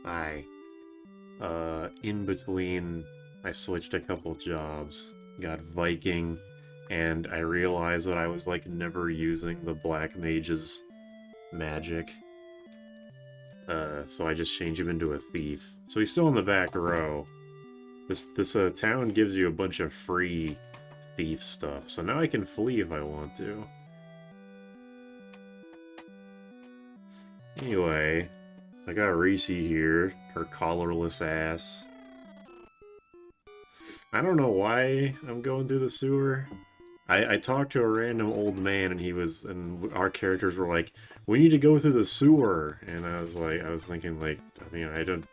I, in between, I switched a couple jobs, got Viking, and I realized that I was, like, never using the Black Mage's magic. So I just changed him into a thief. So he's still in the back row. This town gives you a bunch of free thief stuff, so now I can flee if I want to. Anyway, I got Reese here, her collarless ass. I don't know why I'm going through the sewer. I talked to a random old man and our characters were like, we need to go through the sewer. And I was thinking like, I mean,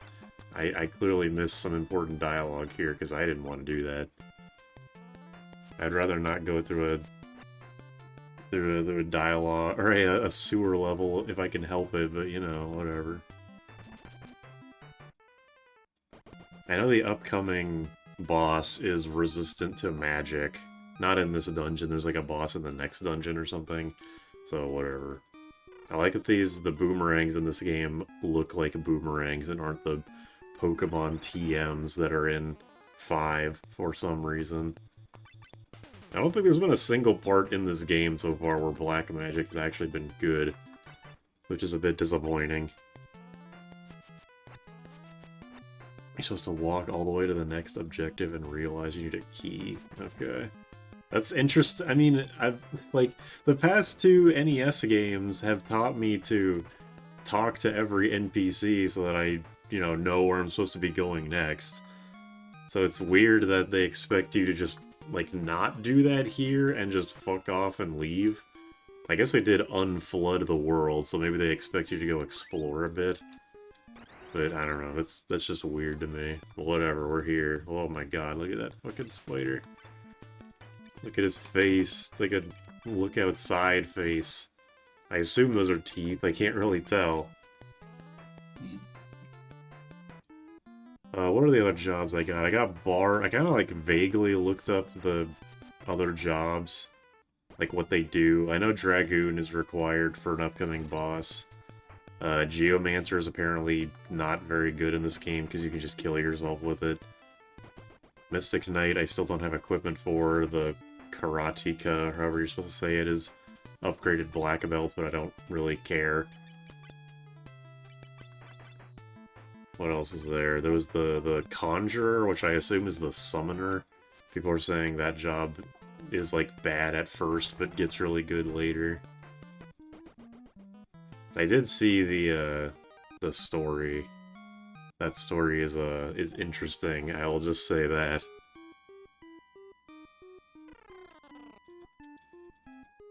I clearly missed some important dialogue here because I didn't want to do that. I'd rather not go through a dialogue or a sewer level if I can help it, but you know, whatever. I know the upcoming boss is resistant to magic. Not in this dungeon, there's like a boss in the next dungeon or something. So whatever. I like that the boomerangs in this game look like boomerangs and aren't the Pokemon TMs that are in 5 for some reason. I don't think there's been a single part in this game so far where black magic has actually been good, which is a bit disappointing. You're supposed to walk all the way to the next objective and realize you need a key. Okay. That's interesting. I mean, the past 2 NES games have taught me to talk to every NPC so that I, know where I'm supposed to be going next. So it's weird that they expect you to just, not do that here and just fuck off and leave. I guess we did unflood the world, so maybe they expect you to go explore a bit. But I don't know, that's just weird to me. Whatever, we're here. Oh my god, look at that fucking spider. Look at his face. It's like a look outside face. I assume those are teeth. I can't really tell. What are the other jobs I got? I got bar. I kind of vaguely looked up the other jobs. Like what they do. I know Dragoon is required for an upcoming boss. Geomancer is apparently not very good in this game because you can just kill yourself with it. Mystic Knight I still don't have equipment for. The Karateka, or however you're supposed to say it, is upgraded black belt, but I don't really care. What else is there? There was the Conjurer, which I assume is the Summoner. People are saying that job is bad at first, but gets really good later. I did see the story. That story is interesting. I will just say that.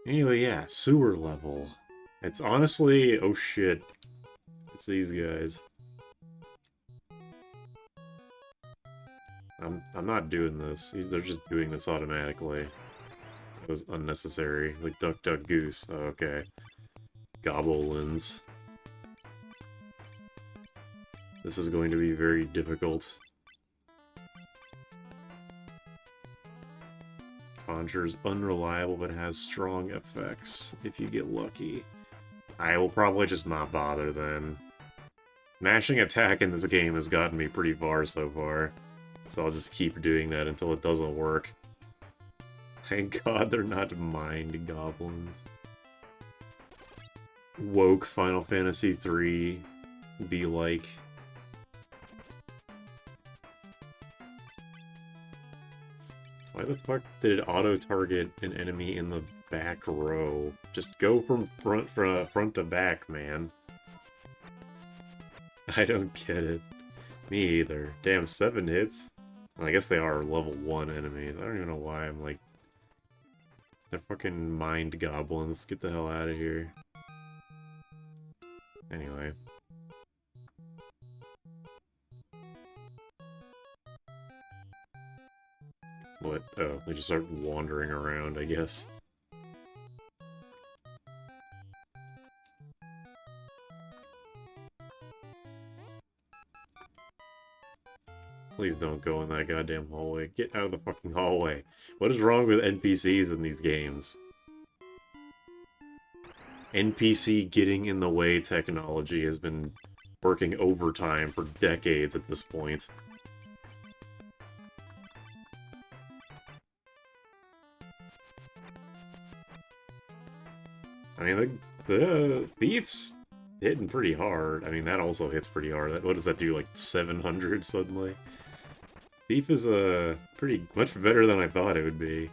Anyway, yeah, sewer level. It's honestly, oh shit, it's these guys. I'm not doing this. They're just doing this automatically. It was unnecessary. Like Duck Duck Goose. Oh, okay. Goblins. This is going to be very difficult. Conjure's unreliable but has strong effects if you get lucky. I will probably just not bother then. Mashing attack in this game has gotten me pretty far so far. So I'll just keep doing that until it doesn't work. Thank God they're not mind goblins. Woke Final Fantasy III be like. Why the fuck did it auto-target an enemy in the back row? Just go from front to back, man. I don't get it. Me either. Damn, 7 hits? Well, I guess they are level 1 enemies. I don't even know why I'm like... They're fucking mind goblins. Get the hell out of here. Anyway. What? Oh, they just start wandering around, I guess. Please don't go in that goddamn hallway. Get out of the fucking hallway. What is wrong with NPCs in these games? NPC getting in the way technology has been working overtime for decades at this point. I mean, the Thief's hitting pretty hard. I mean, that also hits pretty hard. What does that do, like 700 suddenly? Thief is pretty much better than I thought it would be.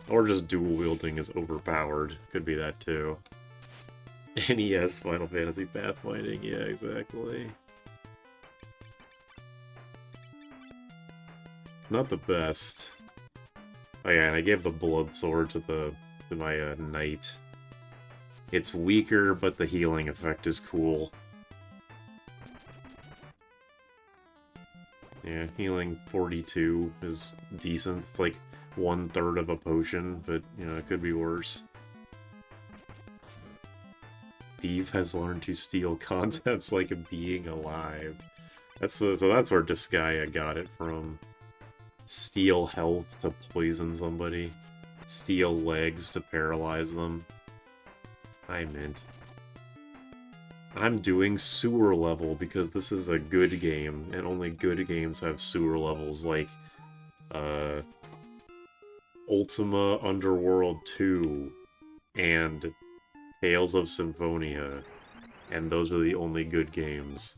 Or just dual wielding is overpowered. Could be that too. NES Final Fantasy pathfinding, yeah, exactly. Not the best. Oh yeah, and I gave the blood sword to my knight. It's weaker, but the healing effect is cool. Yeah, healing 42 is decent. It's like 1/3 of a potion, but, you know, it could be worse. Thief has learned to steal concepts like being alive. So that's where Disgaea got it from. Steal health to poison somebody. Steal legs to paralyze them. I meant. I'm doing sewer level because this is a good game, and only good games have sewer levels like, Ultima Underworld 2 and Tales of Symphonia, and those are the only good games.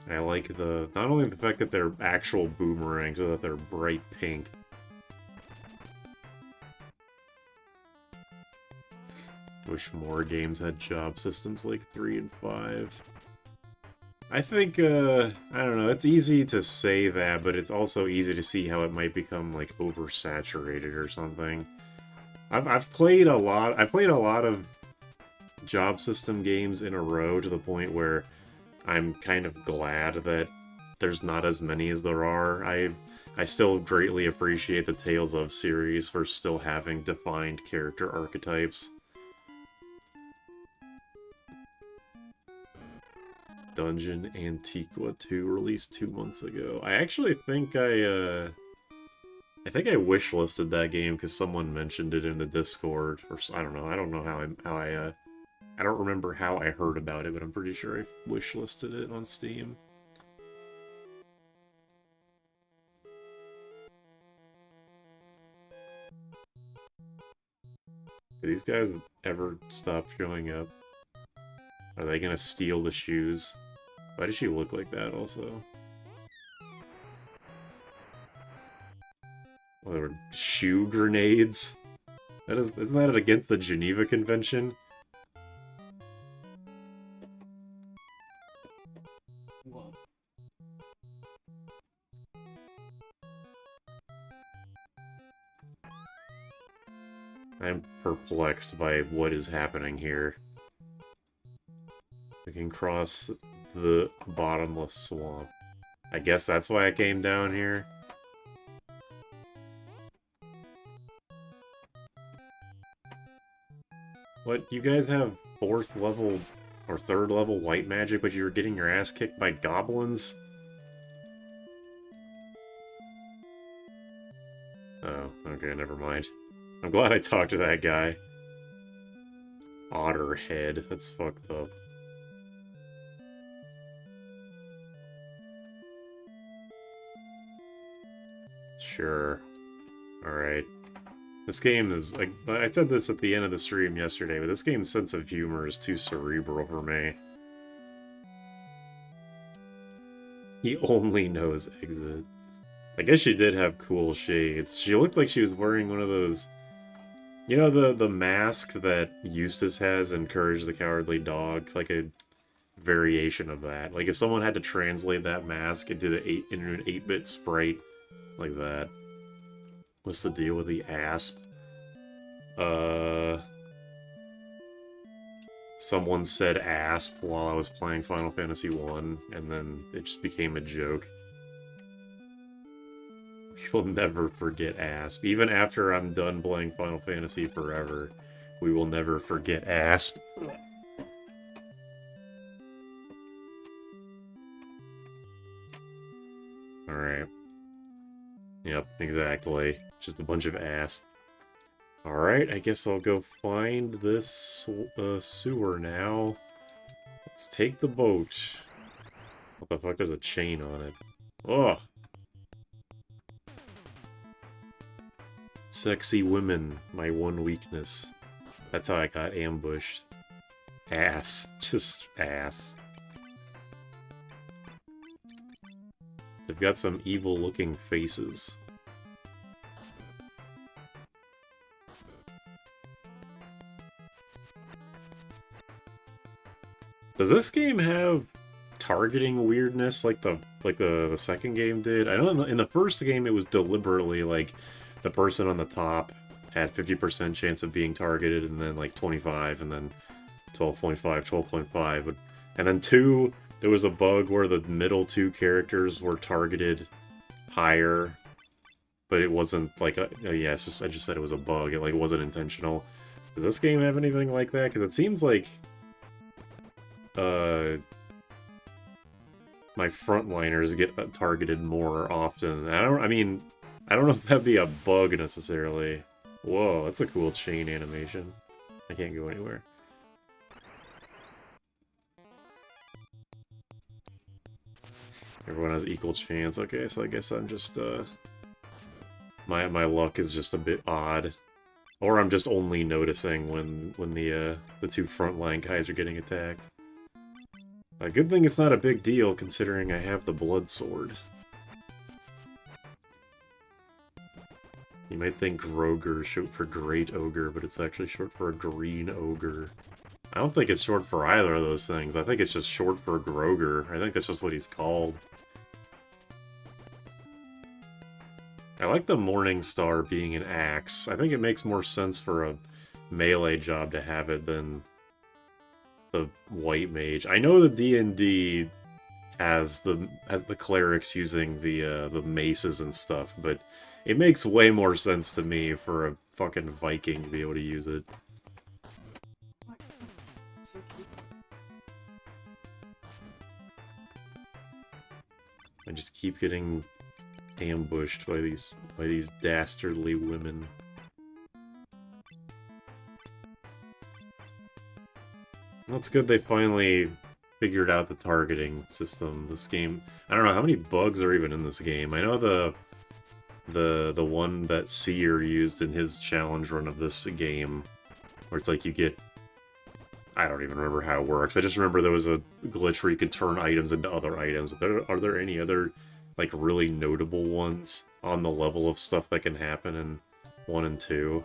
I like not only the fact that they're actual boomerangs, but that they're bright pink. Wish more games had job systems like 3 and 5. I think, I don't know, it's easy to say that, but it's also easy to see how it might become, like, oversaturated or something. I've played a lot of job system games in a row to the point where I'm kind of glad that there's not as many as there are. I still greatly appreciate the Tales of series for still having defined character archetypes. Dungeon Antiqua 2 released 2 months ago. I actually think I wishlisted that game because someone mentioned it in the Discord, or I don't know. I don't know I don't remember how I heard about it, but I'm pretty sure I wishlisted it on Steam. Do these guys ever stop showing up? Are they gonna steal the shoes? Why does she look like that, also? Well, there were shoe grenades? Isn't that against the Geneva Convention? I'm perplexed by what is happening here. We can cross the bottomless swamp. I guess that's why I came down here. What, you guys have 4th level or 3rd level white magic, but you were getting your ass kicked by goblins? Oh, okay, never mind. I'm glad I talked to that guy. Otterhead, that's fucked up. Sure. Alright. This game is, like, I said this at the end of the stream yesterday, but this game's sense of humor is too cerebral for me. He only knows exit. I guess she did have cool shades. She looked like she was wearing one of those... You know the mask that Eustace has in Courage the Cowardly Dog? Like a variation of that. Like if someone had to translate that mask into an 8-bit sprite like that. What's the deal with the asp? Someone said asp while I was playing Final Fantasy 1, and then it just became a joke. We'll never forget asp. Even after I'm done playing Final Fantasy forever, we will never forget asp. Alright. Yep, exactly. Just a bunch of ass. Alright, I guess I'll go find this sewer now. Let's take the boat. What the fuck? There's a chain on it. Ugh! Sexy women, my one weakness. That's how I got ambushed. Ass. Just ass. They've got some evil-looking faces. Does this game have targeting weirdness like the second game did? I know in the first game it was deliberately like the person on the top had 50% chance of being targeted, and then like 25, and then 12.5, 12.5. And then 2, there was a bug where the middle 2 characters were targeted higher, but it wasn't like yeah, it's just I just said it was a bug. It like wasn't intentional. Does this game have anything like that? Because it seems like my frontliners get targeted more often. I don't know if that'd be a bug necessarily. Whoa, that's a cool chain animation. I can't go anywhere. Everyone has equal chance. Okay, so I guess I'm just my luck is just a bit odd. Or I'm just only noticing when the 2 frontline guys are getting attacked. A good thing it's not a big deal considering I have the blood sword. You might think Groger is short for Great Ogre, but it's actually short for a Green Ogre. I don't think it's short for either of those things. I think it's just short for Groger. I think that's just what he's called. I like the Morning Star being an axe. I think it makes more sense for a melee job to have it than the White Mage. I know the D&D has the clerics using the maces and stuff, but it makes way more sense to me for a fucking Viking to be able to use it. I just keep getting ambushed by these dastardly women. That's good they finally figured out the targeting system. This game, I don't know how many bugs are even in this game. I know the one that Seer used in his challenge run of this game, where it's like you get, I don't even remember how it works. I just remember there was a glitch where you could turn items into other items. Are there any other like really notable ones on the level of stuff that can happen in 1 and 2?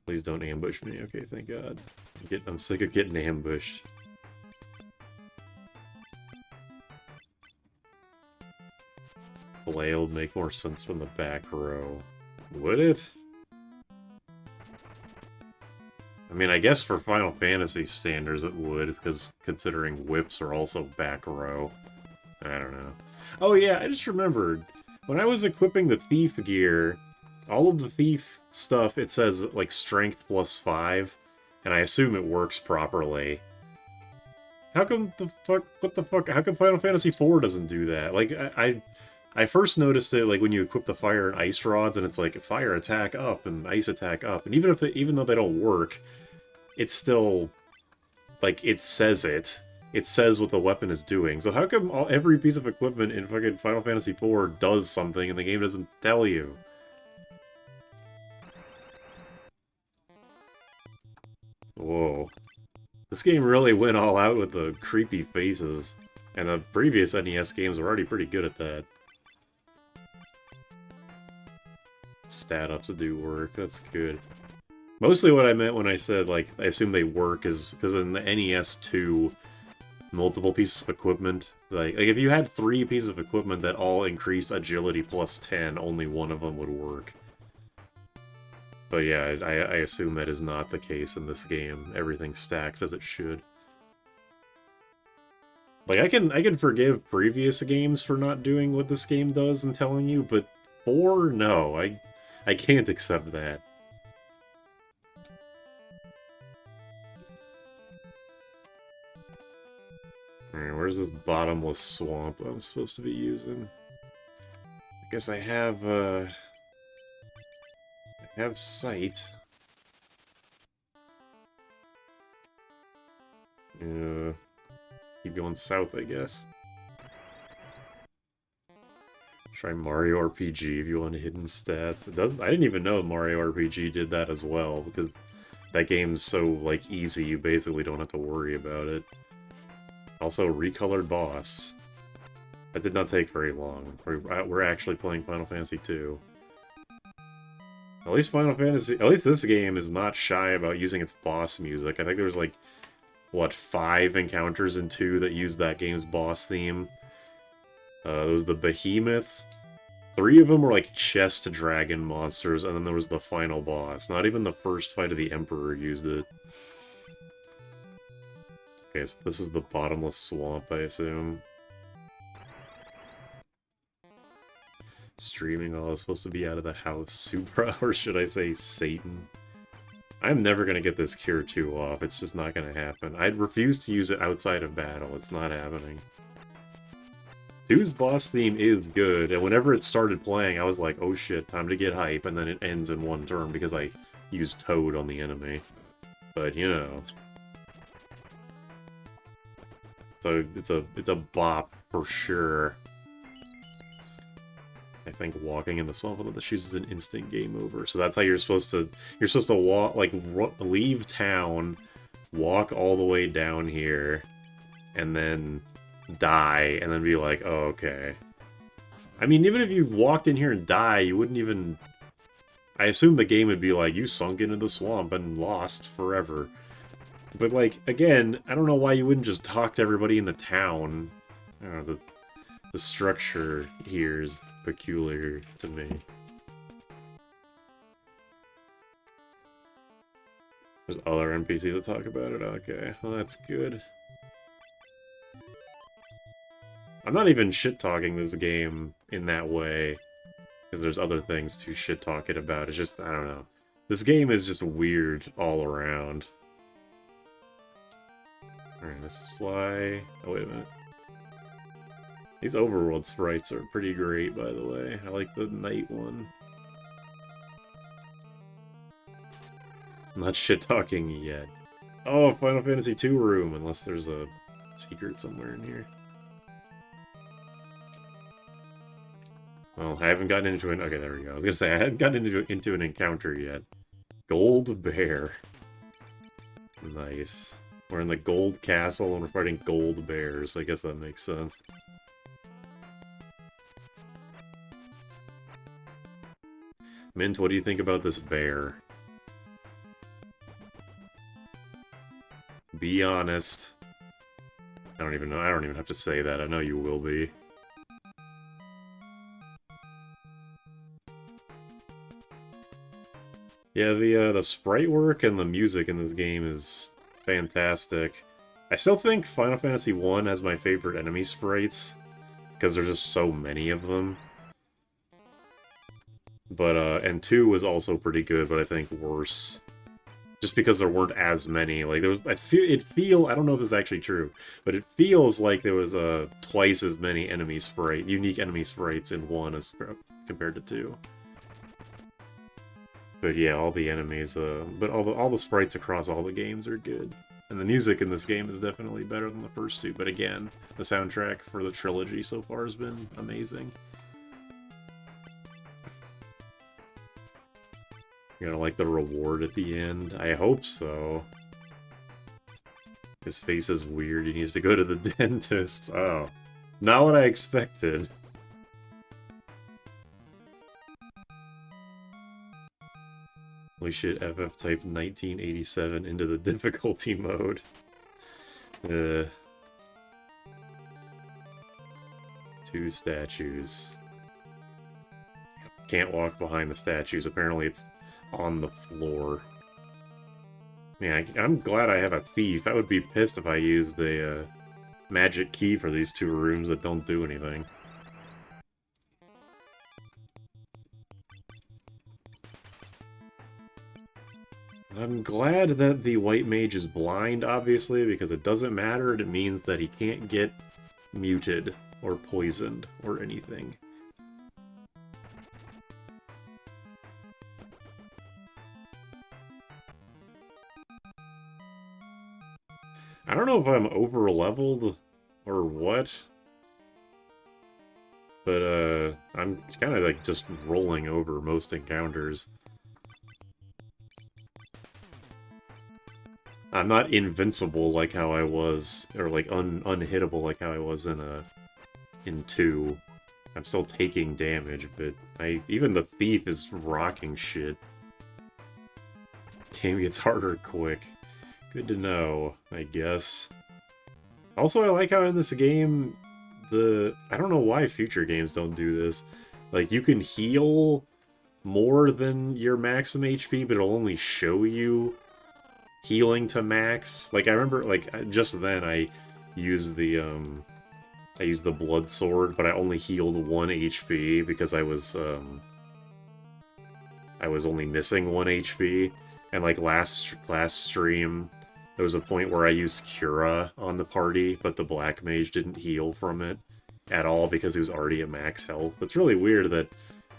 Please don't ambush me. Okay, thank God. I'm sick of getting ambushed. Flail would make more sense from the back row. Would it? I mean, I guess for Final Fantasy standards it would, because considering whips are also back row. I don't know. Oh yeah, I just remembered. When I was equipping the thief gear, all of the thief stuff, it says, like, strength +5, and I assume it works properly. How come what the fuck, how come Final Fantasy IV doesn't do that? Like, I first noticed it, like, when you equip the fire and ice rods, and it's like, fire attack up, and ice attack up, and even though they don't work, it's still, like, it says what the weapon is doing. So how come every piece of equipment in fucking Final Fantasy IV does something, and the game doesn't tell you? Whoa. This game really went all out with the creepy faces, and the previous NES games were already pretty good at that. Stat ups do work, that's good. Mostly what I meant when I said, like, I assume they work is because in the NES 2, multiple pieces of equipment, like if you had 3 pieces of equipment that all increased agility +10, only one of them would work. But yeah, I assume that is not the case in this game. Everything stacks as it should. Like, I can forgive previous games for not doing what this game does and telling you, but 4? No, I can't accept that. where's this bottomless swamp I'm supposed to be using? I guess I have sight. Keep going south, I guess. Try Mario RPG if you want hidden stats. It doesn't. I didn't even know Mario RPG did that as well, because that game's so, like, easy, you basically don't have to worry about it. Also, recolored boss. That did not take very long. We're actually playing Final Fantasy II. At least this game is not shy about using its boss music. I think there's, like, what, 5 encounters in 2 that use that game's boss theme. There was the Behemoth. 3 of them were, like, chest dragon monsters, and then there was the final boss. Not even the first fight of the Emperor used it. Okay, so this is the bottomless swamp, I assume. Streaming, oh, I was supposed to be out of the house. Supra, or should I say Satan? I'm never gonna get this Cure 2 off, it's just not gonna happen. I'd refuse to use it outside of battle, it's not happening. 2's boss theme is good, and whenever it started playing, I was like, oh shit, time to get hype, and then it ends in one turn because I used Toad on the enemy. But, you know. So, it's a bop, for sure. I think walking in the swamp without the shoes is an instant game over. So that's how you're supposed to walk, like, leave town, walk all the way down here, and then die, and then be like, oh, okay. I mean, even if you walked in here and die, you wouldn't even... I assume the game would be like, you sunk into the swamp and lost forever. But, like, again, I don't know why you wouldn't just talk to everybody in the town. I don't know, the structure here is peculiar to me. There's other NPCs that talk about it? Okay, well that's good. I'm not even shit-talking this game in that way, because there's other things to shit-talk it about. It's just, I don't know. This game is just weird all around. Alright, this is why... Oh, wait a minute. These overworld sprites are pretty great, by the way. I like the night one. I'm not shit-talking yet. Oh, Final Fantasy II room, unless there's a secret somewhere in here. Well, I haven't gotten into an... Okay, there we go. I was gonna say, I haven't gotten into an encounter yet. Gold Bear. Nice. We're in the Gold Castle and we're fighting gold bears. I guess that makes sense. Mint, what do you think about this bear? Be honest. I don't even know. I don't even have to say that. I know you will be. Yeah, the sprite work and the music in this game is fantastic. I still think Final Fantasy I has my favorite enemy sprites, because there's just so many of them. But, and 2 was also pretty good, but I think worse. Just because there weren't as many. Like, there was, I don't know if this is actually true, but it feels like there was, twice as many unique enemy sprites in 1 as compared to 2. But yeah, all the enemies, but all the sprites across all the games are good. And the music in this game is definitely better than the first 2, but again, the soundtrack for the trilogy so far has been amazing. You're gonna like the reward at the end? I hope so. His face is weird, he needs to go to the dentist. Oh, not what I expected. Holy shit, FF typed 1987 into the difficulty mode. 2 statues. Can't walk behind the statues. Apparently it's on the floor. Man, I'm glad I have a thief. I would be pissed if I used a magic key for these 2 rooms that don't do anything. I'm glad that the white mage is blind, obviously, because it doesn't matter. It means that he can't get muted or poisoned or anything. I don't know if I'm over-leveled or what, but I'm kind of like just rolling over most encounters. I'm not invincible like how I was, or like unhittable like how I was in 2. I'm still taking damage, but even the thief is rocking shit. Game gets harder quick. Good to know, I guess. Also, I like how in this game, I don't know why future games don't do this. Like, you can heal more than your maximum HP, but it'll only show you healing to max. Like, I remember, like, just then I used the blood sword, but I only healed 1 HP because I was only missing 1 HP. And, like, last stream, there was a point where I used Cura on the party, but the Black Mage didn't heal from it at all because he was already at max health. It's really weird that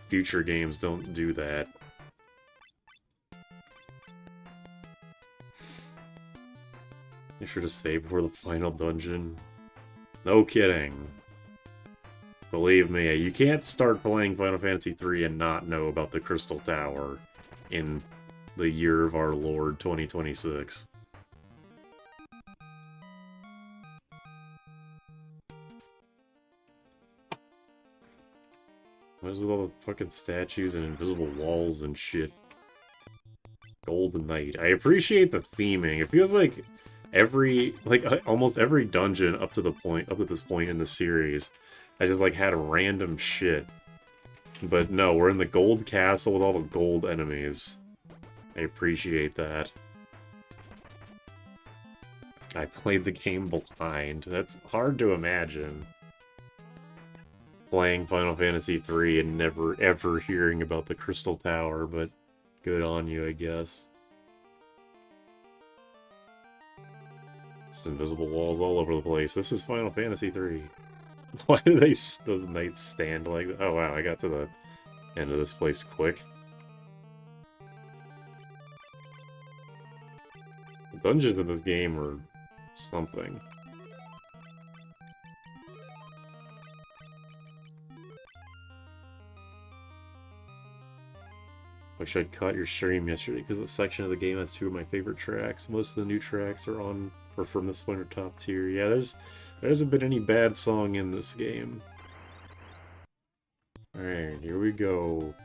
future games don't do that. Be sure to save before the final dungeon. No kidding. Believe me, you can't start playing Final Fantasy III and not know about the Crystal Tower in the year of our Lord 2026. What is with all the fucking statues and invisible walls and shit? Golden Knight. I appreciate the theming. It feels like almost every dungeon up to this point in the series, I just like had random shit. But no, we're in the gold castle with all the gold enemies. I appreciate that. I played the game blind. That's hard to imagine. Playing Final Fantasy III and never ever hearing about the Crystal Tower, but good on you, I guess. It's invisible walls all over the place. This is Final Fantasy III. Why do those knights stand like that? Oh wow, I got to the end of this place quick. The dungeons in this game are something. Wish I'd caught your stream yesterday because this section of the game has 2 of my favorite tracks. Most of the new tracks are from this point are top tier. Yeah, there hasn't been any bad song in this game. Alright, here we go.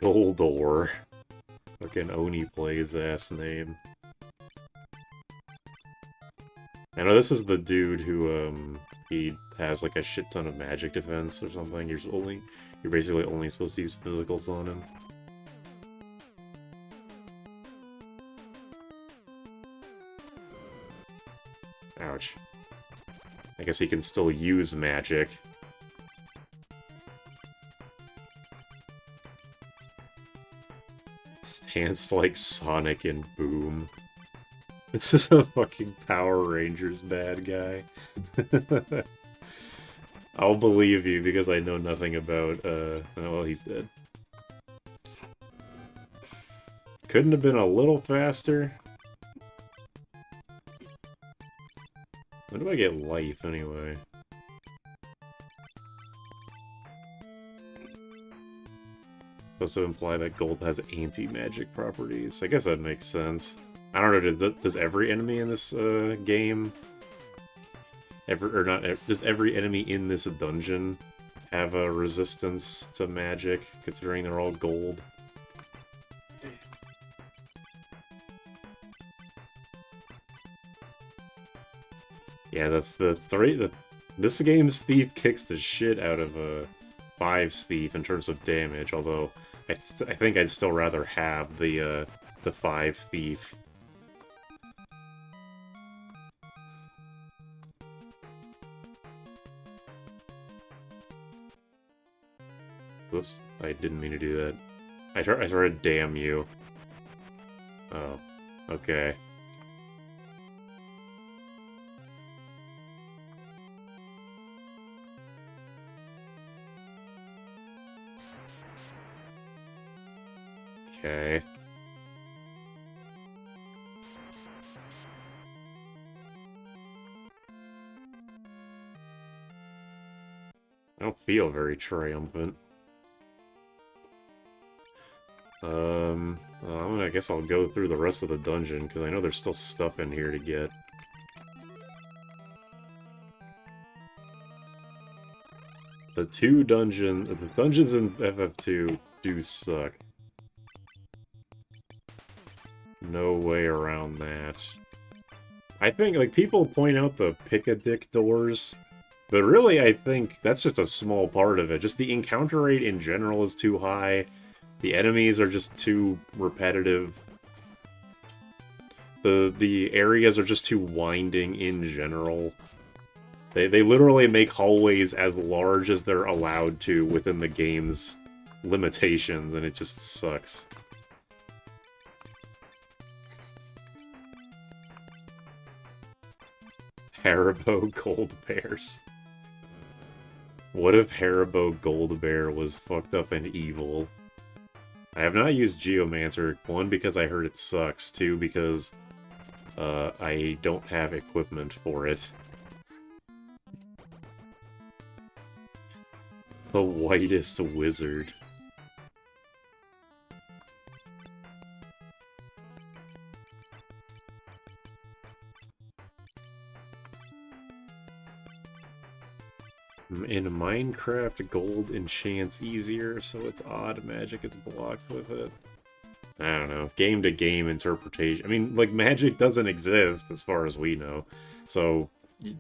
Goldor. Fucking Oni plays ass name. I know this is the dude who he has like a shit ton of magic defense or something. You're basically only supposed to use physicals on him. Ouch. I guess he can still use magic. Stands like Sonic and Boom. This is a fucking Power Rangers bad guy. I'll believe you because I know nothing about, oh, well, he's dead. Couldn't have been a little faster. When do I get life, anyway? Supposed to imply that gold has anti-magic properties. I guess that makes sense. I don't know, does every enemy in this game... does every enemy in this dungeon have a resistance to magic, considering they're all gold? Yeah, this game's Thief kicks the shit out of 5's Thief in terms of damage, although I think I'd still rather have the 5 Thief. Whoops, I didn't mean to do that. I tried to damn you. Oh, okay. Okay. I don't feel very triumphant. I guess I'll go through the rest of the dungeon, because I know there's still stuff in here to get. The dungeons in FF2 do suck. No way around that. I think, like, people point out the pick-a-dick doors, but really I think that's just a small part of it. Just the encounter rate in general is too high. The enemies are just too repetitive. The areas are just too winding in general. They literally make hallways as large as they're allowed to within the game's limitations, and it just sucks. Haribo Gold Bears. What if Haribo Gold Bear was fucked up and evil? I have not used Geomancer, 1, because I heard it sucks, 2, because I don't have equipment for it. The whitest wizard. In Minecraft, gold enchants easier, so it's odd magic gets blocked with it. I don't know. Game-to-game interpretation. I mean, like, magic doesn't exist, as far as we know. So,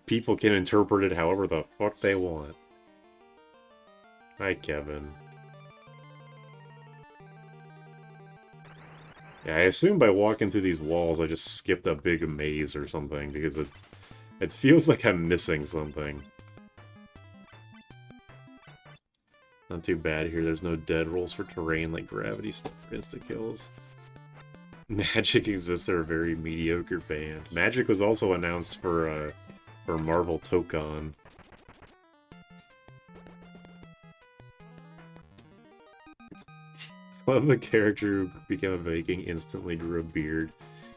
people can interpret it however the fuck they want. Hi, Kevin. Yeah, I assume by walking through these walls I just skipped a big maze or something, because it feels like I'm missing something. Not too bad here, there's no dead rolls for terrain like gravity stuff for insta-kills. Magic exists, they're a very mediocre band. Magic was also announced for Marvel Tokon. Love the character who became a Viking instantly grew a beard.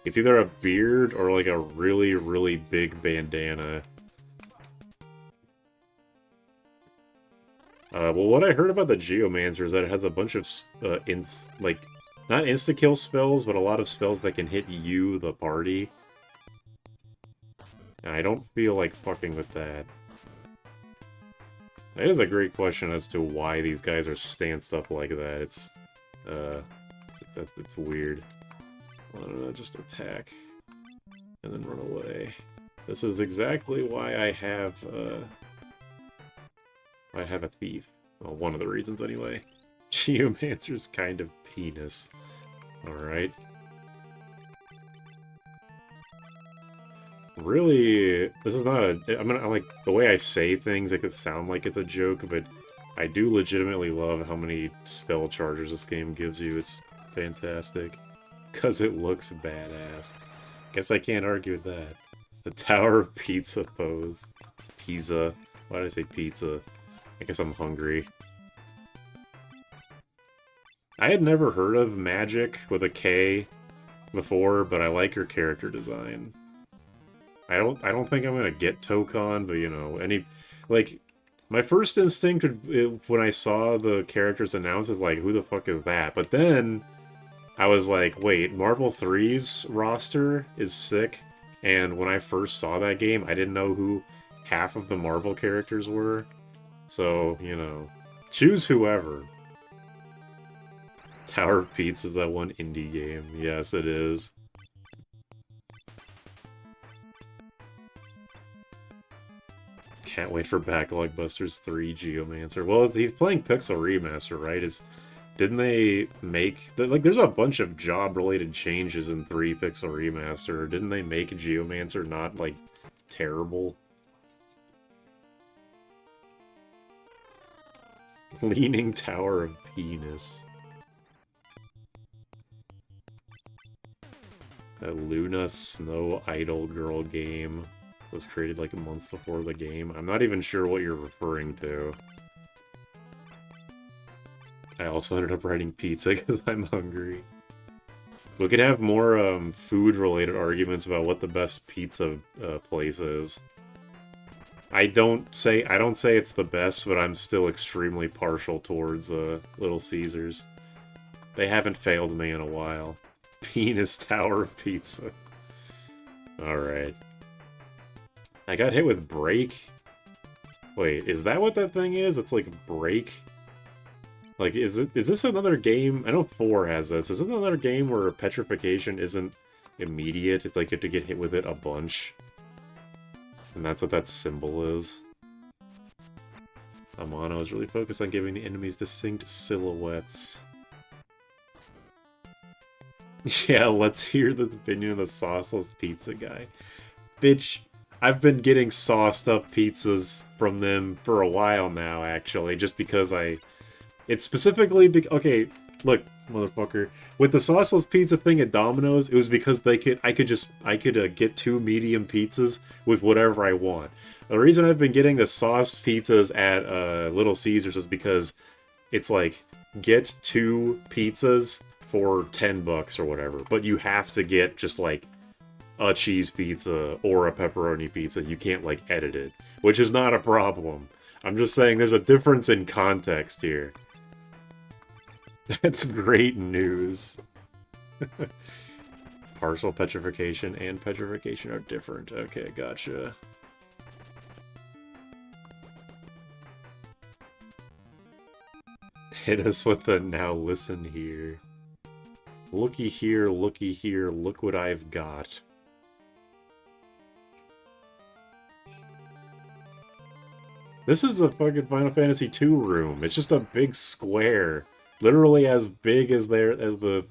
It's either a beard or like a really, really big bandana. Well, what I heard about the Geomancer is that it has a bunch of, not insta-kill spells, but a lot of spells that can hit you, the party. And I don't feel like fucking with that. That is a great question as to why these guys are stanced up like that. It's weird. I don't know, just attack. And then run away. This is exactly why I have a thief. Well, one of the reasons anyway. Geomancer's kind of penis. Alright. Really, this is not a... I like, the way I say things, it could sound like it's a joke, but I do legitimately love how many spell charges this game gives you. It's fantastic. Because it looks badass. Guess I can't argue with that. The Tower of Pizza pose. Pizza. Why did I say pizza? I guess I'm hungry. I had never heard of Magic with a K before, but I like her character design. I don't think I'm gonna get Tokon, but you know, my first instinct when I saw the characters announced is like, who the fuck is that? But then I was like, wait, Marvel 3's roster is sick, and when I first saw that game, I didn't know who half of the Marvel characters were. So, you know, choose whoever. Tower of Pizza is that one indie game. Yes, it is. Can't wait for Backlog Busters 3 Geomancer. Well, he's playing Pixel Remaster, right? Didn't they make... Like, there's a bunch of job-related changes in 3 Pixel Remaster. Didn't they make Geomancer not, like, terrible? Leaning Tower of Penis. A Luna Snow Idol Girl game was created like months before the game. I'm not even sure what you're referring to. I also ended up writing pizza because I'm hungry. We could have more food-related arguments about what the best pizza place is. I don't say it's the best, but I'm still extremely partial towards Little Caesars. They haven't failed me in a while. Penis Tower of Pizza. Alright. I got hit with break? Wait, is that what that thing is? It's like break? Like, is this another game? I know 4 has this. Is it another game where petrification isn't immediate? It's like you have to get hit with it a bunch. And that's what that symbol is. Amano is really focused on giving the enemies distinct silhouettes. Yeah, let's hear the opinion of the sauceless pizza guy. Bitch, I've been getting sauced up pizzas from them for a while now, actually, just because it's specifically okay, look, motherfucker. With the sauceless pizza thing at Domino's, it was because I could get 2 medium pizzas with whatever I want. The reason I've been getting the sauced pizzas at Little Caesars is because it's like, get 2 pizzas for $10 or whatever, but you have to get just like a cheese pizza or a pepperoni pizza. You can't like edit it, which is not a problem. I'm just saying there's a difference in context here. That's great news. Partial petrification and petrification are different. Okay, gotcha. Hit us with the now listen here. Looky here, look what I've got. This is a fucking Final Fantasy II room. It's just a big square. Literally as big as the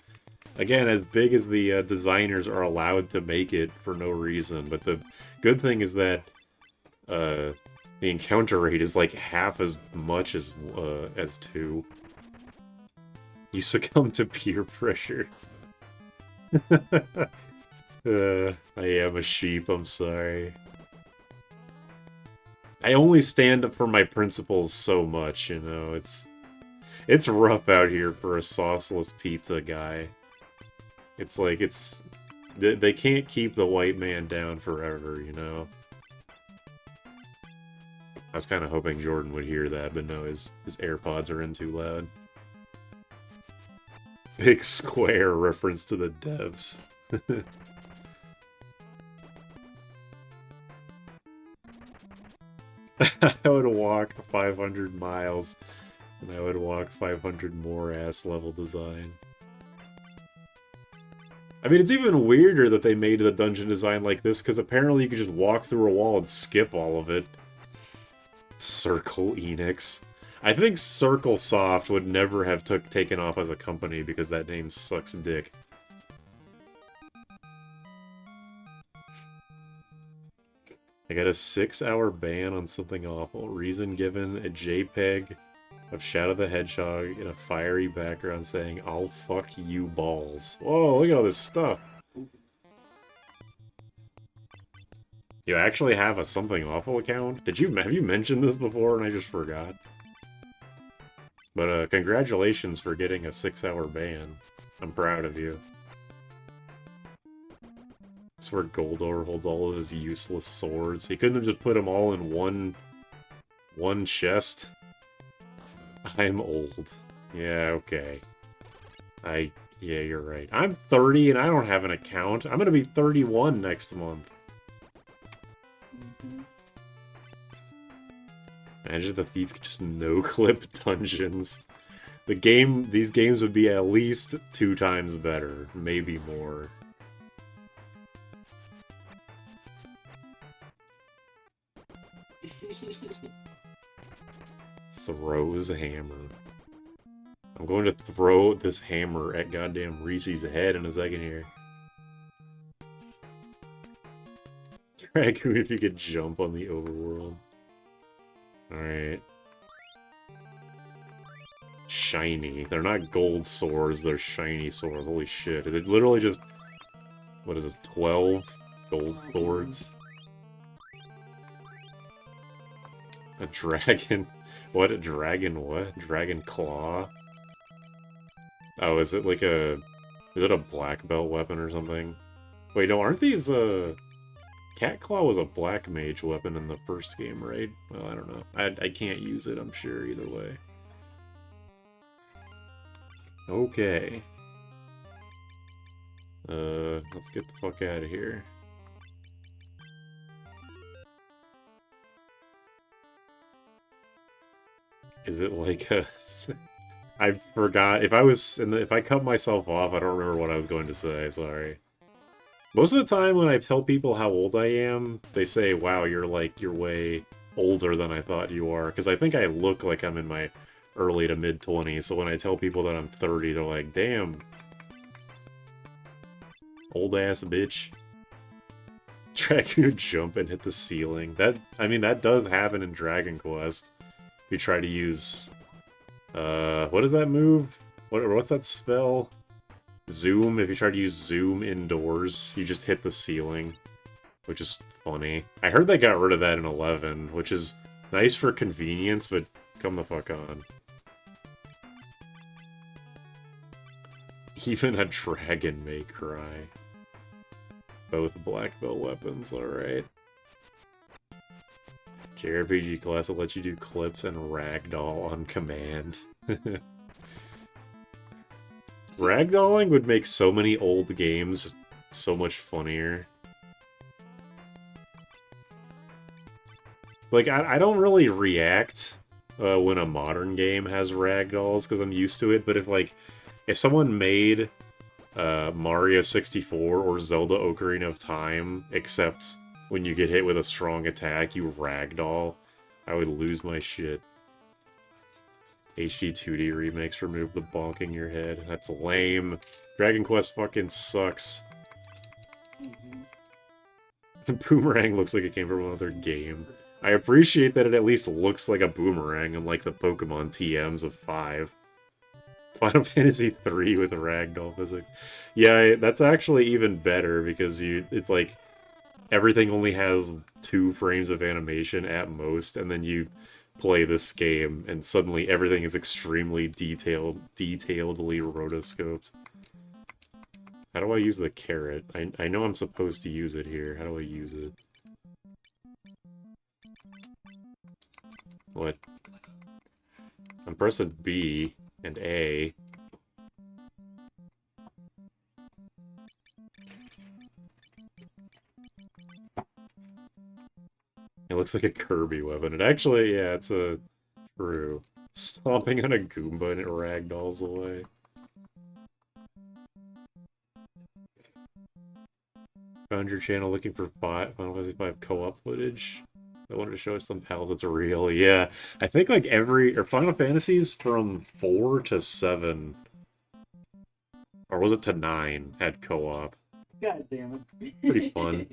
designers are allowed to make it for no reason. But the good thing is that the encounter rate is like half as much as 2. You succumb to peer pressure. I am a sheep, I'm sorry. I only stand up for my principles so much, you know, it's rough out here for a sauceless pizza guy. It's like, they can't keep the white man down forever, you know? I was kind of hoping Jordan would hear that, but no, his AirPods are in too loud. Big square reference to the devs. I would walk 500 miles, and I would walk 500 more ass level design. I mean, it's even weirder that they made the dungeon design like this, because apparently you could just walk through a wall and skip all of it. Circle Enix. I think Squaresoft would never have taken off as a company because that name sucks dick. I got a 6-hour ban on something awful. Reason given: a JPEG of Shadow the Hedgehog in a fiery background saying, "I'll fuck you balls." Whoa, look at all this stuff. You actually have a something awful account? Have you mentioned this before and I just forgot? But congratulations for getting a 6-hour ban. I'm proud of you. That's where Goldor holds all of his useless swords. He couldn't have just put them all in one chest. I'm old. Yeah, okay. Yeah, you're right. I'm 30 and I don't have an account. I'm gonna be 31 next month. Imagine if the thief could just no-clip dungeons. These games would be at least 2 times better, maybe more. Throws a hammer. I'm going to throw this hammer at goddamn Reese's head in a second here. Dragoon, if you could jump on the overworld. Alright. Shiny. They're not gold swords, they're shiny swords. Holy shit. Is it literally just... What is this, 12 gold swords? A dragon... What? A dragon what? Dragon claw? Oh, is it like a Is it a black belt weapon or something? Wait, no, aren't these, Cat Claw was a black mage weapon in the first game, right? Well, I don't know. I can't use it, I'm sure, either way. Okay. Let's get the fuck out of here. Is it like a... I forgot. If I cut myself off, I don't remember what I was going to say, sorry. Most of the time when I tell people how old I am, they say, wow, you're way older than I thought you are. Because I think I look like I'm in my early to mid-20s, so when I tell people that I'm 30, they're like, damn. Old-ass bitch. Drag you jump and hit the ceiling. I mean, that does happen in Dragon Quest. If you try to use... what is that move? What's that spell? Zoom. If you try to use Zoom indoors, you just hit the ceiling. Which is funny. I heard they got rid of that in 11, which is nice for convenience, but come the fuck on. Even a dragon may cry. Both black belt weapons, alright. JRPG class that lets you do clips and ragdoll on command. Ragdolling would make so many old games just so much funnier. Like, I don't really react when a modern game has ragdolls, because I'm used to it, but if someone made Mario 64 or Zelda Ocarina of Time, except when you get hit with a strong attack, you ragdoll, I would lose my shit. HD 2D remakes remove the bonking your head. That's lame. Dragon Quest fucking sucks. The boomerang looks like it came from another game. I appreciate that it at least looks like a boomerang, unlike the Pokemon TMs of 5. Final Fantasy 3 with ragdoll physics. Yeah, that's actually even better, because it's like everything only has 2 frames of animation at most, and then you play this game, and suddenly everything is extremely detailedly rotoscoped. How do I use the carrot? I know I'm supposed to use it here. How do I use it? What? I'm pressing B and A. It looks like a Kirby weapon. It actually, yeah, it's a... True. Stomping on a Goomba and it ragdolls away. Found your channel looking for Final Fantasy 5 co-op footage. I wanted to show us some pals, it's real. Yeah, I think like Final Fantasies from 4 to 7, or was it to 9, had co-op. God damn it. Pretty fun.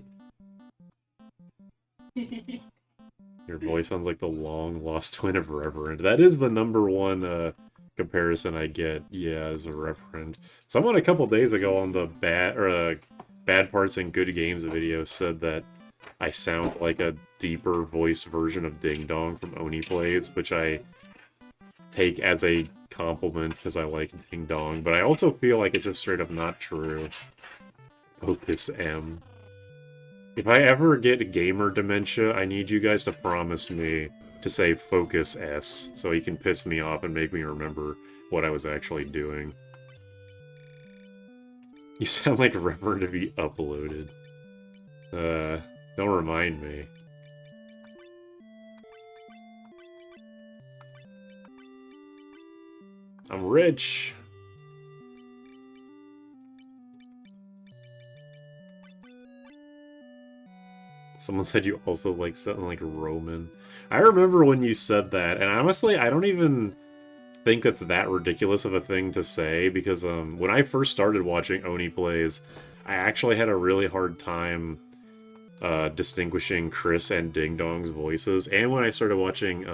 Your voice sounds like the long-lost twin of Reverend. That is the #1 comparison I get, yeah, as a Reverend. Someone a couple days ago on the Bad Parts and Good Games video said that I sound like a deeper voiced version of Ding Dong from Oni Plays, which I take as a compliment because I like Ding Dong, but I also feel like it's just straight up not true. Opus M. If I ever get gamer dementia, I need you guys to promise me to say Focus S, so you can piss me off and make me remember what I was actually doing. You sound like Reverend to be uploaded. Don't remind me. I'm rich! Someone said you also like something like Roman. I remember when you said that, and honestly, I don't even think that's that ridiculous of a thing to say, because when I first started watching Oni Plays, I actually had a really hard time distinguishing Chris and Ding Dong's voices, and when I started watching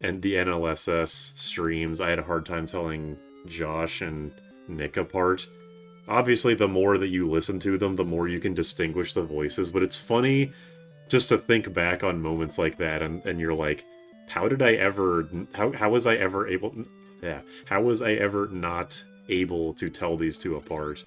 and the NLSS streams, I had a hard time telling Josh and Nick apart. Obviously, the more that you listen to them, the more you can distinguish the voices, but it's funny just to think back on moments like that, and you're like, how was I ever not able to tell these two apart.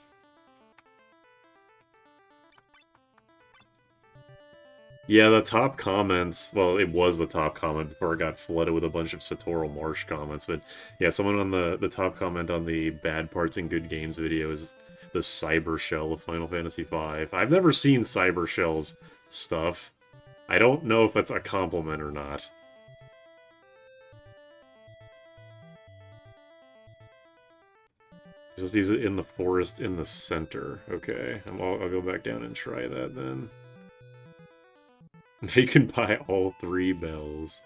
Yeah, the top comments, well, it was the top comment before it got flooded with a bunch of Satoral Marsh comments, but yeah, someone on the top comment on the Bad Parts in Good Games video is the Cyber Shell of Final Fantasy V. I've never seen Cyber Shell's stuff. I don't know if that's a compliment or not. Just use it in the forest in the center. Okay, I'll go back down and try that then. You can buy all 3 bells.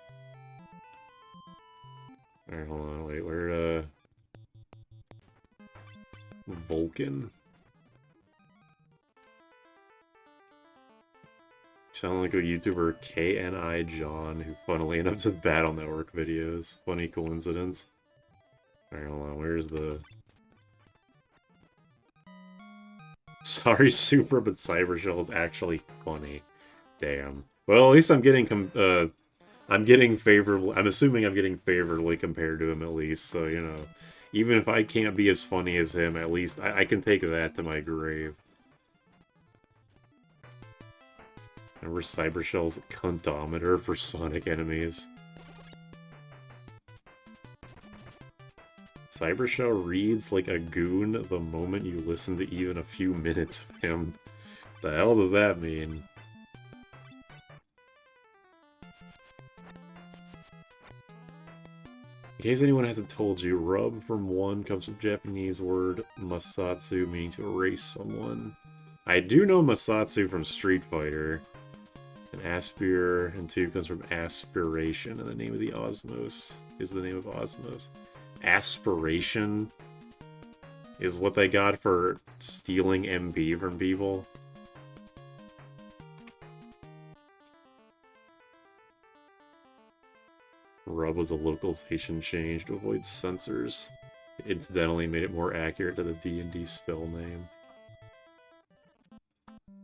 Alright, hold on, wait, where, Vulcan? Sound like a YouTuber KNI John, who funnily enough does Battle Network videos. Funny coincidence. Alright, hold on, where's the... Sorry, Super, but Cybershell is actually funny. Damn. Well, at least I'm getting favorable. I'm assuming I'm getting favorably compared to him at least. So you know, even if I can't be as funny as him, at least I can take that to my grave. Remember Cybershell's cuntometer for Sonic enemies? Cybershell reads like a goon the moment you listen to even a few minutes of him. The hell does that mean? In case anyone hasn't told you, rub from 1 comes from Japanese word masatsu, meaning to erase someone. I do know masatsu from Street Fighter. And aspir and 2 comes from aspiration, and the name of the Osmos is the name of Osmos. Aspiration is what they got for stealing MP from people. Rub was a localization change to avoid censors. It incidentally made it more accurate to the D&D spell name.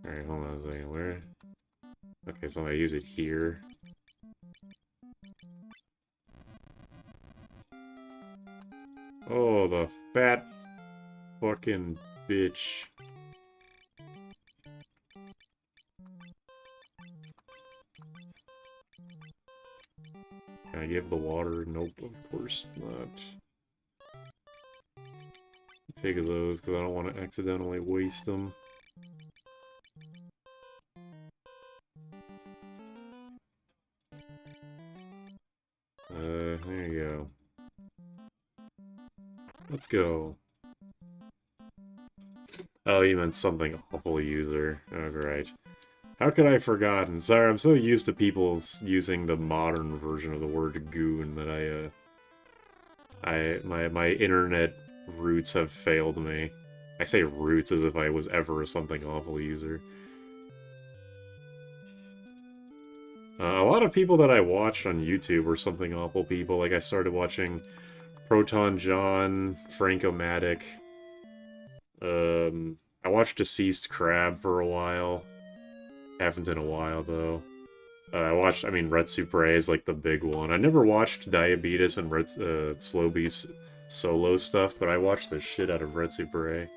Alright, hold on a second. Where? Okay, so I use it here. Oh, the fat fucking bitch. Can I give the water? Nope, of course not. Take those, because I don't want to accidentally waste them. There you go. Let's go. Oh, you meant something awful, user. Oh, great. How could I have forgotten? Sorry, I'm so used to people using the modern version of the word goon that my internet roots have failed me. I say roots as if I was ever a something awful user. A lot of people that I watched on YouTube were something awful people. Like, I started watching Proton John, Frank-O-Matic. I watched Deceased Crab for a while. Haven't in a while, though. I mean, Red Supre is, like, the big one. I never watched Diabetes and Slowbeef's solo stuff, but I watched the shit out of Red Supre.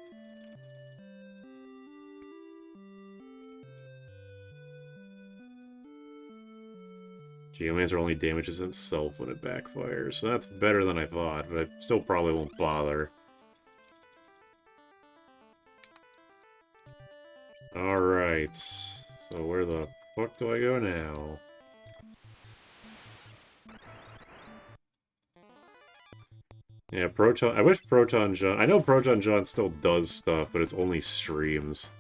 Geomancer only damages himself when it backfires, so that's better than I thought, but I still probably won't bother. Alright, so where the fuck do I go now? Yeah, I wish Proton John... I know Proton John still does stuff, but it's only streams.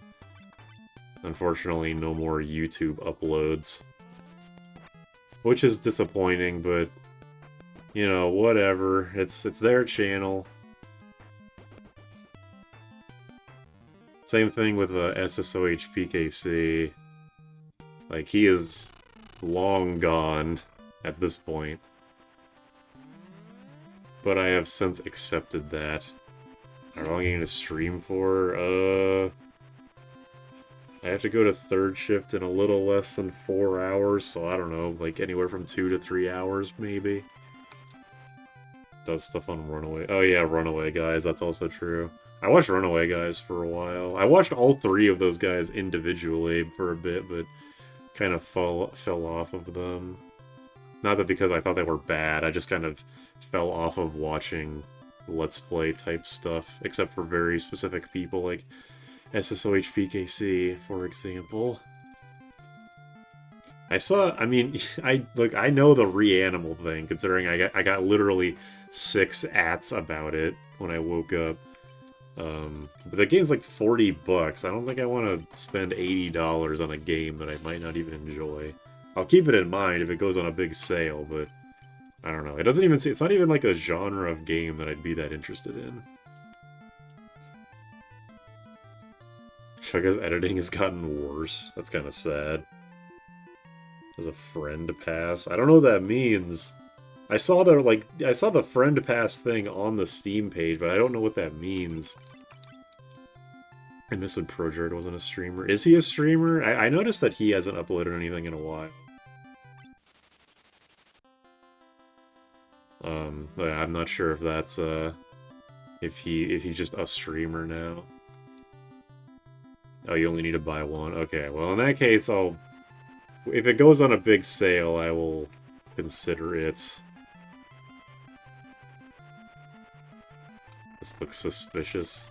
Unfortunately, no more YouTube uploads. Which is disappointing, but, you know, whatever. It's their channel. Same thing with SSOH PKC. Like, he is long gone at this point. But I have since accepted that. How long am I going to stream for? I have to go to third shift in a little less than 4 hours, so I don't know, like anywhere from 2 to 3 hours, maybe. does stuff on Runaway. Oh yeah, Runaway Guys, that's also true. I watched Runaway Guys for a while. I watched all three of those guys individually for a bit, but kind of fell off of them. Not that because I thought they were bad, I just kind of fell off of watching Let's Play type stuff, except for very specific people like SSOHPKC, for example. I mean, I know the Reanimal thing, considering I got literally 6 ats about it when I woke up. But the game's like $40. I don't think I want to spend $80 on a game that I might not even enjoy. I'll keep it in mind if it goes on a big sale, but I don't know. It doesn't even it's not even like a genre of game that I'd be that interested in. Chugga's editing has gotten worse. That's kind of sad. As a friend pass. I don't know what that means. I saw the friend pass thing on the Steam page, but I don't know what that means. I miss when Projerd wasn't a streamer. Is he a streamer? I noticed that he hasn't uploaded anything in a while. I'm not sure if that's if he's just a streamer now. Oh, you only need to buy one. Okay, well in that case if it goes on a big sale, I will consider it. This looks suspicious.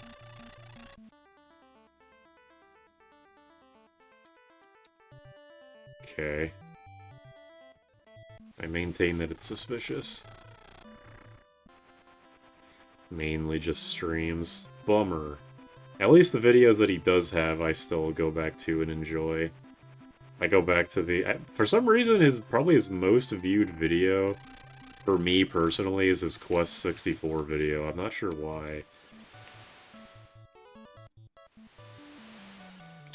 Okay. I maintain that it's suspicious. Mainly just streams. Bummer. At least the videos that he does have, I still go back to and enjoy. I go back to the... For some reason, probably his most viewed video, for me personally, is his Quest 64 video. I'm not sure why.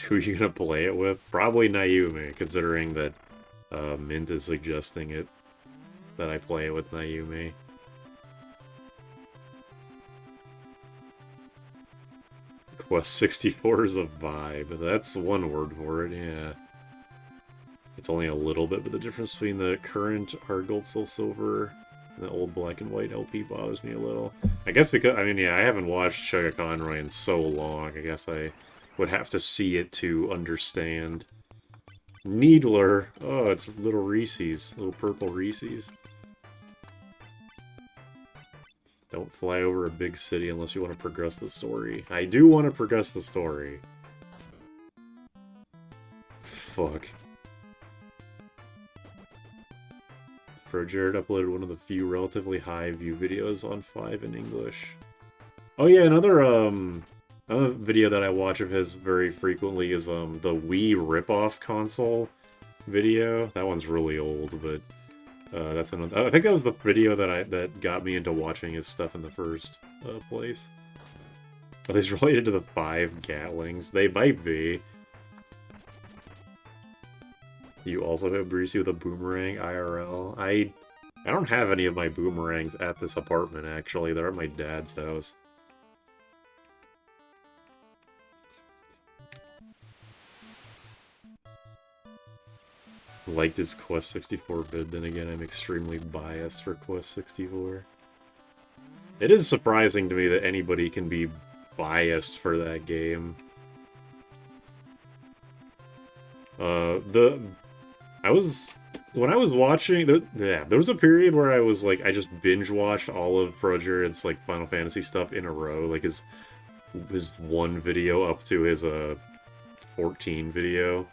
Who are you gonna play it with? Probably Naomi, considering that Mint is suggesting it. That I play it with Naomi. Quest 64 is a vibe. That's one word for it, yeah. It's only a little bit, but the difference between the current Hard Gold, Soul Silver and the old black and white LP bothers me a little. I guess because, I mean, yeah, I haven't watched Chugga Conroy in so long. I guess I would have to see it to understand. Needler! Oh, it's little Reese's. Little purple Reese's. Don't fly over a big city unless you want to progress the story. I do want to progress the story. Fuck. Projerd uploaded one of the few relatively high view videos on 5 in English. Oh yeah, another video that I watch of his very frequently is the Wii ripoff console video. That one's really old, but that's another. I think that was the video that got me into watching his stuff in the first place. Are these related to the 5 Gatlings? They might be. You also have Brucey with a boomerang IRL. I don't have any of my boomerangs at this apartment, actually. They're at my dad's house. Liked his Quest 64 vid, then again, I'm extremely biased for Quest 64. It is surprising to me that anybody can be biased for that game. When I was watching, there was a period where I was like, I just binge watched all of Projerd's like Final Fantasy stuff in a row, like his 1 video up to his 14 video.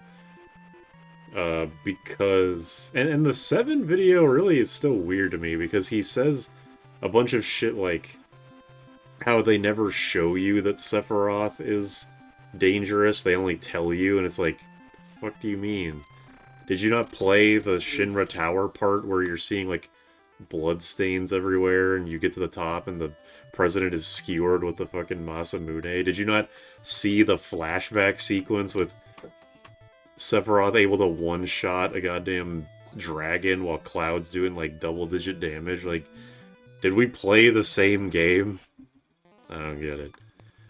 Because and the 7 video really is still weird to me because he says a bunch of shit like how they never show you that Sephiroth is dangerous, they only tell you, and it's like, what the fuck do you mean? Did you not play the Shinra Tower part where you're seeing like bloodstains everywhere and you get to the top and the president is skewered with the fucking Masamune? Did you not see the flashback sequence with Sephiroth able to one-shot a goddamn dragon while Cloud's doing like double-digit damage? Like, did we play the same game? I don't get it.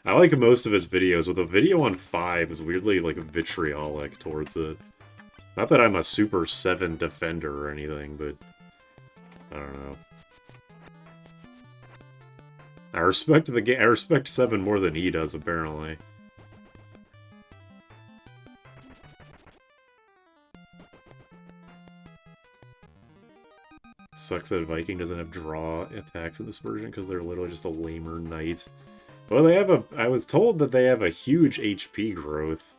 I like most of his videos, but the video on 5 is weirdly like vitriolic towards it. Not that I'm a Super 7 defender or anything, but I don't know. I respect the game. I respect 7 more than he does, apparently. Sucks that Viking doesn't have draw attacks in this version because they're literally just a lamer knight. Well, they have a... I was told that they have a huge HP growth.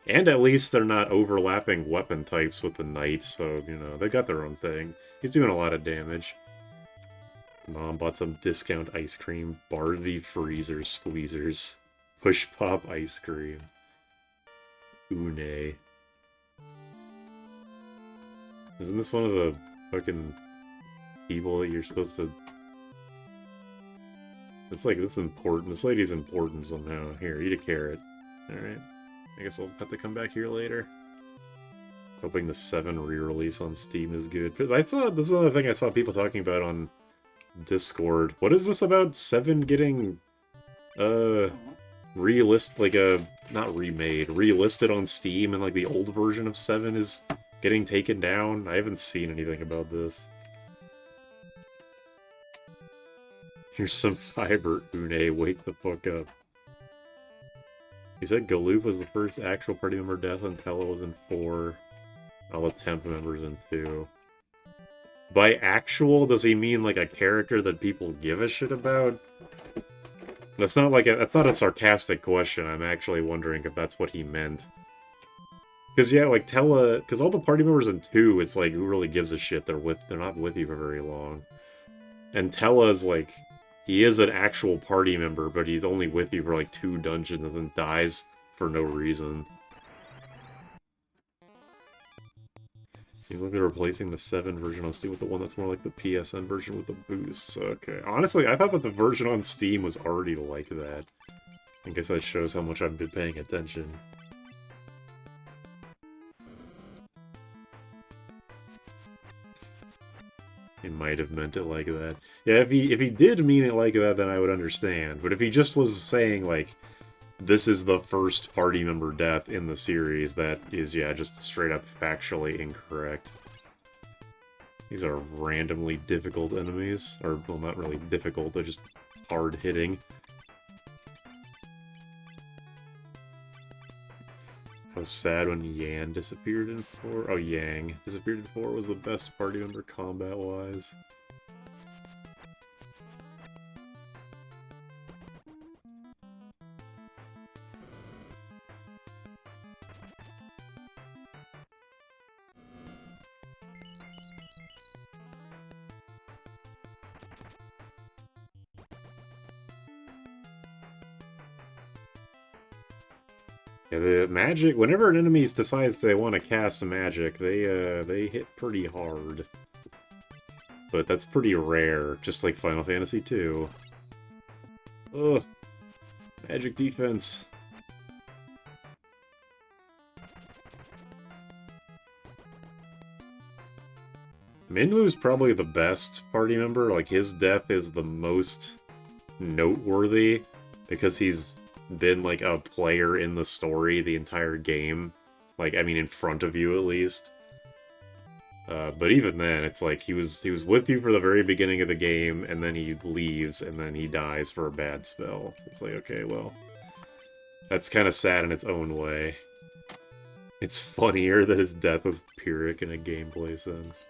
And at least they're not overlapping weapon types with the knight, so, you know, they got their own thing. He's doing a lot of damage. Mom bought some discount ice cream. Barley freezers, squeezers. Push pop ice cream. Une. Isn't this one of the fucking people that you're supposed to... It's like, this is important. This lady's important somehow. Here, eat a carrot. Alright. I guess I'll have to come back here later. Hoping the 7 re-release on Steam is good. Because I saw... This is another thing I saw people talking about on Discord. What is this about 7 getting... not remade. Relisted on Steam and, like, the old version of 7 is getting taken down? I haven't seen anything about this. Here's some fiber, Une. Wake the fuck up. He said Galoof was the first actual party member death, and Tella was in 4. All the temp members in 2. By actual, does he mean like a character that people give a shit about? That's not like that's not a sarcastic question. I'm actually wondering if that's what he meant. Because yeah, like Tella, because all the party members in 2, it's like who really gives a shit? They're not with you for very long. And Tella's like, he is an actual party member, but he's only with you for like 2 dungeons and then dies for no reason. So you look at replacing the 7 version on Steam with the one that's more like the PSN version with the boosts. Okay. Honestly, I thought that the version on Steam was already like that. I guess that shows how much I've been paying attention. He might have meant it like that. Yeah, if he did mean it like that, then I would understand. But if he just was saying, like, this is the first party member death in the series, that is, yeah, just straight up factually incorrect. These are randomly difficult enemies. Or, well, not really difficult, they're just hard-hitting. I was sad when Yan disappeared in 4. Oh, Yang disappeared in 4 was the best party member combat-wise. Yeah, the magic, whenever an enemy decides they want to cast magic, they hit pretty hard. But that's pretty rare, just like Final Fantasy II. Ugh. Magic defense. Minwu's probably the best party member, like his death is the most noteworthy, because he's been like a player in the story the entire game. Like, I mean, in front of you at least. But even then, it's like he was with you for the very beginning of the game, and then he leaves, and then he dies for a bad spell. It's like, okay, well, that's kind of sad in its own way. It's funnier that his death was Pyrrhic in a gameplay sense.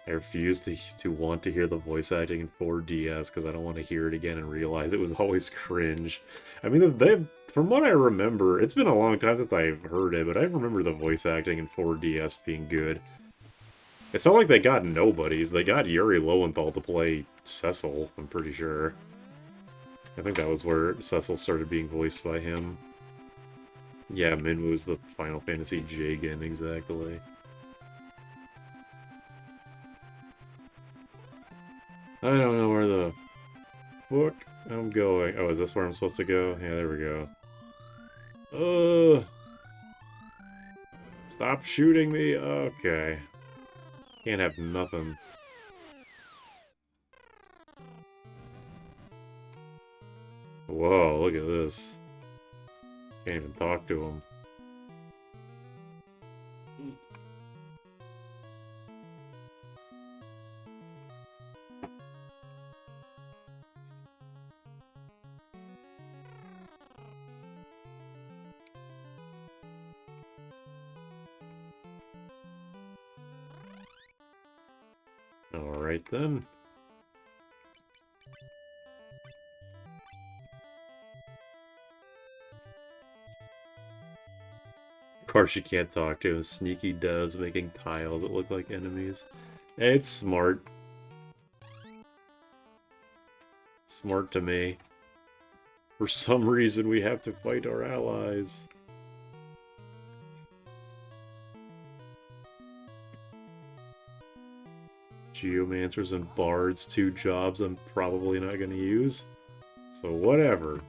I refuse to want to hear the voice acting in 4DS because I don't want to hear it again and realize it was always cringe. I mean, from what I remember, it's been a long time since I've heard it, but I remember the voice acting in 4DS being good. It's not like they got nobodies. They got Yuri Lowenthal to play Cecil, I'm pretty sure. I think that was where Cecil started being voiced by him. Yeah, Minwu's the Final Fantasy Jagan, exactly. I don't know where the fuck I'm going. Oh, is this where I'm supposed to go? Yeah, there we go. Stop shooting me! Okay. Can't have nothing. Whoa, look at this. Can't even talk to him. Alright then. Of course you can't talk to him. Sneaky doves making tiles that look like enemies. It's smart. Smart to me. For some reason we have to fight our allies. Geomancers and bards, 2 jobs I'm probably not going to use. So whatever.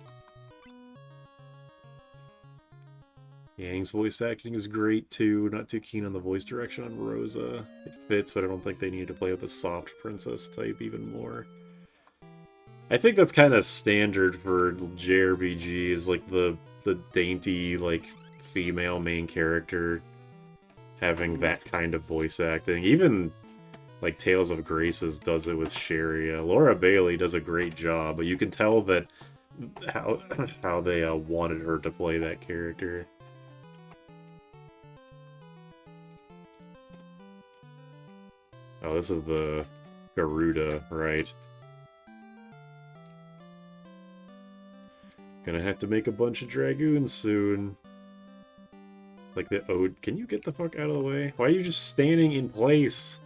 Yang's voice acting is great too. Not too keen on the voice direction on Rosa. It fits, but I don't think they need to play with the soft princess type even more. I think that's kind of standard for JRPGs, like the dainty, like, female main character having that kind of voice acting. Even, like, Tales of Graces does it with Sharia. Laura Bailey does a great job, but you can tell that how they wanted her to play that character. Oh, this is the Garuda, right. Gonna have to make a bunch of Dragoons soon. Like the Ode. Can you get the fuck out of the way? Why are you just standing in place?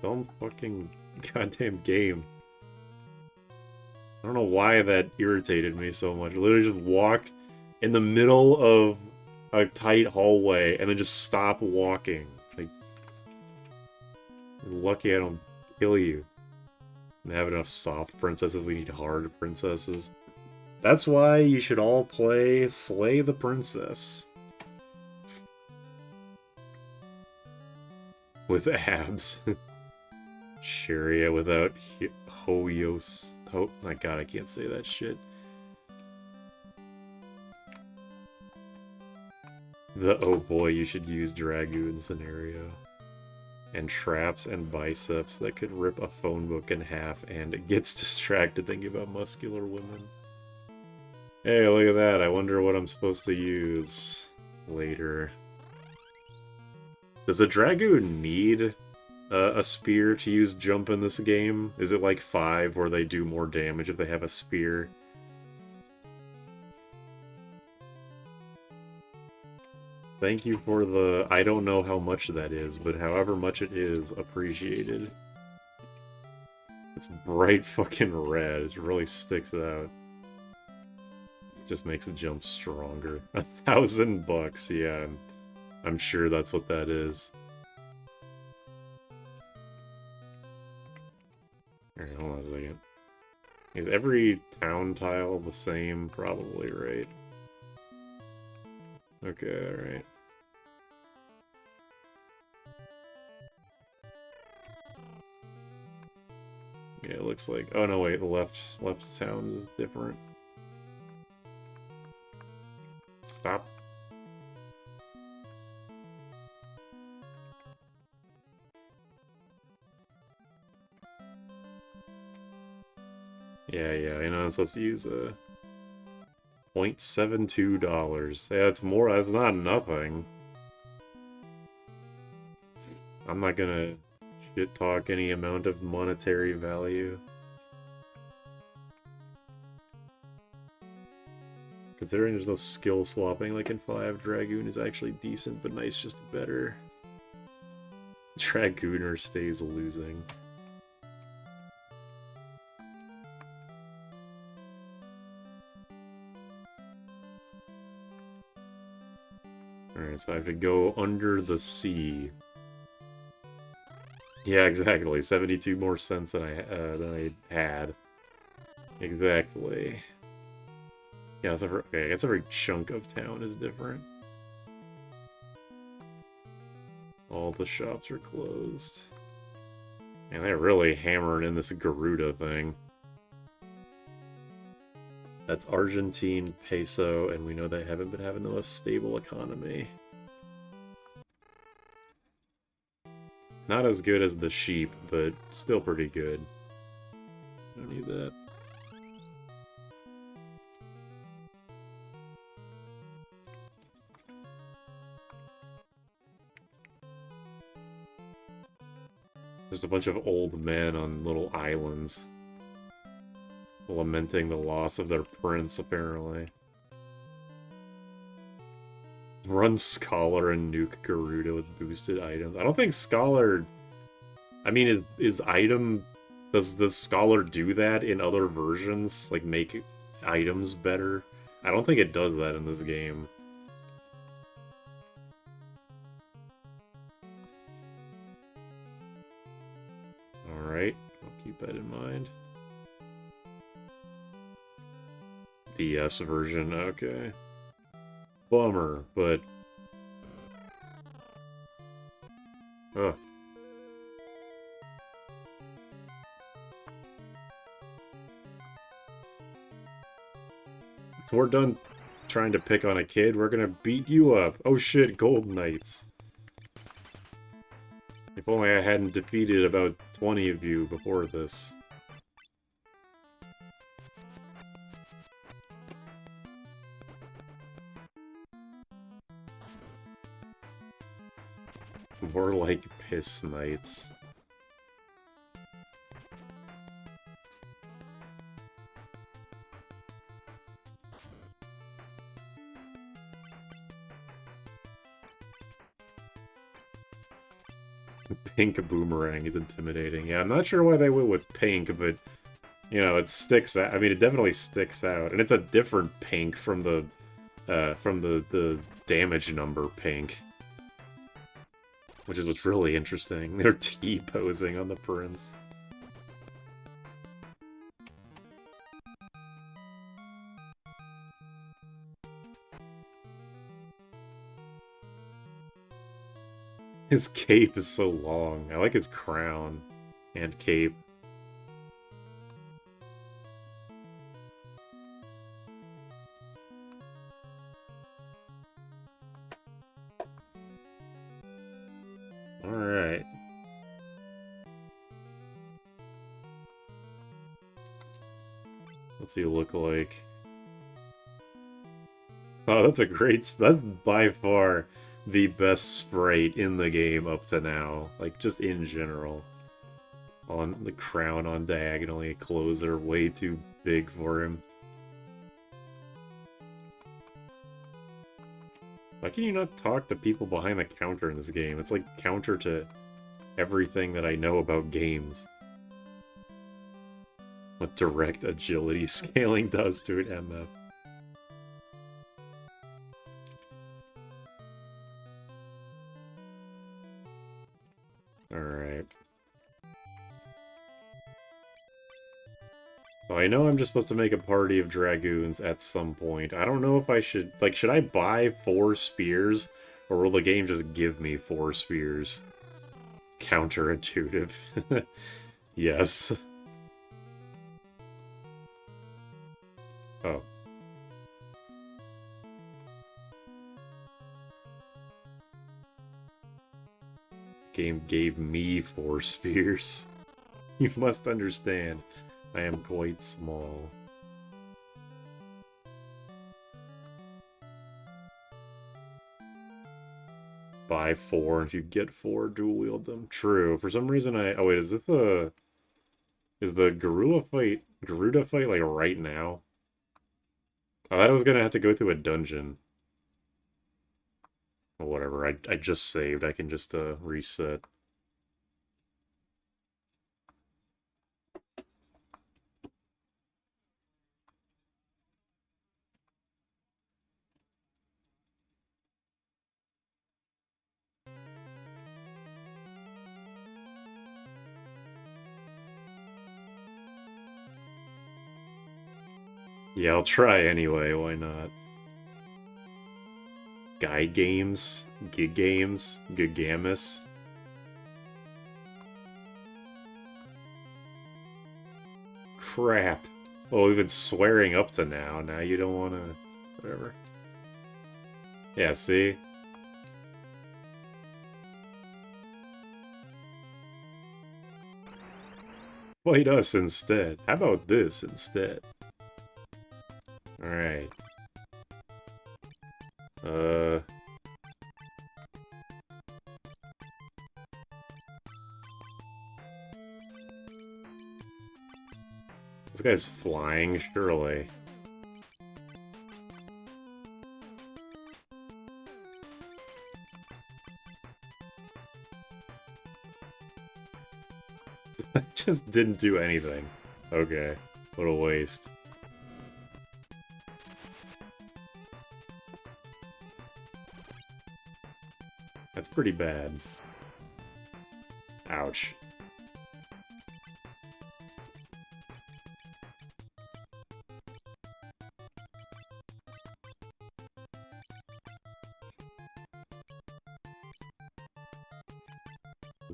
Dumb fucking goddamn game. I don't know why that irritated me so much. Literally just walk in the middle of a tight hallway and then just stop walking. Like, you're lucky I don't kill you. We have enough soft princesses, we need hard princesses. That's why you should all play Slay the Princess. With abs. Sharia without Hoyos. Oh my god, I can't say that shit. The oh boy, you should use Dragoon scenario. And traps and biceps that could rip a phone book in half, and it gets distracted thinking about muscular women. Hey, look at that. I wonder what I'm supposed to use later. Does a Dragoon need a spear to use jump in this game? Is it like 5 where they do more damage if they have a spear? Thank you for the... I don't know how much that is, but however much it is, appreciated. It's bright fucking red. It really sticks out. Just makes the jump stronger. $1,000, yeah. I'm sure that's what that is. Alright, hold on a second. Is every town tile the same? Probably, right? Okay, alright. Yeah, it looks like... Oh no, wait, the left town is different. Stop. Yeah, I know I'm supposed to use $0.72. Yeah, that's more, that's not nothing. I'm not gonna shit talk any amount of monetary value. Considering there's no skill swapping like in 5, Dragoon is actually decent, but nice just better. Dragooner stays losing. Alright, so I have to go under the sea. Yeah, exactly. 72 more cents than I had. Exactly. Yeah, okay, I guess every chunk of town is different. All the shops are closed. And they're really hammering in this Garuda thing. That's Argentine peso, and we know they haven't been having the most stable economy. Not as good as the sheep, but still pretty good. Don't need that. Just a bunch of old men on little islands. Lamenting the loss of their prince, apparently. Run Scholar and nuke Garuda with boosted items. I don't think Scholar... I mean, is item... Does Scholar do that in other versions? Like, make items better? I don't think it does that in this game. Alright, I'll keep that in mind. DS version, okay. Bummer, but... Ugh. If we're done trying to pick on a kid, we're gonna beat you up. Oh shit, Gold Knights. If only I hadn't defeated about 20 of you before this. More like Piss Knights. Pink Boomerang is intimidating. Yeah, I'm not sure why they went with pink, but, you know, it sticks out. I mean, it definitely sticks out. And it's a different pink from the damage number pink. Which is what's really interesting. They're T-posing on the prince. His cape is so long. I like his crown and cape. Alright. What's he look like? Oh, that's a great... That's by far the best sprite in the game up to now. Like, just in general. On the crown on diagonally, clothes are way too big for him. Why can you not talk to people behind the counter in this game? It's like counter to everything that I know about games. What direct agility scaling does to an MF. Alright. So I know I'm just supposed to make a party of dragoons at some point. I don't know if I should... Like, should I buy 4 spears? Or will the game just give me 4 spears? Counterintuitive. Yes. Oh. Game gave me 4 spears. You must understand, I am quite small. Buy 4 if you get 4, dual wield them. True. For some reason oh wait, is this the... Is the Garuda fight like right now? I thought I was gonna have to go through a dungeon. Or whatever, I just saved. I can just reset. Yeah, I'll try anyway, why not? Guy games? Gig games? Gigamus? Crap. Well, we've been swearing up to now. Now you don't want to... Whatever. Yeah, see? Fight us instead. How about this instead? Alright. This guy's flying, surely. I just didn't do anything. Okay, what a waste. That's pretty bad. Ouch.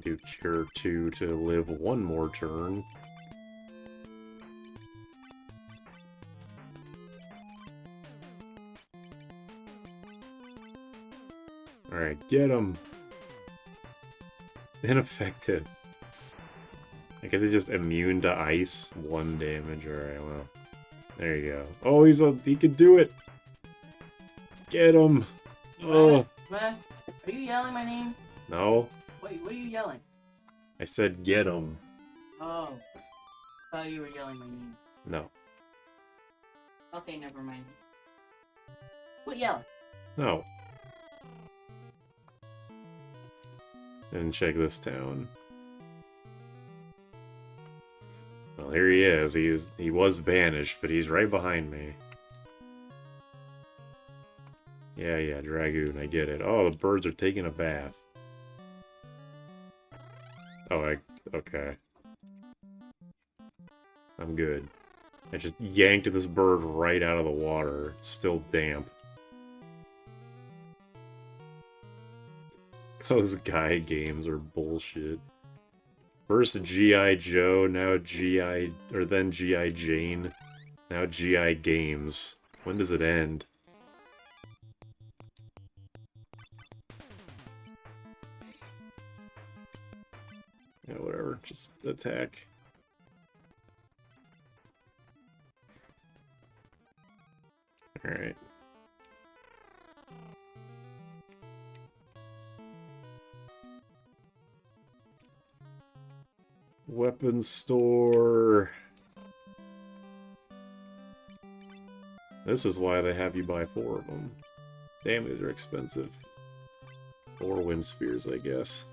Do Cure 2 to live one more turn. Alright, get him! Ineffective. I guess he's just immune to ice. 1 damage, alright, well. There you go. Oh, he can do it! Get him! Oh! What? Are you yelling my name? No. Wait, what are you yelling? I said get him. Oh. I thought you were yelling my name. No. Okay, never mind. What yelling? No. And check this town. Well, here he is. He was banished, but he's right behind me. Yeah, Dragoon, I get it. Oh, the birds are taking a bath. Oh, okay. I'm good. I just yanked this bird right out of the water. It's still damp. Those guy games are bullshit. First G.I. Joe, now then G.I. Jane, now G.I. Games. When does it end? Yeah, whatever, just attack. Alright. Weapons store. This is why they have you buy 4 of them. Damn, these are expensive. 4 wind spears, I guess.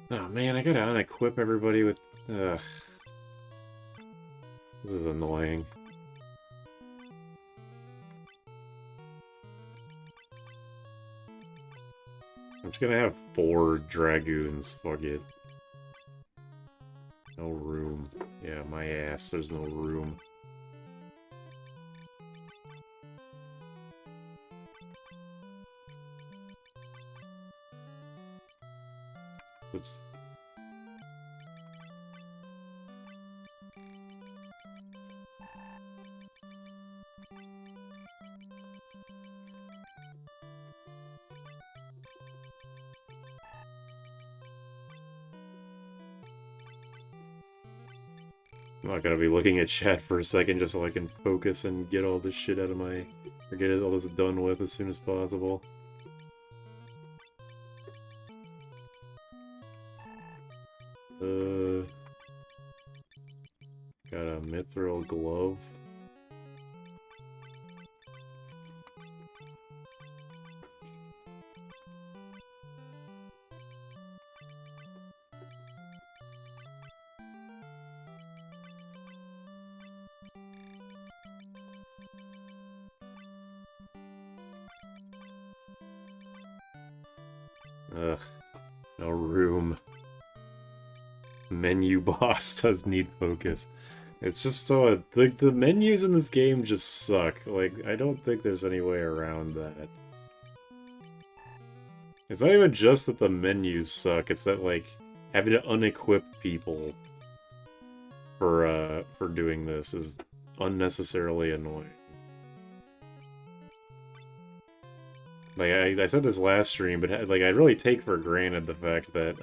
Oh man, I gotta unequip everybody with... Ugh. This is annoying. I'm just gonna have 4 Dragoons, fuck it. No room. Yeah, my ass, there's no room. Oops. I'm not gonna be looking at chat for a second just so I can focus and get all this shit out of my... or get all this done with as soon as possible. Got a mithril glove. Ugh, no room. Menu boss does need focus. It's just so... the menus in this game just suck. Like, I don't think there's any way around that. It's not even just that the menus suck, it's that, like, having to unequip people for doing this is unnecessarily annoying. Like, I said this last stream, but, like, I really take for granted the fact that,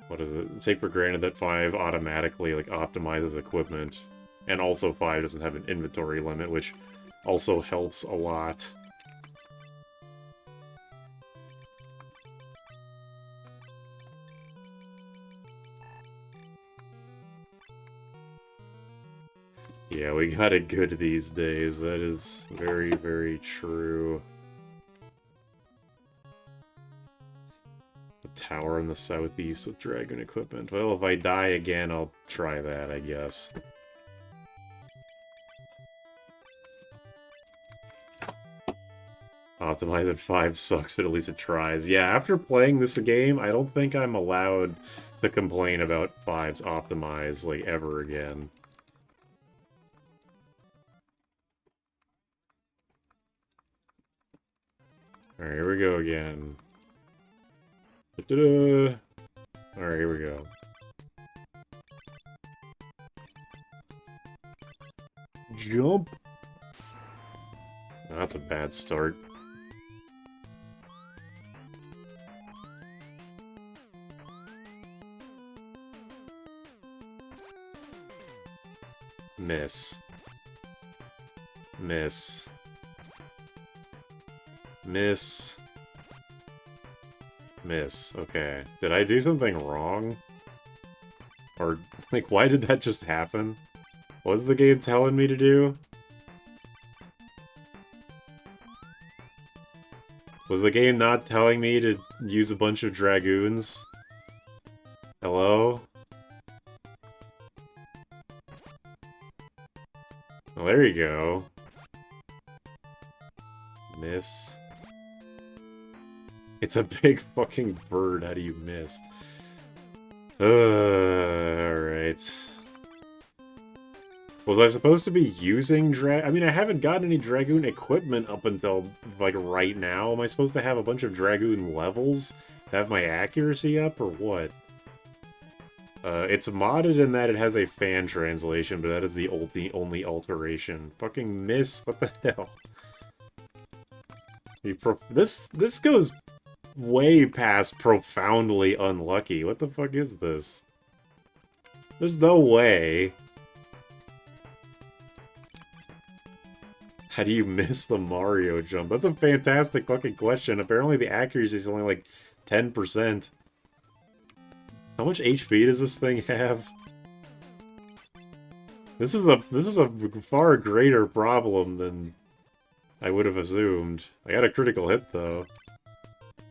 what is it? Take for granted that 5 automatically, like, optimizes equipment, and also 5 doesn't have an inventory limit, which also helps a lot. Yeah, we got it good these days. That is very, very true. The tower in the southeast with dragon equipment. Well, if I die again, I'll try that, I guess. Optimize at 5 sucks, but at least it tries. Yeah, after playing this game, I don't think I'm allowed to complain about 5's optimize, like, ever again. Alright, here we go again. Alright, here we go. Jump! Oh, that's a bad start. Miss. Miss. Miss. Miss. Okay. Did I do something wrong? Or, like, why did that just happen? What's the game telling me to do? Was the game not telling me to use a bunch of dragoons? Hello? Well, there you go. Miss. It's a big fucking bird, how do you miss? Alright. Was I supposed to be using I mean, I haven't gotten any Dragoon equipment up until, like, right now. Am I supposed to have a bunch of Dragoon levels to have my accuracy up, or what? It's modded in that it has a fan translation, but that is the only alteration. Fucking miss, what the hell? This goes way past profoundly unlucky. What the fuck is this? There's no way. How do you miss the Mario jump? That's a fantastic fucking question. Apparently the accuracy is only like 10%. How much HP does this thing have? This is a far greater problem than I would have assumed. I got a critical hit though.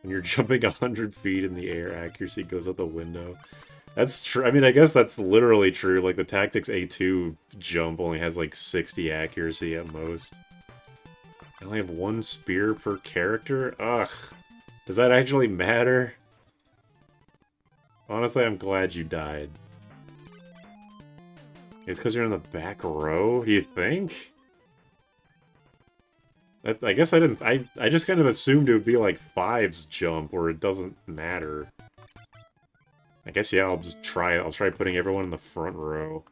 When you're jumping 100 feet in the air, accuracy goes out the window. That's true. I mean, I guess that's literally true. Like, the Tactics A2 jump only has, like, 60 accuracy at most. I only have 1 spear per character? Ugh. Does that actually matter? Honestly, I'm glad you died. It's because you're in the back row, do you think? I guess I didn't... I just kind of assumed it would be like 5's jump, where it doesn't matter. I guess, yeah, I'll just try it. I'll try putting everyone in the front row.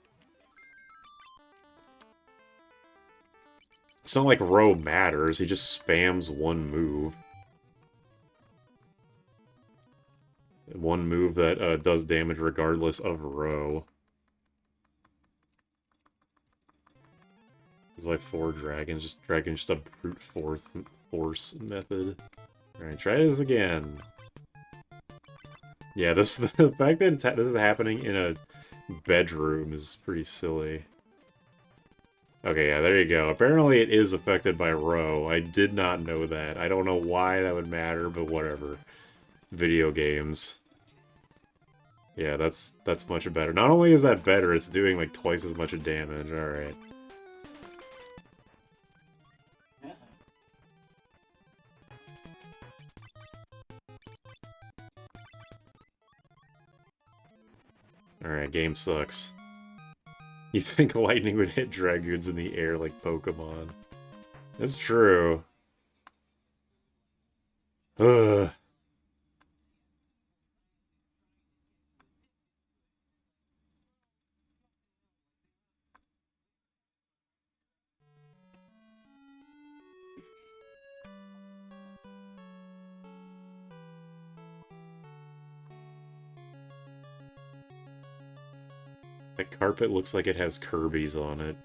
It's not like row matters, he just spams one move. One move that does damage regardless of row. This is why 4 dragons, just a brute force method. Alright, try this again. Yeah, the fact that this is happening in a bedroom is pretty silly. Okay, yeah, there you go. Apparently it is affected by row. I did not know that. I don't know why that would matter, but whatever. Video games. Yeah, that's much better. Not only is that better, it's doing like twice as much damage. Alright. Alright, game sucks. You think lightning would hit dragoons in the air like Pokemon. That's true. Ugh. The carpet looks like it has Kirby's on it.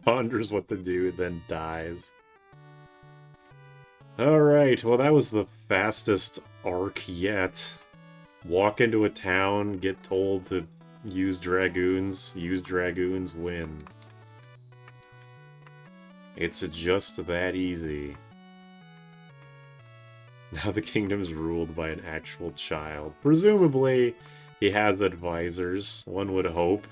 Ponders what to do, then dies. Alright, well that was the fastest arc yet. Walk into a town, get told to use dragoons, win. It's just that easy. Now the kingdom's ruled by an actual child. Presumably, he has advisors, one would hope.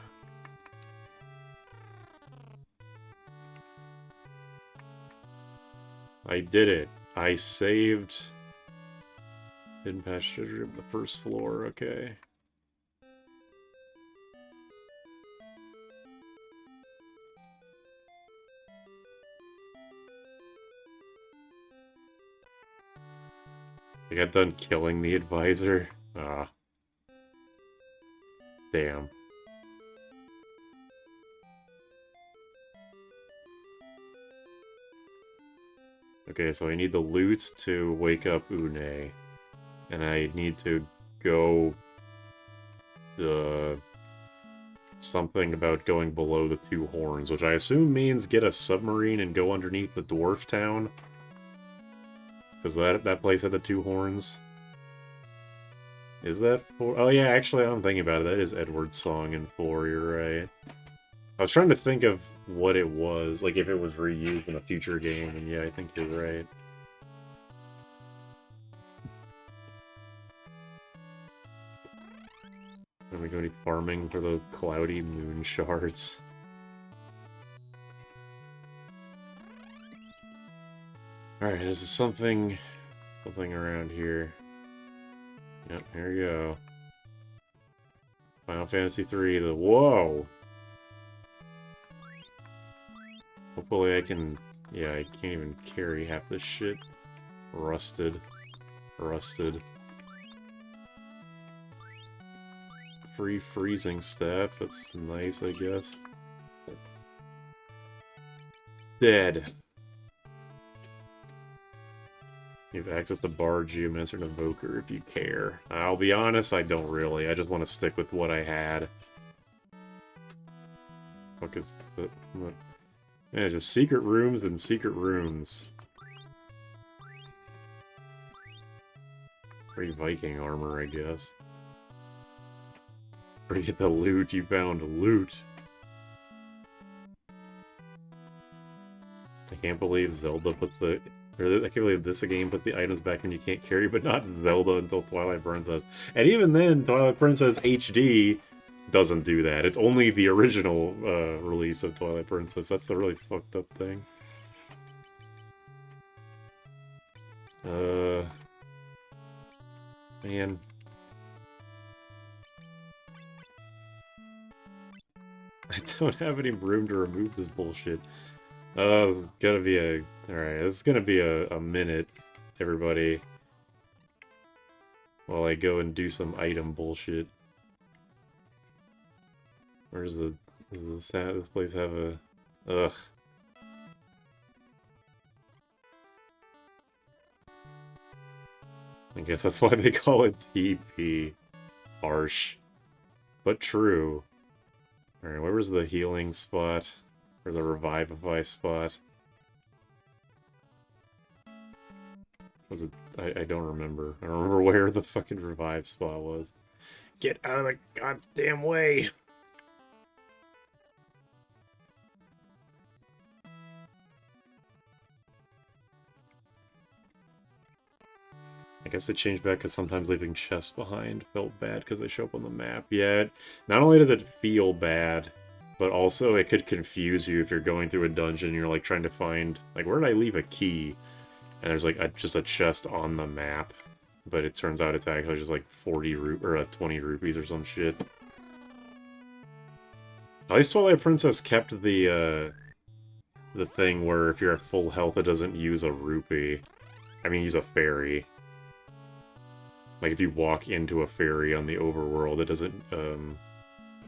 I did it. I saved... Hidden patch treasure of the first floor, okay. I got done killing the advisor. Ah. Damn. Okay, so I need the loot to wake up Une. And I need to go... something about going below the two horns, which I assume means get a submarine and go underneath the dwarf town. Because that place had the two horns. Is that 4? Oh yeah, actually, I'm thinking about it. That is Edward's song in 4, you're right. I was trying to think of what it was, like if it was reused in a future game, and yeah, I think you're right. Are we going to be farming for the cloudy moon shards? Alright, this is something around here. Yep, here we go. Final Fantasy 3, whoa! Hopefully I can... Yeah, I can't even carry half this shit. Rusted. Free freezing staff, that's nice, I guess. Dead. You have access to Bar, Geomancer, and Evoker if you care. I'll be honest, I don't really. I just want to stick with what I had. Fuck is the... Yeah, just secret rooms and secret rooms. Free Viking armor, I guess. Where you get the loot, you found loot. I can't believe Zelda puts the... Or I can't believe this game puts the items back when you can't carry, but not Zelda until Twilight Princess. And even then, Twilight Princess HD doesn't do that. It's only the original release of Twilight Princess. That's the really fucked up thing. Man. I don't have any room to remove this bullshit. It's gonna be a... Alright, it's gonna be a minute, everybody. While I go and do some item bullshit. Where's the... Does this place have a... Ugh. I guess that's why they call it TP. Harsh. But true. Alright, where was the healing spot? Or the revivify spot? Was it... I don't remember. I don't remember where the fucking revive spot was. Get out of the goddamn way! I guess they changed back because sometimes leaving chests behind felt bad because they show up on the map. Yeah, not only does it feel bad, but also it could confuse you if you're going through a dungeon and you're like trying to find, like, where did I leave a key? And there's like just a chest on the map, but it turns out it's actually just like 20 rupees or some shit. At least Twilight Princess kept the thing where if you're at full health it doesn't use a rupee. I mean, use a fairy. Like, if you walk into a fairy on the overworld, it doesn't,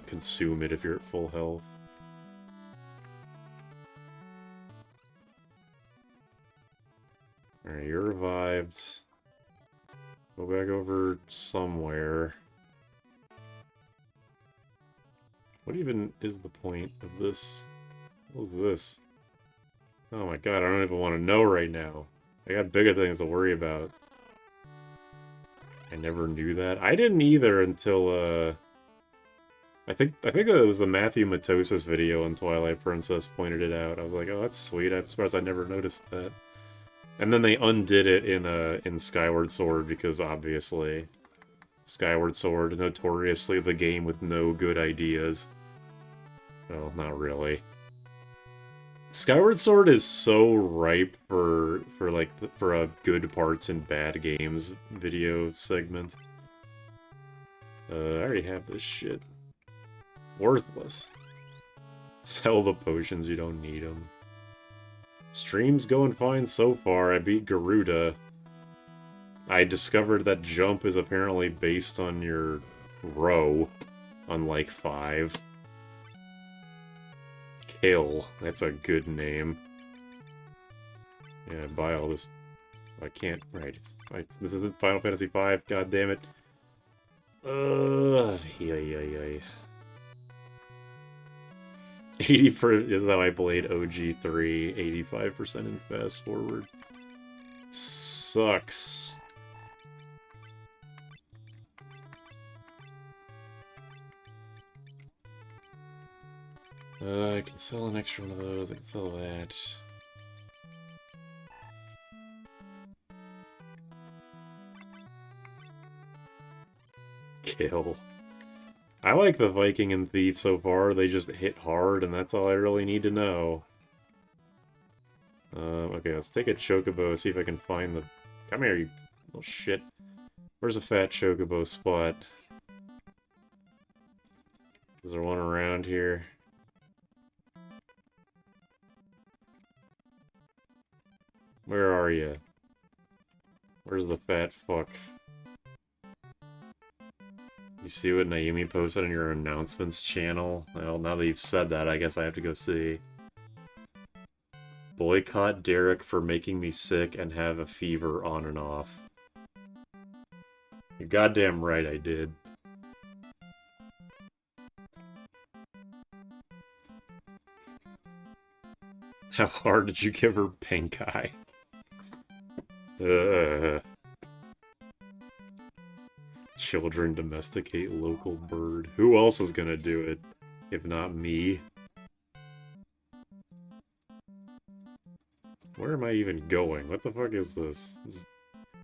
consume it if you're at full health. Alright, you're revived. Go back over somewhere. What even is the point of this? What is this? Oh my god, I don't even want to know right now. I got bigger things to worry about. I never knew that. I didn't either until, I think it was the Matthew Matosis video on Twilight Princess pointed it out. I was like, oh, that's sweet. I'm surprised I never noticed that. And then they undid it in Skyward Sword because obviously Skyward Sword, notoriously the game with no good ideas. Well, not really. Skyward Sword is so ripe for a good parts and bad games video segment. I already have this shit. Worthless. Sell the potions, you don't need them. Stream's going fine so far. I beat Garuda. I discovered that jump is apparently based on your row, unlike 5. Kill. That's a good name. Yeah, buy all this. I can't. Right. This isn't Final Fantasy V. God damn it. Yay. 80% is how I played OG3. 85% in fast forward. Sucks. I can sell an extra one of those. I can sell that. Kill. I like the Viking and Thief so far. They just hit hard, and that's all I really need to know. Okay, let's take a Chocobo, see if I can find the... Come here, you little shit. Where's a fat Chocobo spot? Is there one around here? Where are you? Where's the fat fuck? You see what Naomi posted on your announcements channel? Well, now that you've said that, I guess I have to go see. Boycott Derek for making me sick and have a fever on and off. You're goddamn right I did. How hard did you give her pink eye? Children domesticate local bird. Who else is gonna do it, if not me? Where am I even going? What the fuck is this? I'm just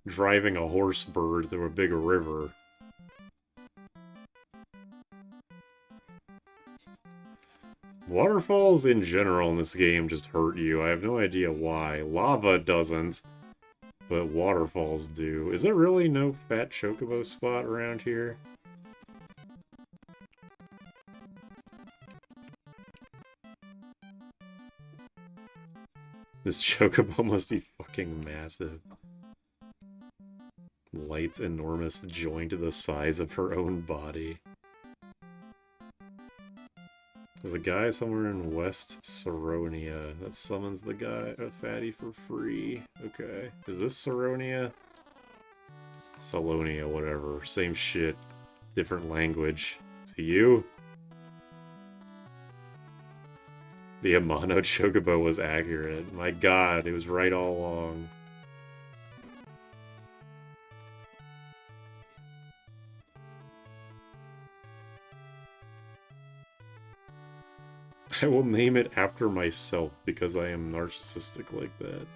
driving a horse bird through a big river. Waterfalls in general in this game just hurt you. I have no idea why. Lava doesn't, but waterfalls do. Is there really no fat Chocobo spot around here? This Chocobo must be fucking massive. Light's enormous joint the size of her own body. There's a guy somewhere in West Saronia that summons the guy, a fatty for free. Okay. Is this Saronia? Salonia, whatever. Same shit. Different language. Is it you? The Amano Chocobo was accurate. My god, it was right all along. I will name it after myself because I am narcissistic like that.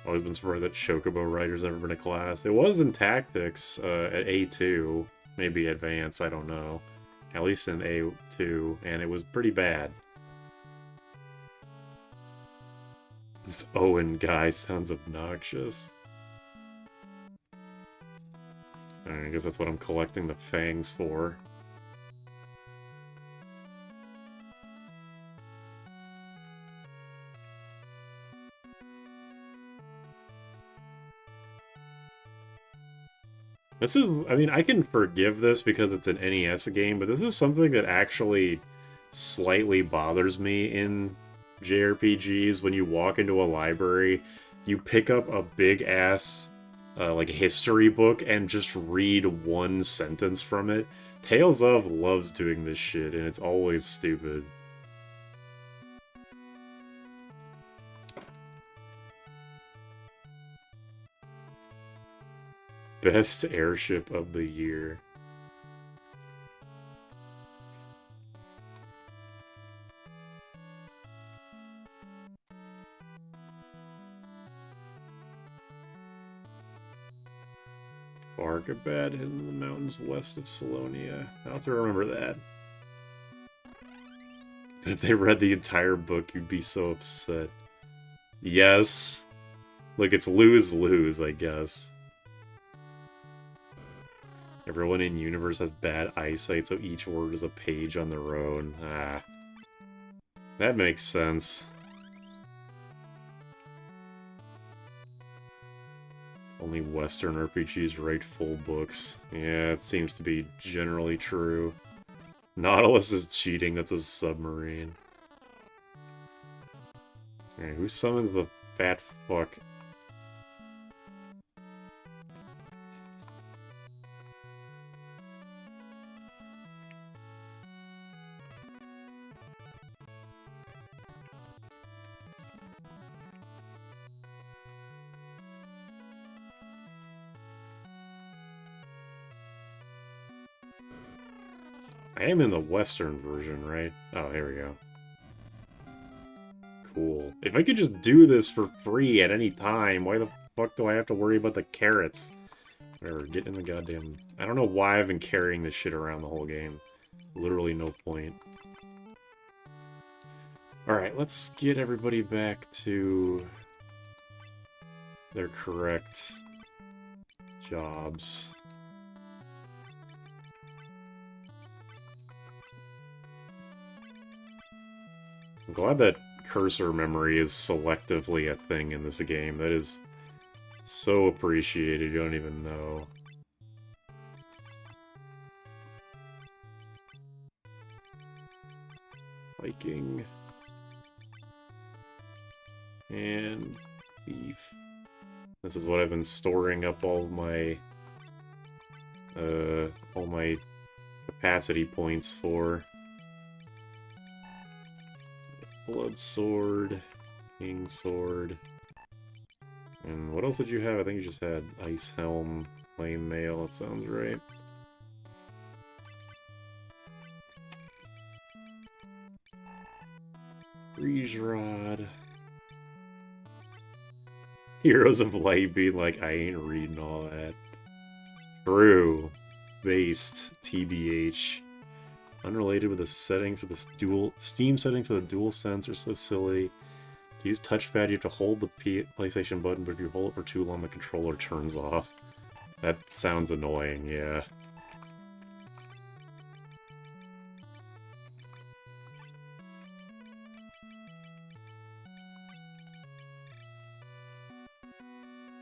Always been surprised that Chocobo Rider's never been a class. It was in Tactics at A2, maybe Advanced, I don't know. At least in A2, and it was pretty bad. This Owen guy sounds obnoxious. I guess that's what I'm collecting the fangs for. This is, I mean, I can forgive this because it's an NES game, but this is something that actually slightly bothers me in JRPGs, when you walk into a library, you pick up a big-ass, like, history book and just read one sentence from it. Tales of loves doing this shit, and it's always stupid. Best airship of the year. Argabad in the mountains west of Salonia. I'll have to remember that. If they read the entire book, you'd be so upset. Yes. Look, it's lose-lose, I guess. Everyone in universe has bad eyesight, so each word is a page on their own. Ah. That makes sense. Only Western RPGs write full books. Yeah, it seems to be generally true. Nautilus is cheating, that's a submarine. Alright, who summons the fat fuck? I am in the Western version, right? Oh, here we go. Cool. If I could just do this for free at any time, why the fuck do I have to worry about the carrots? Whatever, get in the goddamn... I don't know why I've been carrying this shit around the whole game. Literally no point. Alright, let's get everybody back to their correct jobs. I'm glad that cursor memory is selectively a thing in this game. That is so appreciated, you don't even know. Viking. And beef. This is what I've been storing up all my capacity points for. Blood sword, king sword, and what else did you have? I think you just had ice helm, flame mail. That sounds right. Breeze rod. Heroes of Light being like, I ain't reading all that. True. Based. TBH. Unrelated with the setting for this Steam setting for the DualSense are so silly. To use touchpad, you have to hold the PlayStation button, but if you hold it for too long, the controller turns off. That sounds annoying, yeah.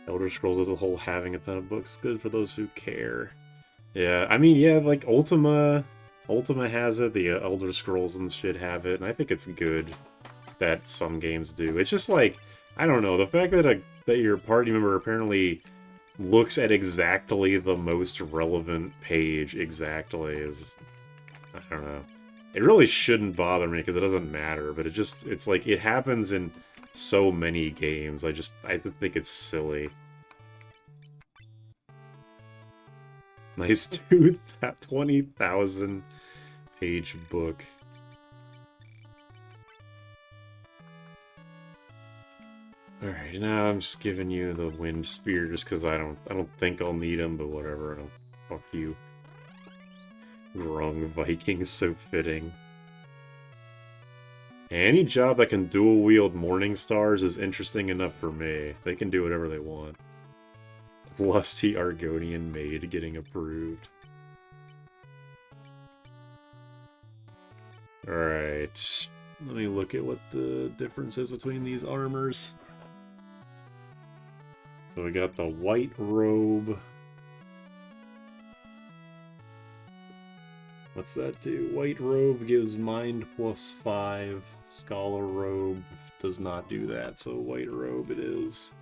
Elder Scrolls as a whole having a ton of books, good for those who care. Yeah, I mean, yeah, like Ultima has it, the Elder Scrolls and shit have it, and I think it's good that some games do. It's just like, I don't know, the fact that that your party member apparently looks at exactly the most relevant page exactly is, I don't know. It really shouldn't bother me because it doesn't matter, but it's like, it happens in so many games. I think it's silly. Nice 20,000 page book. Alright, now I'm just giving you the wind spear just because I don't think I'll need him, but whatever. Fuck you. Grung Viking is so fitting. Any job that can dual wield Morning Stars is interesting enough for me. They can do whatever they want. Lusty Argonian maid getting approved. Alright. Let me look at what the difference is between these armors. So we got the white robe. What's that do? White robe gives mind +5. Scholar robe does not do that, so white robe it is.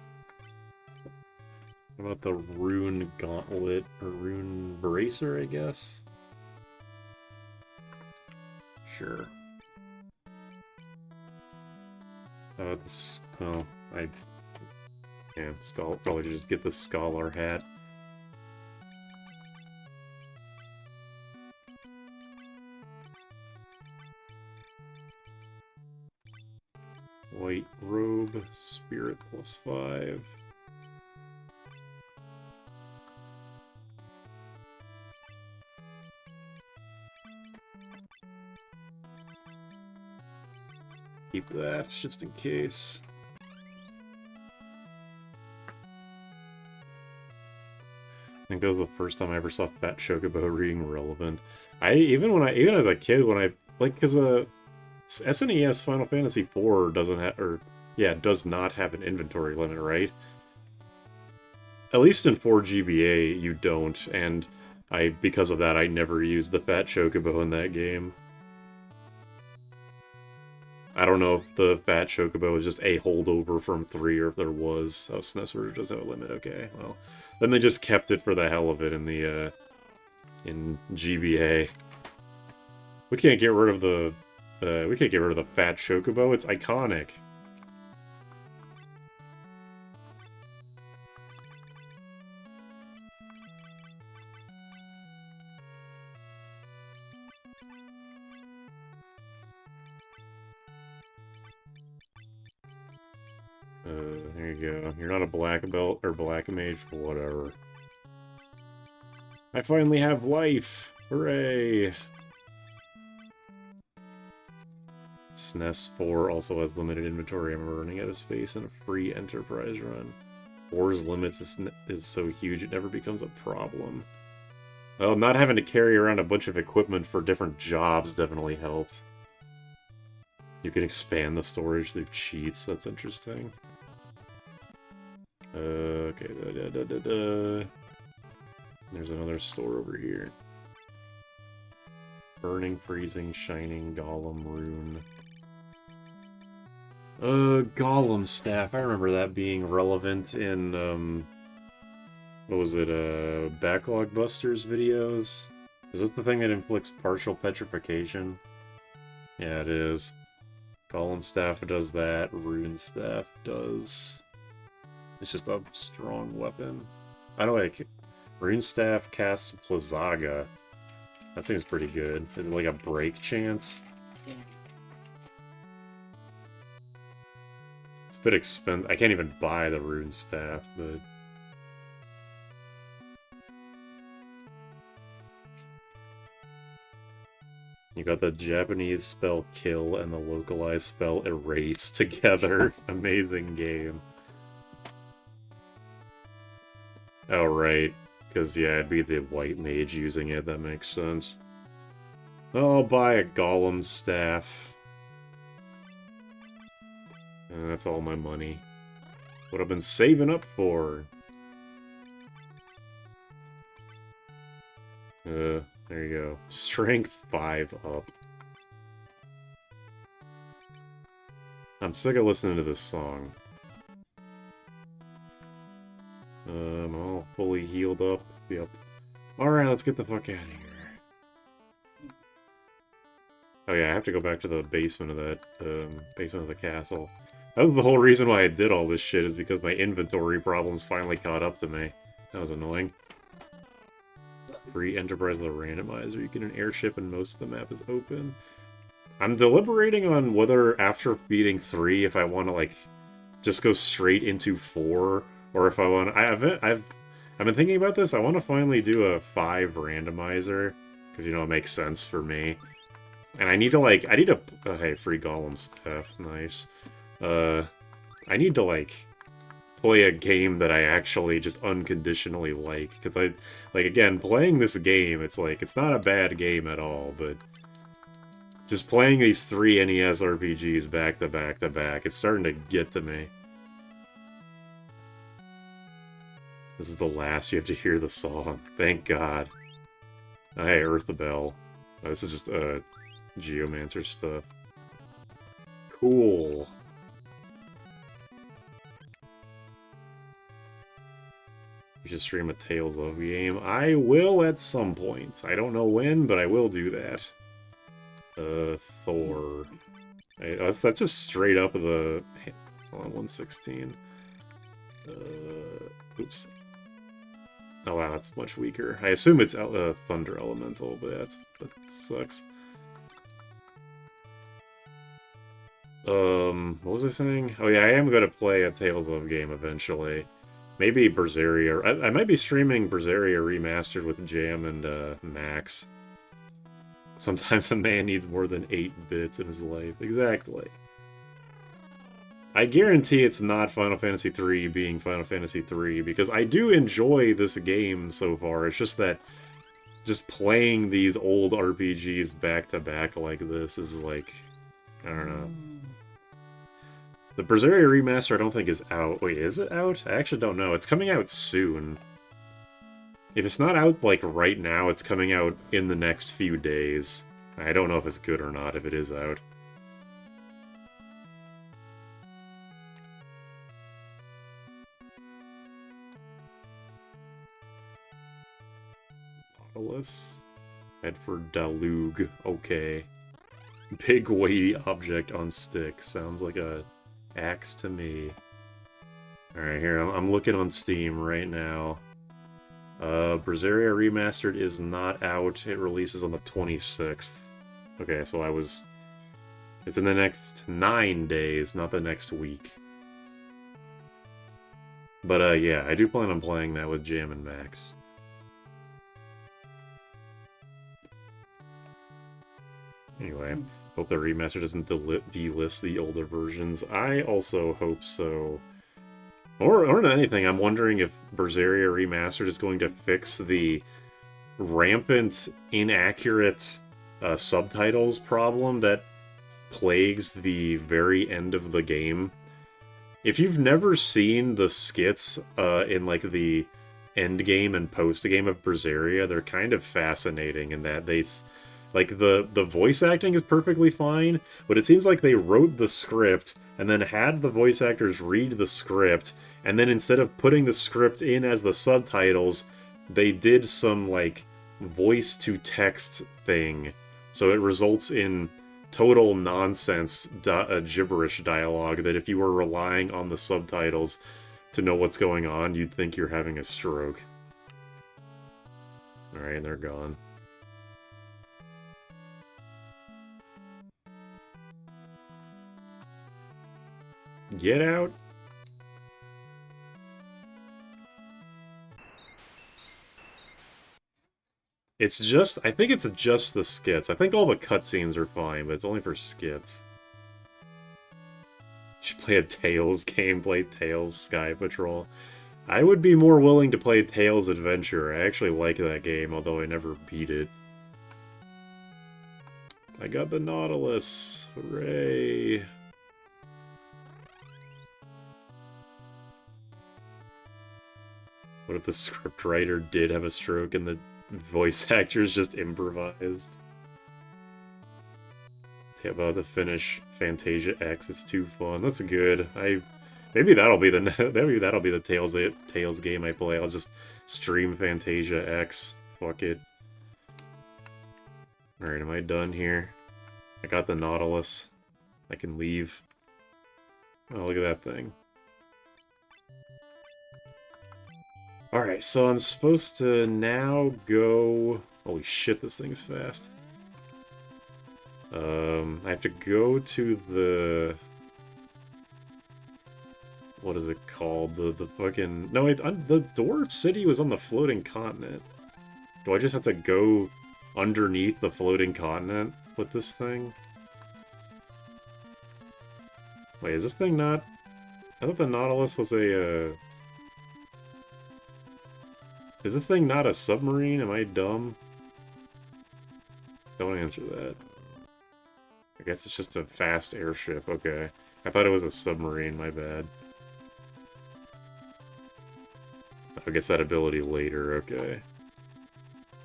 What about the rune gauntlet, or rune bracer, I guess? Sure. This, oh, yeah, probably just get the scholar hat. White robe, spirit +5. Keep that, just in case. I think that was the first time I ever saw Fat Chocobo being relevant. Even as a kid, when I, like, because SNES Final Fantasy IV doesn't have, or, yeah, does not have an inventory limit, right? At least in 4GBA, you don't, and because of that, I never used the Fat Chocobo in that game. I don't know if the Fat Chocobo was just a holdover from 3, or if there was. Oh, SNES does have a limit, okay, well. Then they just kept it for the hell of it in the, in GBA. We can't get rid of the Fat Chocobo, it's iconic. There you go. You're not a black belt or black mage, whatever. I finally have life! Hooray! SNES 4 also has limited inventory. I'm running out of space in a free Enterprise run. 4's limits is so huge it never becomes a problem. Well, not having to carry around a bunch of equipment for different jobs definitely helps. You can expand the storage through cheats, that's interesting. Okay, There's another store over here. Burning, freezing, shining, golem, rune. Golem staff. I remember that being relevant in, what was it, Backlog Busters videos? Is that the thing that inflicts partial petrification? Yeah, it is. Golem staff does that, rune staff does... It's just a strong weapon. I don't like... Rune staff casts Plazaga. That seems pretty good. Is it like a break chance? Yeah. It's a bit expensive. I can't even buy the rune staff, but... You got the Japanese spell kill and the localized spell erase together. Amazing game. Oh, right. Because, yeah, it'd be the white mage using it. That makes sense. I'll buy a golem staff. And that's all my money. What I've been saving up for. There you go. Strength 5 up. I'm sick of listening to this song. I'm all fully healed up. Yep. Alright, let's get the fuck out of here. Oh yeah, I have to go back to the basement of that, basement of the castle. That was the whole reason why I did all this shit, is because my inventory problems finally caught up to me. That was annoying. Free Enterprise with a randomizer. You get an airship and most of the map is open. I'm deliberating on whether after beating 3, if I want to, like, just go straight into 4, or if I want... I've been thinking about this. I want to finally do a 5 randomizer, because, you know, it makes sense for me. And I need to, like... Oh, hey, free golem stuff. Nice. I need to, like... play a game that I actually just unconditionally like, because again, playing this game, it's like, it's not a bad game at all, but just playing these 3 NES RPGs back to back to back, it's starting to get to me. This is the last you have to hear the song, thank God. Oh, hey, Earthabel. Oh, this is just, Geomancer stuff. Cool. You should stream a Tales of game. I will at some point. I don't know when, but I will do that. Thor. That's just straight up the... Hold on, 116. Oops. Oh wow, that's much weaker. I assume it's Thunder Elemental, but that sucks. What was I saying? Oh yeah, I am gonna play a Tales of game eventually. Maybe Berseria. I might be streaming Berseria Remastered with Jam and Max. Sometimes a man needs more than 8 bits in his life. Exactly. I guarantee it's not Final Fantasy III being Final Fantasy III, because I do enjoy this game so far. It's just that just playing these old RPGs back to back like this is like, I don't know. The Berseria Remaster I don't think is out. Wait, is it out? I actually don't know. It's coming out soon. If it's not out, like, right now, it's coming out in the next few days. I don't know if it's good or not, if it is out. Nautilus. Head for Dalug. Okay. Big weighty object on stick. Sounds like a axe to me. Alright, here, I'm looking on Steam right now. Berseria Remastered is not out. It releases on the 26th. Okay, so it's in the next 9 days, not the next week. But, yeah, I do plan on playing that with Jam and Max. Anyway, hope the remaster doesn't delist the older versions. I also hope so. Or than anything, I'm wondering if Berseria Remastered is going to fix the rampant, inaccurate subtitles problem that plagues the very end of the game. If you've never seen the skits in, like, the end game and post game of Berseria, they're kind of fascinating in that they... Like, the voice acting is perfectly fine, but it seems like they wrote the script and then had the voice actors read the script, and then instead of putting the script in as the subtitles, they did some, like, voice-to-text thing. So it results in total nonsense gibberish dialogue that if you were relying on the subtitles to know what's going on, you'd think you're having a stroke. Alright, they're gone. Get out. It's just, I think it's just the skits. I think all the cutscenes are fine, but it's only for skits. You should play a Tails game, play Tails Sky Patrol. I would be more willing to play Tails Adventure. I actually like that game, although I never beat it. I got the Nautilus. Hooray. What if the scriptwriter did have a stroke and the voice actors just improvised? Okay, about to finish Fantasia X. It's too fun. That's good. Maybe that'll be the Tales game I play. I'll just stream Fantasia X. Fuck it. All right, am I done here? I got the Nautilus. I can leave. Oh, look at that thing. Alright, so I'm supposed to now go... Holy shit, this thing's fast. I have to go to the... What is it called? The fucking... No, the Dwarf City was on the floating continent. Do I just have to go underneath the floating continent with this thing? Wait, is this thing not... I thought the Nautilus was a, Is this thing not a submarine? Am I dumb? Don't answer that. I guess it's just a fast airship, okay. I thought it was a submarine, my bad. I'll get that ability later, okay.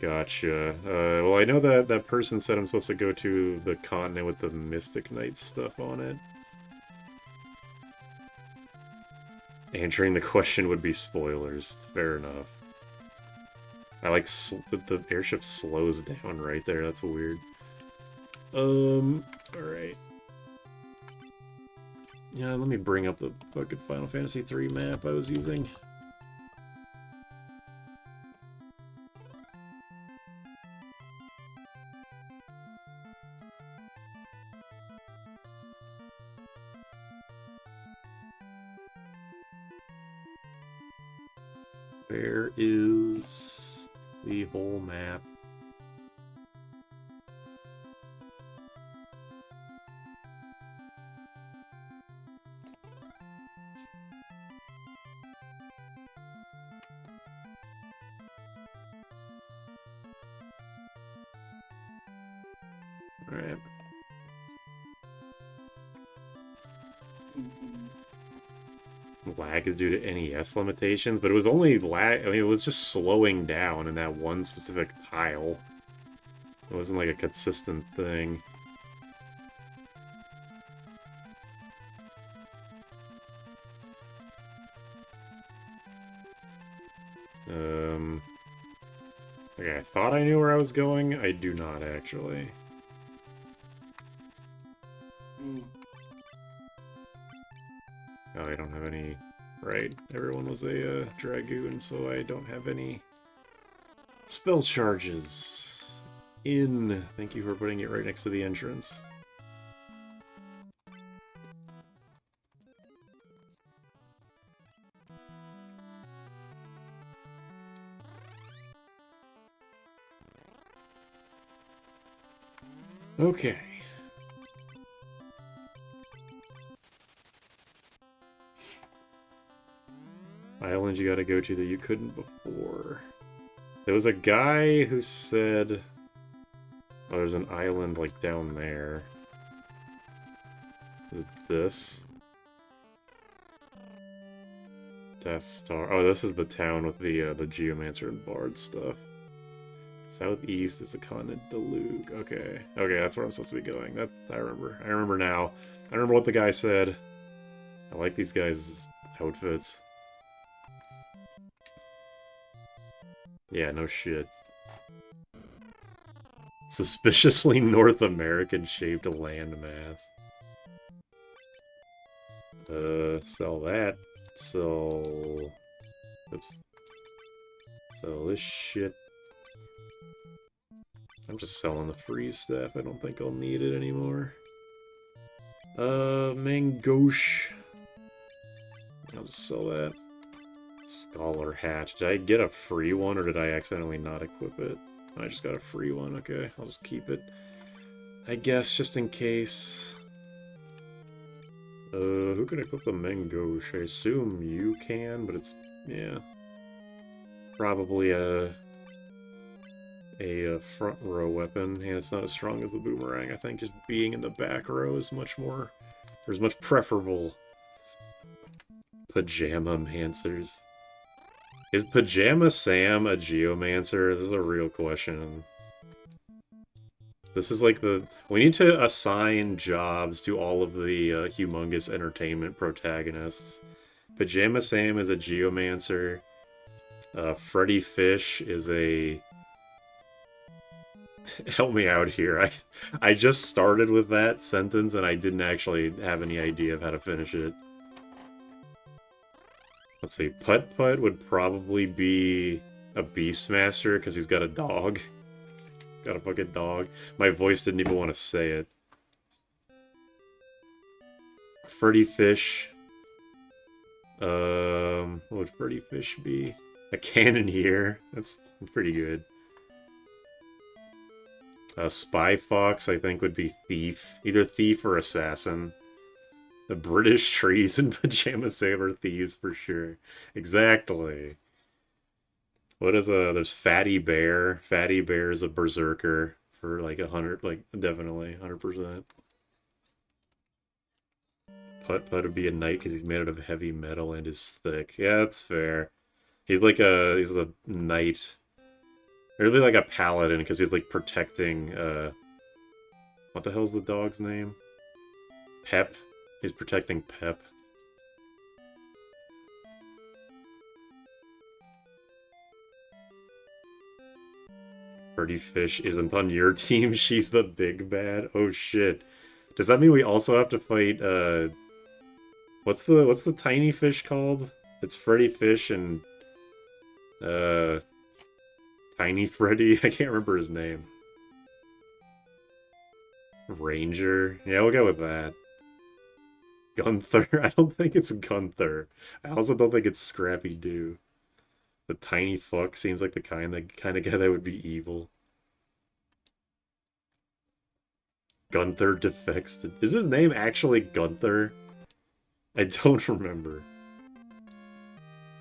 Gotcha. Well, I know that person said I'm supposed to go to the continent with the Mystic Knight stuff on it. Answering the question would be spoilers. Fair enough. I like the airship slows down right there. That's weird. Alright. Yeah, let me bring up the fucking Final Fantasy III map I was using. Where is the whole map? Alright. Lag is due to NES limitations, but it was only lag. I mean, it was just slowing down in that one specific tile. It wasn't like a consistent thing. Okay, I thought I knew where I was going. I do not, actually. Oh, I don't have any... Right, everyone was a Dragoon, so I don't have any spell charges. Thank you for putting it right next to the entrance. Okay. Island you gotta go to that you couldn't before. There was a guy who said... Oh, there's an island, like, down there. This? Death Star. Oh, this is the town with the Geomancer and Bard stuff. Southeast is the continent Delug. Okay. Okay, that's where I'm supposed to be going. I remember. I remember now. I remember what the guy said. I like these guys' outfits. Yeah, no shit. Suspiciously North American-shaped landmass. Sell that. Sell... Oops. Sell this shit. I'm just selling the free stuff. I don't think I'll need it anymore. Mangosh. I'll just sell that. Scholar hat. Did I get a free one, or did I accidentally not equip it? I just got a free one. Okay, I'll just keep it. I guess, just in case. Who can equip the Mangosh? I assume you can, but it's... yeah. Probably a front row weapon, and it's not as strong as the Boomerang. I think just being in the back row is much more... or is much preferable. Pajama Mancers. Is Pajama Sam a Geomancer? This is a real question. This is like the... We need to assign jobs to all of the Humongous Entertainment protagonists. Pajama Sam is a Geomancer. Freddy Fish is a... Help me out here. I just started with that sentence and I didn't actually have any idea of how to finish it. Let's see, Putt Putt would probably be a Beastmaster because he's got a dog. He's got a fucking dog. My voice didn't even want to say it. Freddy Fish. What would Freddy Fish be? A Cannoneer. That's pretty good. Spy Fox, I think, would be Thief. Either Thief or Assassin. The British trees and Pajama Sam are thieves for sure. Exactly. What is there's Fatty Bear. Fatty Bear is a berserker for like 100, like definitely 100%. Putt Putt would be a knight because he's made out of heavy metal and is thick. Yeah, that's fair. He's a knight. Really like a paladin because he's like protecting what the hell's the dog's name? Pep. He's protecting Pep. Freddy Fish isn't on your team. She's the big bad. Oh shit. Does that mean we also have to fight what's the tiny fish called? It's Freddy Fish and Tiny Freddy. I can't remember his name. Ranger. Yeah, we'll go with that. Gunther. I don't think it's Gunther. I also don't think it's Scrappy Doo. The tiny fuck seems like the kind of guy that would be evil. Gunther defects to... Is his name actually Gunther? I don't remember.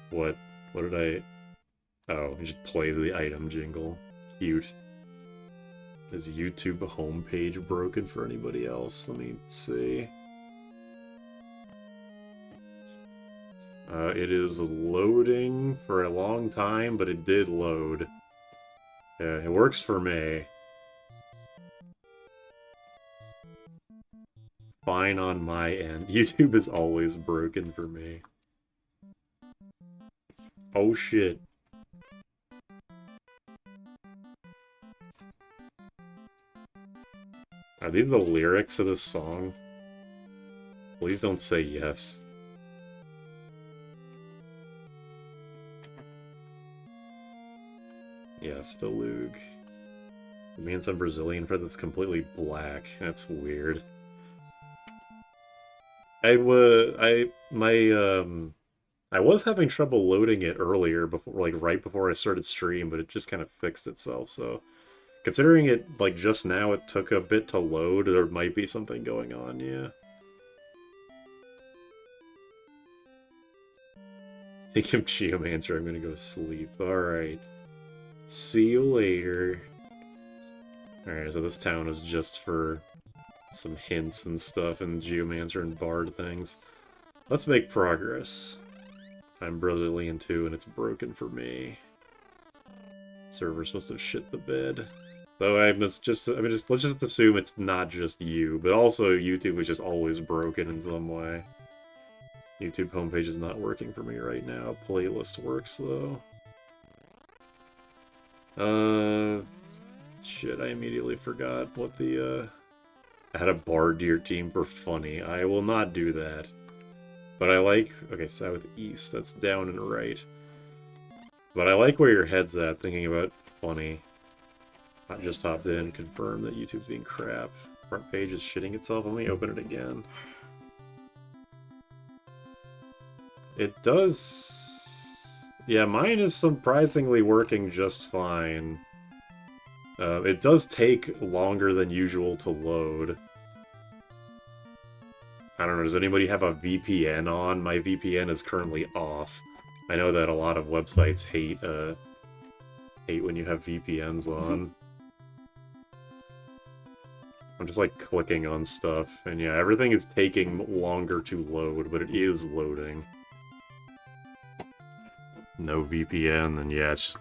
What? What did I... Oh, it just plays the item jingle. Cute. Is YouTube homepage broken for anybody else? Let me see. It is loading for a long time, but it did load. Yeah, it works for me. Fine on my end. YouTube is always broken for me. Oh shit. Are these the lyrics of this song? Please don't say yes. Yes, Delug. It means some Brazilian friend that's completely black. That's weird. I was having trouble loading it earlier, before, like, right before I started stream, but it just kind of fixed itself, so... Considering it, like, just now it took a bit to load, there might be something going on, yeah. Think of Geomancer, I'm gonna go sleep. Alright. See you later. Alright, so this town is just for some hints and stuff, and Geomancer and Bard things. Let's make progress. I'm Brazilian too, and it's broken for me. Server's supposed to shit the bed. Though let's just assume it's not just you, but also YouTube is just always broken in some way. YouTube homepage is not working for me right now. Playlist works though. Shit, I immediately forgot what the add a bard to your team for funny. I will not do that. But I like, okay, southeast, that's down and right. But I like where your head's at, thinking about funny. I just hopped in and confirmed that YouTube's being crap. Front page is shitting itself. Let me open it again. It does... Yeah, mine is surprisingly working just fine. It does take longer than usual to load. I don't know, does anybody have a VPN on? My VPN is currently off. I know that a lot of websites hate when you have VPNs on. I'm just like clicking on stuff, and yeah, everything is taking longer to load, but it is loading. No VPN, and yeah, it's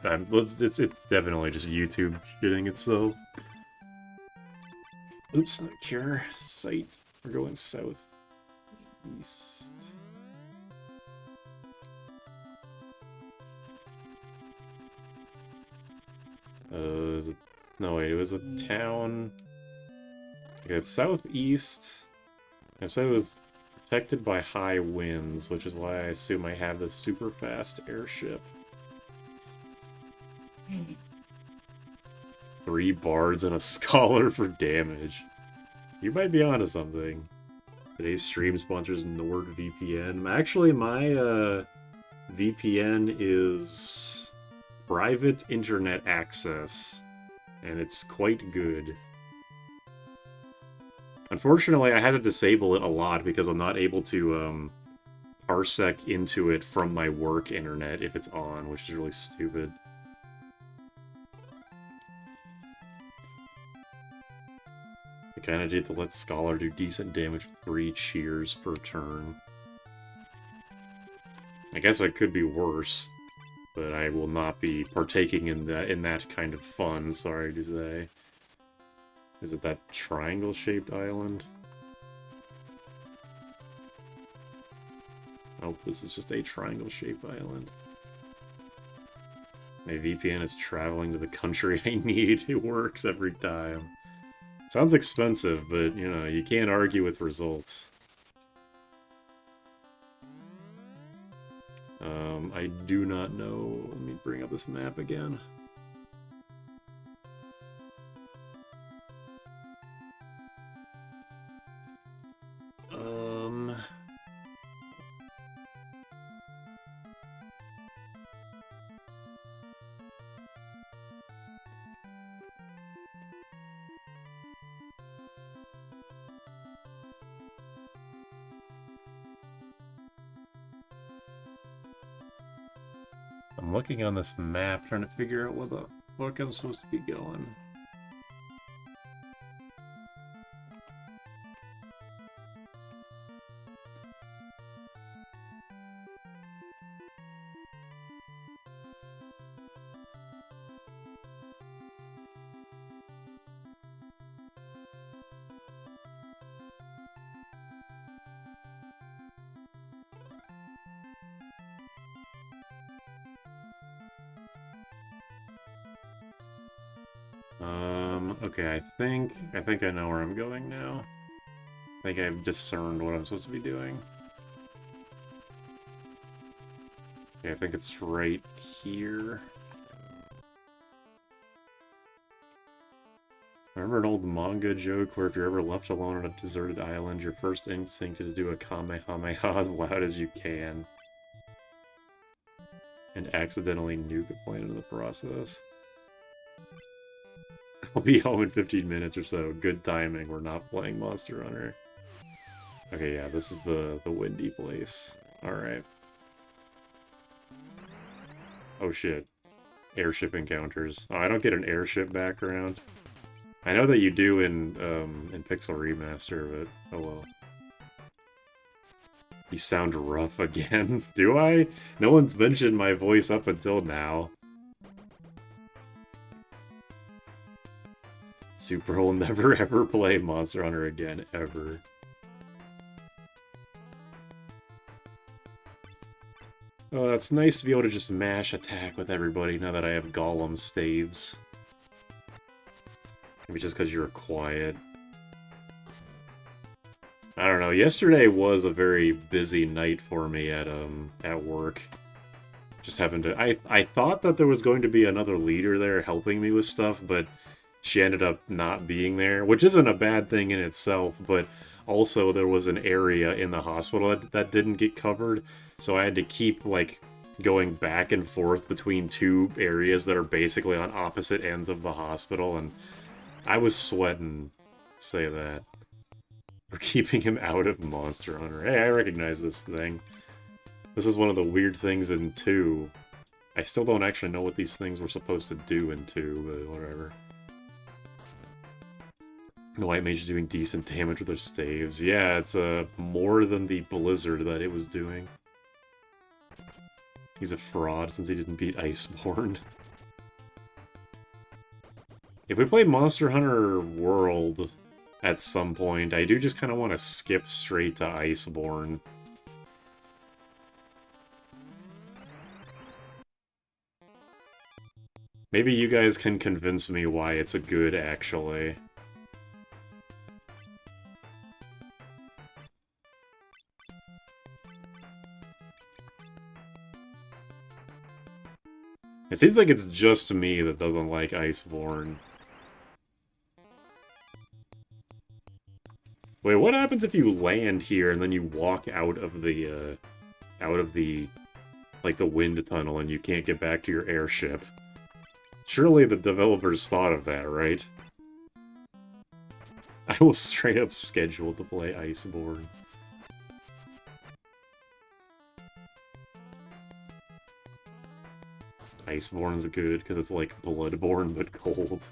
it's definitely just YouTube shitting itself. Oops, not cure. Site. We're going south. East. No wait, it was a town. Okay, it's southeast. I said it was protected by high winds, which is why I assume I have this super fast airship. 3 bards and a scholar for damage. You might be onto something. Today's stream sponsors NordVPN. Actually, my VPN is private internet access, and it's quite good. Unfortunately, I had to disable it a lot because I'm not able to parsec into it from my work internet if it's on, which is really stupid. I kinda need to let Scholar do decent damage with 3 cheers per turn. I guess it could be worse, but I will not be partaking in that kind of fun, sorry to say. Is it that triangle-shaped island? Oh, this is just a triangle-shaped island. My VPN is traveling to the country I need. It works every time. Sounds expensive, but, you know, you can't argue with results. I do not know. Let me bring up this map again. I'm looking on this map, trying to figure out where the fuck I'm supposed to be going. Okay, I think I know where I'm going now. I think I've discerned what I'm supposed to be doing. Okay, I think it's right here. Remember an old manga joke where if you're ever left alone on a deserted island, your first instinct is to do a kamehameha as loud as you can. And accidentally nuke a plane in the process. I'll be home in 15 minutes or so. Good timing. We're not playing Monster Hunter. Okay, yeah, this is the windy place. Alright. Oh shit. Airship encounters. Oh, I don't get an airship background. I know that you do in Pixel Remaster, but oh well. You sound rough again. Do I? No one's mentioned my voice up until now. Super will never ever play Monster Hunter again, ever. Oh, it's nice to be able to just mash attack with everybody now that I have Golem staves. Maybe just because you're quiet. I don't know, yesterday was a very busy night for me at work. Just happened to... I thought that there was going to be another leader there helping me with stuff, but she ended up not being there, which isn't a bad thing in itself, but also there was an area in the hospital that didn't get covered, so I had to keep, like, going back and forth between two areas that are basically on opposite ends of the hospital, and I was sweating, say that. We're keeping him out of Monster Hunter. Hey, I recognize this thing. This is one of the weird things in 2. I still don't actually know what these things were supposed to do in 2, but whatever. The White Mage is doing decent damage with their staves. Yeah, it's more than the Blizzard that it was doing. He's a fraud since he didn't beat Iceborne. If we play Monster Hunter World at some point, I do just kind of want to skip straight to Iceborne. Maybe you guys can convince me why it's a good, actually. It seems like it's just me that doesn't like Iceborne. Wait, what happens if you land here and then you walk out of the, like, the wind tunnel and you can't get back to your airship? Surely the developers thought of that, right? I was straight up scheduled to play Iceborne. Iceborne's good, because it's like Bloodborne, but cold.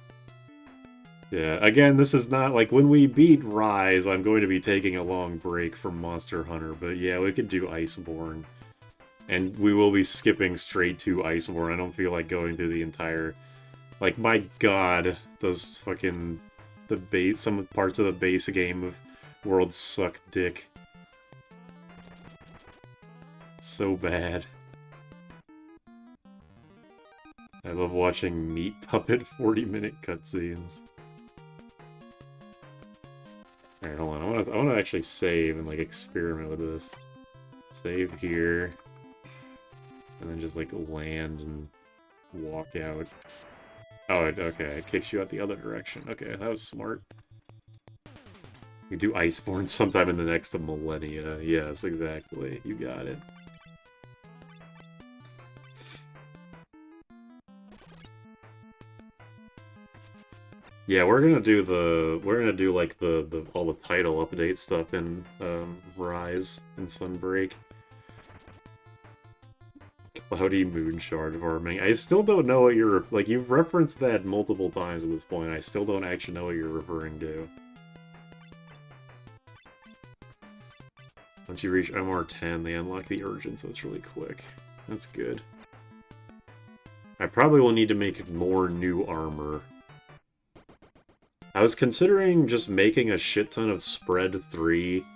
Yeah, again, this is not, like, when we beat Rise, I'm going to be taking a long break from Monster Hunter, but yeah, we could do Iceborne. And we will be skipping straight to Iceborne. I don't feel like going through the entire... Like, my god, does fucking... the base, some parts of the base game of World suck dick. So bad. I love watching Meat Puppet 40-minute cutscenes. Alright, hold on. I wanna actually save and like experiment with this. Save here. And then just like land and walk out. Oh, okay, it kicks you out the other direction. Okay, that was smart. You do Iceborne sometime in the next millennia. Yes, exactly. You got it. Yeah, we're gonna do like the all the title update stuff in Rise and Sunbreak. Cloudy Moonshard farming. I still don't know what you're like. You've referenced that multiple times at this point. I still don't actually know what you're referring to. Once you reach MR10, they unlock the Urgent, so it's really quick. That's good. I probably will need to make more new armor. I was considering just making a shit ton of Spread 3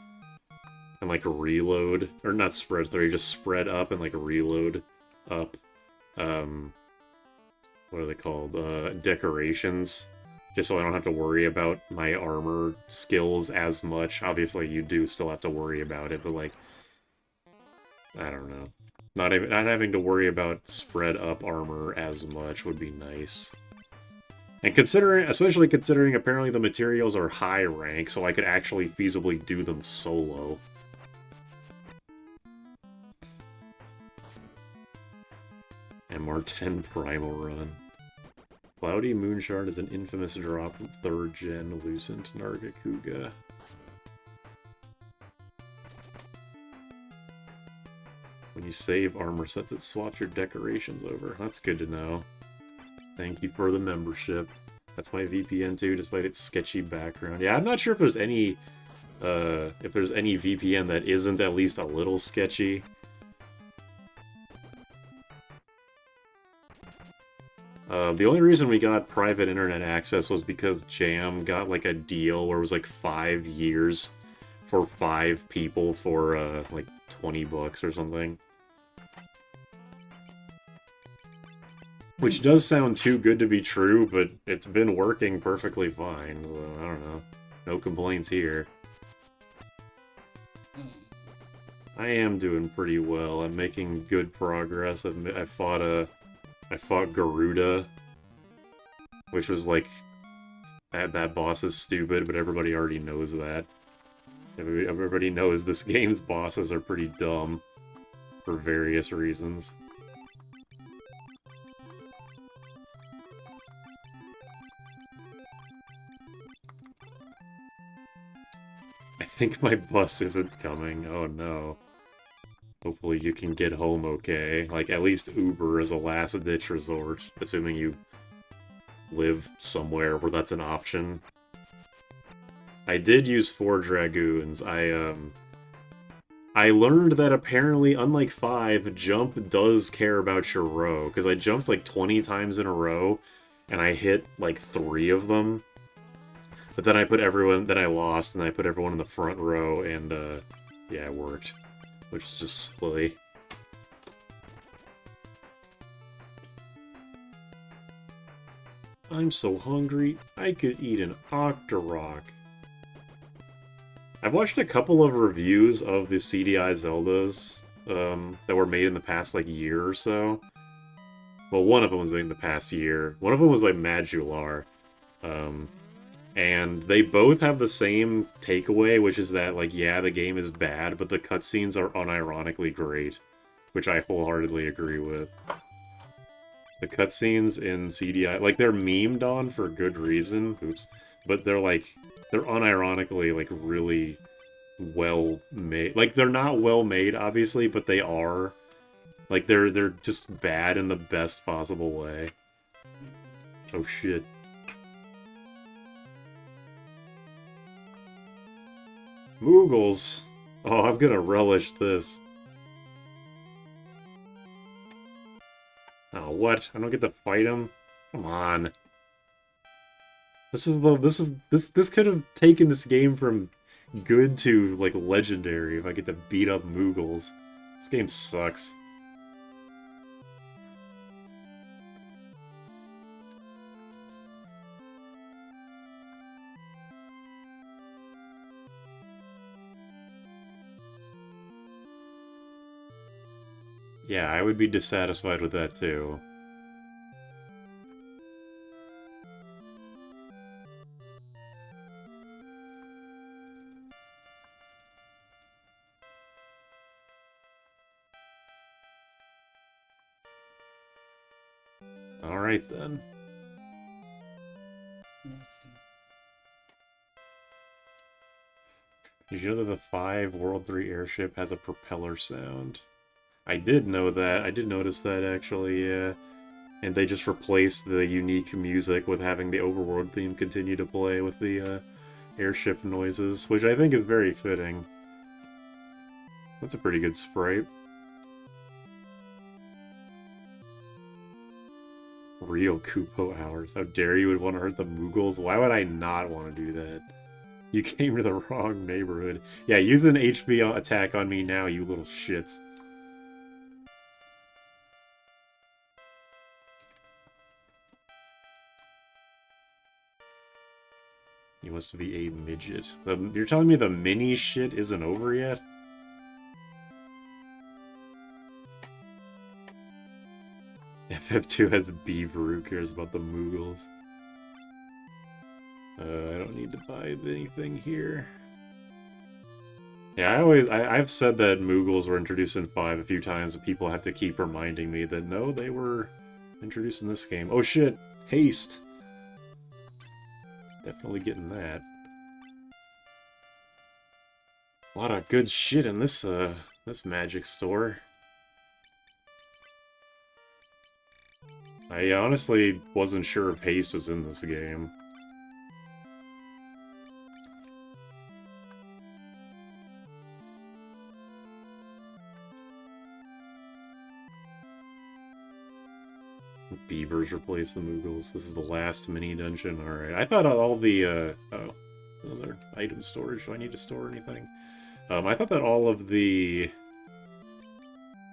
and like reload. Or not Spread 3, just Spread Up and like reload up. What are they called? Decorations. Just so I don't have to worry about my armor skills as much. Obviously, you do still have to worry about it, but like, I don't know. Not having to worry about spread up armor as much would be nice. And especially considering apparently the materials are high rank, so I could actually feasibly do them solo. MR10 Primal Run. Cloudy Moonshard is an infamous drop from 3rd gen Lucent Nargacuga. When you save armor sets, it swaps your decorations over. That's good to know. Thank you for the membership. That's my VPN too, despite its sketchy background. Yeah, I'm not sure if there's any VPN that isn't at least a little sketchy. The only reason we got private internet access was because Jam got like a deal where it was like 5 years for 5 people for like $20 or something. Which does sound too good to be true, but it's been working perfectly fine, so I don't know. No complaints here. I am doing pretty well. I'm making good progress. I fought Garuda, which was like, that boss is stupid, but everybody already knows that. Everybody knows this game's bosses are pretty dumb for various reasons. I think my bus isn't coming. Oh no. Hopefully you can get home okay. Like, at least Uber is a last-ditch resort, assuming you live somewhere where that's an option. I did use 4 Dragoons. I learned that apparently, unlike 5, Jump does care about your row, because I jumped like 20 times in a row, and I hit like 3 of them. But then then I lost, and I put everyone in the front row, and yeah, it worked. Which is just silly. I'm so hungry, I could eat an Octorok. I've watched a couple of reviews of the CDI Zeldas that were made in the past, like, year or so. Well, one of them was made in the past year. One of them was by Madular. And they both have the same takeaway, which is that, like, yeah, the game is bad, but the cutscenes are unironically great. Which I wholeheartedly agree with. The cutscenes in CDI, like, they're memed on for good reason, oops, but they're, like, they're unironically, like, really well-made. Like, they're not well-made, obviously, but they are. Like, they're just bad in the best possible way. Oh, shit. Moogles! Oh, I'm gonna relish this. Oh, what? I don't get to fight him? Come on. This could have taken this game from good to, like, legendary if I get to beat up Moogles. This game sucks. Yeah, I would be dissatisfied with that too. Alright then. Did you know that the 5 World 3 airship has a propeller sound? I did know that. I did notice that, actually, yeah. And they just replaced the unique music with having the overworld theme continue to play with the airship noises, which I think is very fitting. That's a pretty good sprite. Real Kupo hours. How dare you would want to hurt the Moogles? Why would I not want to do that? You came to the wrong neighborhood. Yeah, use an HP attack on me now, you little shits. You must be a midget. You're telling me the mini shit isn't over yet? FF2 has Beaver. Who cares about the Moogles? I don't need to buy anything here. Yeah, I've said that Moogles were introduced in 5 a few times, and people have to keep reminding me that no, they were introduced in this game. Oh shit! Haste! Definitely getting that. A lot of good shit in this magic store. I honestly wasn't sure if haste was in this game. Beavers replace the Moogles. This is the last mini dungeon. Alright. I thought all the, oh. Another item storage. Do I need to store anything? I thought that all of the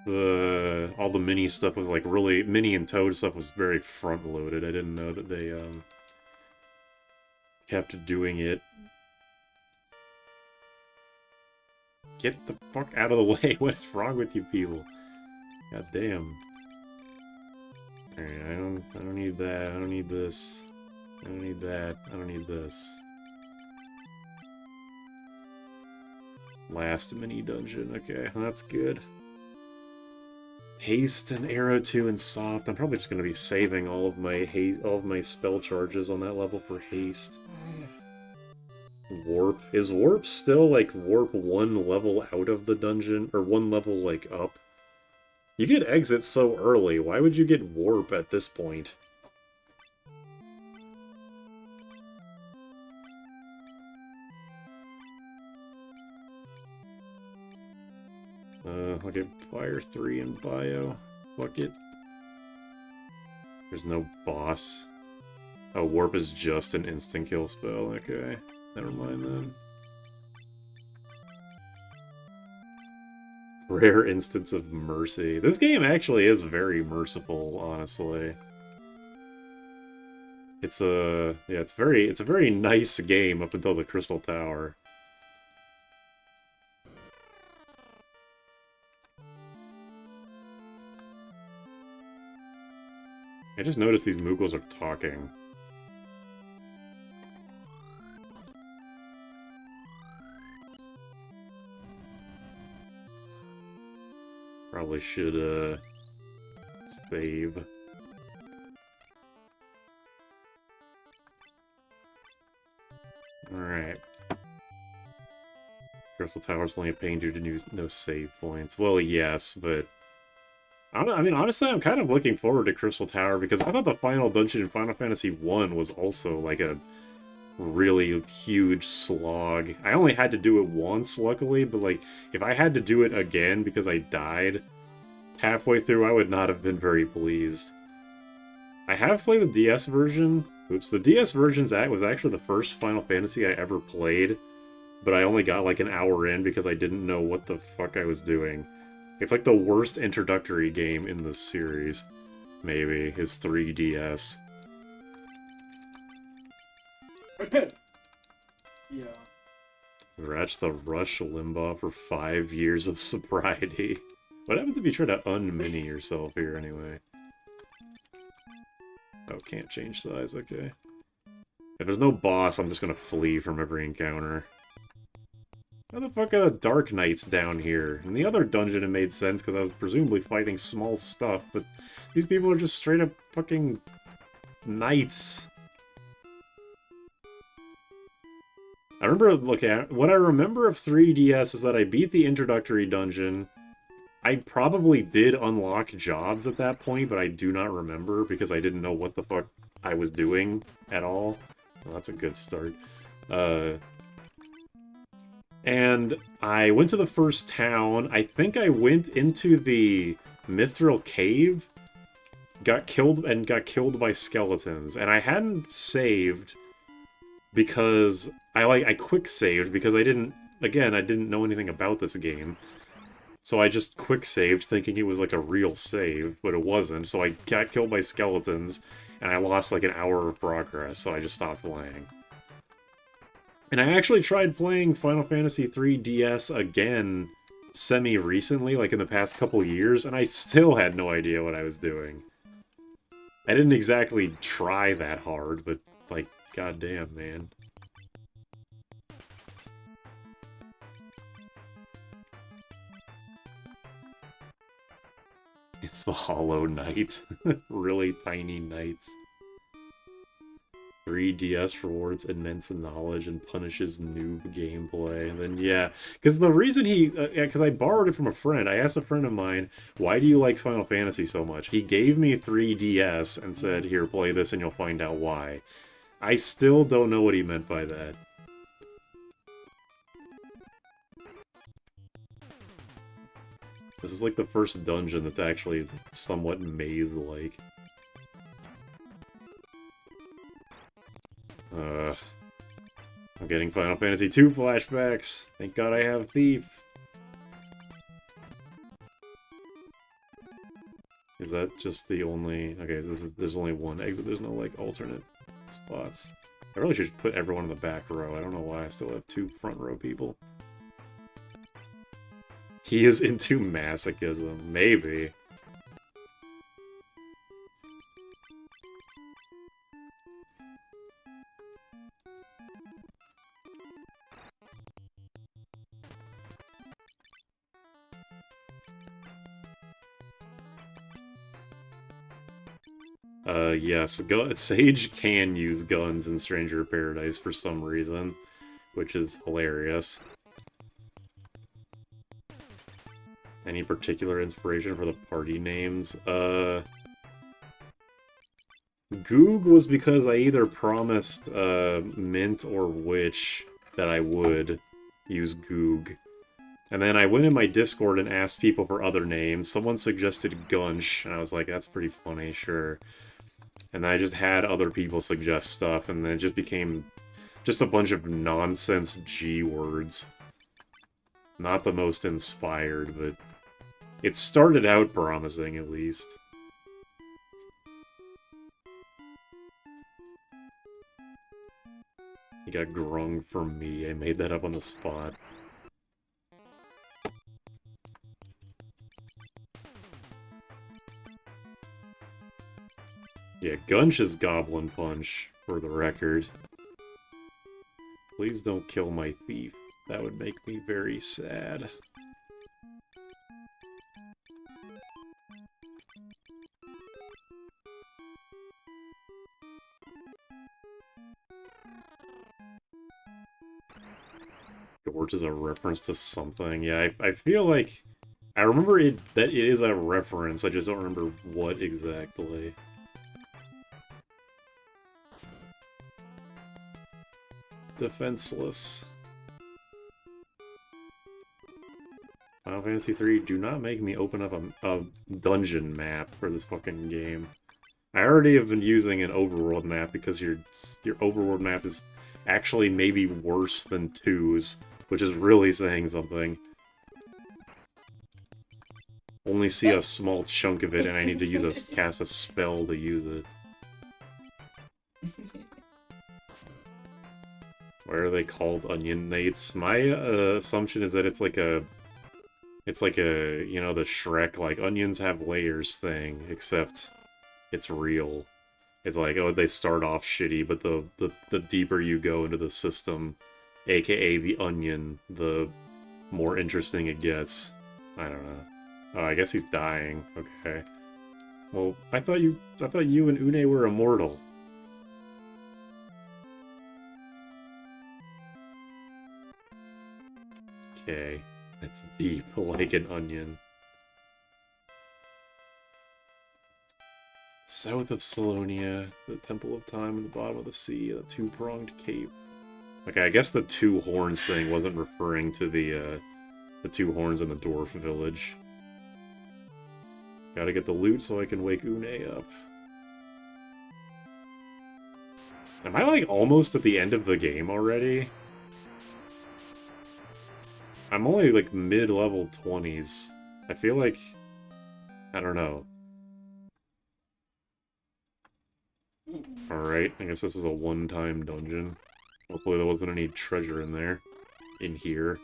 all the mini stuff was, like, really... Mini and Toad stuff was very front-loaded. I didn't know that they, kept doing it. Get the fuck out of the way. What's wrong with you people? God damn. Alright, I don't need that. I don't need this. I don't need that. I don't need this. Last mini dungeon. Okay, that's good. Haste and Arrow 2 and Soft. I'm probably just gonna be saving all of my spell charges on that level for haste. Warp. Is Warp still like Warp 1 level out of the dungeon? Or 1 level like up? You get exit so early. Why would you get Warp at this point? I'll get Fire 3 and Bio. Fuck it. There's no boss. Oh, Warp is just an instant kill spell. Okay. Never mind then. Rare instance of mercy. This game actually is very merciful, honestly. It's a it's a very nice game up until the Crystal Tower. I just noticed these Moogles are talking. Probably should, save. Alright. Crystal Tower's only a pain due to no save points. Well, yes, but... I mean, honestly, I'm kind of looking forward to Crystal Tower, because I thought the final dungeon in Final Fantasy 1 was also, like, a really huge slog. I only had to do it once, luckily, but, like, if I had to do it again because I died halfway through, I would not have been very pleased. I have played the DS version. Oops, the DS version was actually the first Final Fantasy I ever played, but I only got, like, an hour in because I didn't know what the fuck I was doing. It's like the worst introductory game in the series, maybe, is 3DS. Yeah. Congrats to Rush Limbaugh for 5 years of sobriety. What happens if you try to unmini yourself here anyway? Oh, can't change size, okay. If there's no boss, I'm just gonna flee from every encounter. How the fuck are the Dark Knights down here? In the other dungeon it made sense because I was presumably fighting small stuff, but these people are just straight up fucking knights. I remember, what I remember of 3DS is that I beat the introductory dungeon. I probably did unlock jobs at that point, but I do not remember because I didn't know what the fuck I was doing at all. Well, that's a good start. And I went to the first town. I think I went into the Mithril Cave, got killed by skeletons, and I hadn't saved because I quick saved because I didn't know anything about this game. So I just quick saved thinking it was like a real save, but it wasn't. So I got killed by skeletons and I lost like an hour of progress, so I just stopped playing. And I actually tried playing Final Fantasy III DS again semi-recently, like in the past couple years, and I still had no idea what I was doing. I didn't exactly try that hard, but, like, goddamn, man. It's the Hollow Knight. Really tiny knights. 3DS rewards immense knowledge and punishes noob gameplay. And then, yeah, because the reason because I borrowed it from a friend. I asked a friend of mine, why do you like Final Fantasy so much? He gave me 3DS and said, here, play this and you'll find out why. I still don't know what he meant by that. This is like the first dungeon that's actually somewhat maze-like. I'm getting Final Fantasy II flashbacks. Thank God I have Thief. Is that just the only... Okay, there's only one exit. There's no, like, alternate spots. I really should put everyone in the back row. I don't know why I still have 2 front row people. He is into masochism. Maybe. Yes, Sage can use guns in Stranger of Paradise for some reason, which is hilarious. Any particular inspiration for the party names? Goog was because I either promised Mint or Witch that I would use Goog. And then I went in my Discord and asked people for other names. Someone suggested Gunsh, and I was like, that's pretty funny, sure. And then I just had other people suggest stuff, and then it just became just a bunch of nonsense G words. Not the most inspired, but it started out promising, at least. You got Grung from me. I made that up on the spot. Yeah, Gunsh is Goblin Punch, for the record. Please don't kill my thief. That would make me very sad. George is a reference to something. Yeah, I feel like... I remember that it is a reference, I just don't remember what exactly. Defenseless. Final Fantasy III, do not make me open up a dungeon map for this fucking game. I already have been using an overworld map because your overworld map is actually maybe worse than 2's, which is really saying something. Only see a small chunk of it and I need to cast a spell to use it. Why are they called Onion Knights? My assumption is that it's like It's like a, you know, the Shrek, like, onions have layers thing, except it's real. It's like, oh, they start off shitty, but the deeper you go into the system, aka the onion, the more interesting it gets. I don't know. Oh, I guess he's dying. Okay. Well, I thought you and Une were immortal. Okay. It's deep like an onion. South of Salonia, the Temple of Time in the bottom of the sea, a two-pronged cape. Okay, I guess the two horns thing wasn't referring to the two horns in the dwarf village. Gotta get the loot so I can wake Une up. Am I, like, almost at the end of the game already? I'm only, like, mid-level 20s. I feel like... I don't know. Alright, I guess this is a one-time dungeon. Hopefully there wasn't any treasure in there. In here.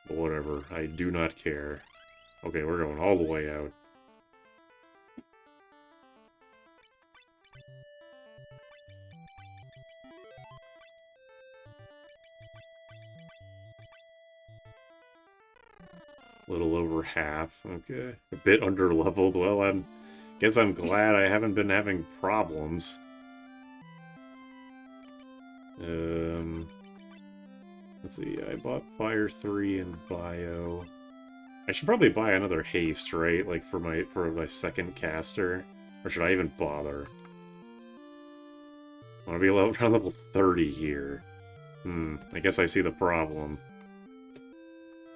But whatever, I do not care. Okay, we're going all the way out. Little over half, okay. A bit under-leveled. Well, guess I'm glad I haven't been having problems. Let's see, I bought Fire 3 and Bio. I should probably buy another Haste, right? Like, for my second caster. Or should I even bother? I want to be around level 30 here. I guess I see the problem.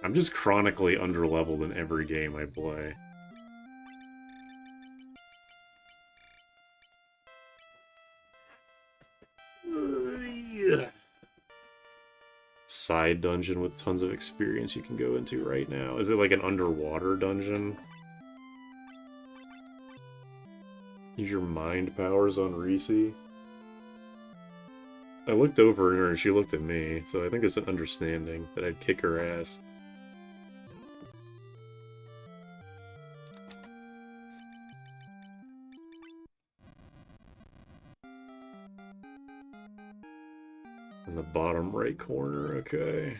I'm just chronically underleveled in every game I play. Side dungeon with tons of experience you can go into right now. Is it like an underwater dungeon? Use your mind powers on Reese. I looked over at her and she looked at me, so I think it's an understanding that I'd kick her ass. In the bottom right corner, okay.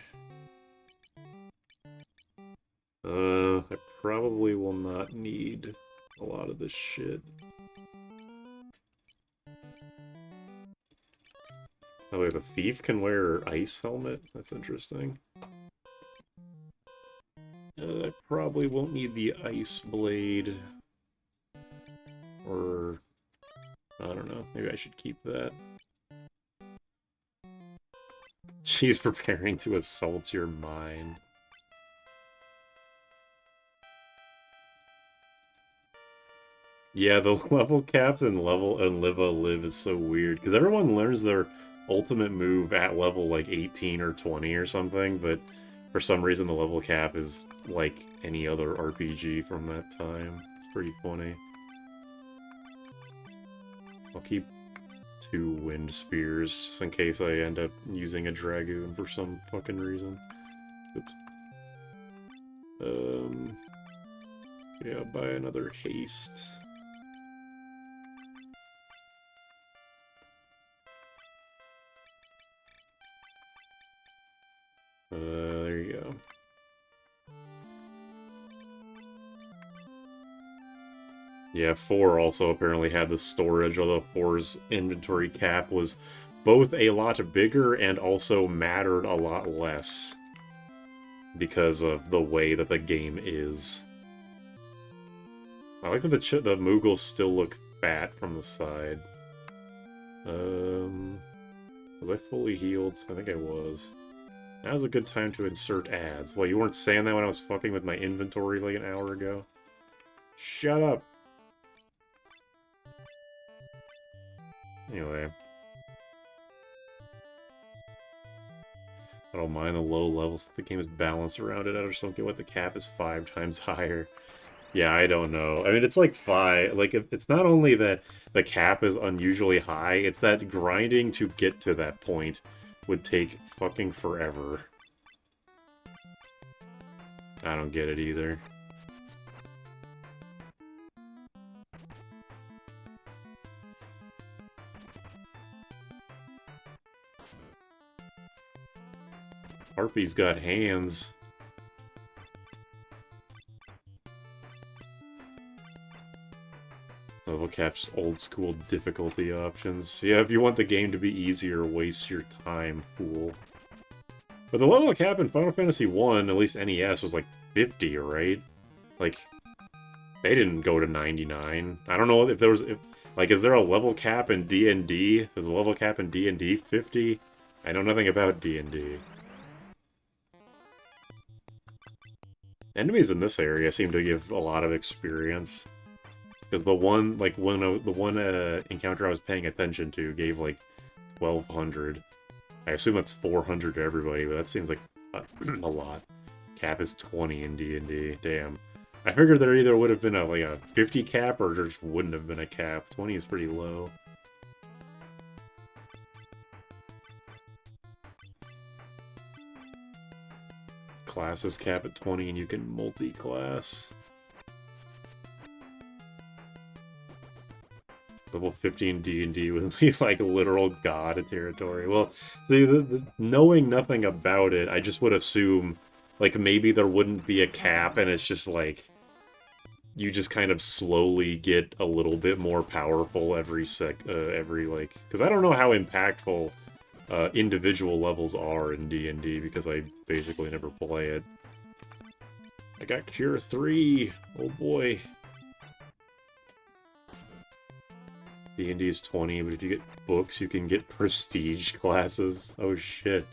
I probably will not need a lot of this shit. Oh wait, the thief can wear an ice helmet? That's interesting. I probably won't need the ice blade. Or... I don't know, maybe I should keep that. She's preparing to assault your mind. Yeah, the level caps in Live a Live is so weird, because everyone learns their ultimate move at level like 18 or 20 or something, but for some reason the level cap is like any other RPG from that time. It's pretty funny. I'll keep 2 wind spears, just in case I end up using a dragoon for some fucking reason. Oops. Yeah, buy another haste. There you go. Yeah, 4 also apparently had the storage, although 4's inventory cap was both a lot bigger and also mattered a lot less because of the way that the game is. I like that the Moogles still look fat from the side. Was I fully healed? I think I was. That was a good time to insert ads. Well, you weren't saying that when I was fucking with my inventory like an hour ago? Shut up! Anyway. I don't mind the low levels. The game is balanced around it. I just don't get what the cap is 5 times higher. Yeah, I don't know. I mean, it's like 5. Like, it's not only that the cap is unusually high, it's that grinding to get to that point would take fucking forever. I don't get it either. Harpy's got hands. Level cap's old school difficulty options. Yeah, if you want the game to be easier, waste your time, fool. But the level cap in Final Fantasy 1, at least NES, was like 50, right? Like, they didn't go to 99. I don't know if there was... like, is there a level cap in D&D? Is a level cap in D&D 50? I know nothing about D&D. Enemies in this area seem to give a lot of experience. Because the one, like, encounter I was paying attention to gave, like, 1,200. I assume that's 400 to everybody, but that seems like a lot. Cap is 20 in D&D. Damn. I figured there either would have been like a 50 cap or there just wouldn't have been a cap. 20 is pretty low. Classes cap at 20 and you can multi-class. Level 15 D&D would be like literal god territory. Well, see, knowing nothing about it, I just would assume, like, maybe there wouldn't be a cap, and it's just like, you just kind of slowly get a little bit more powerful every like, because I don't know how impactful individual levels are in D&D, because I basically never play it. I got Cure 3! Oh boy. D&D is 20, but if you get books, you can get prestige classes. Oh shit.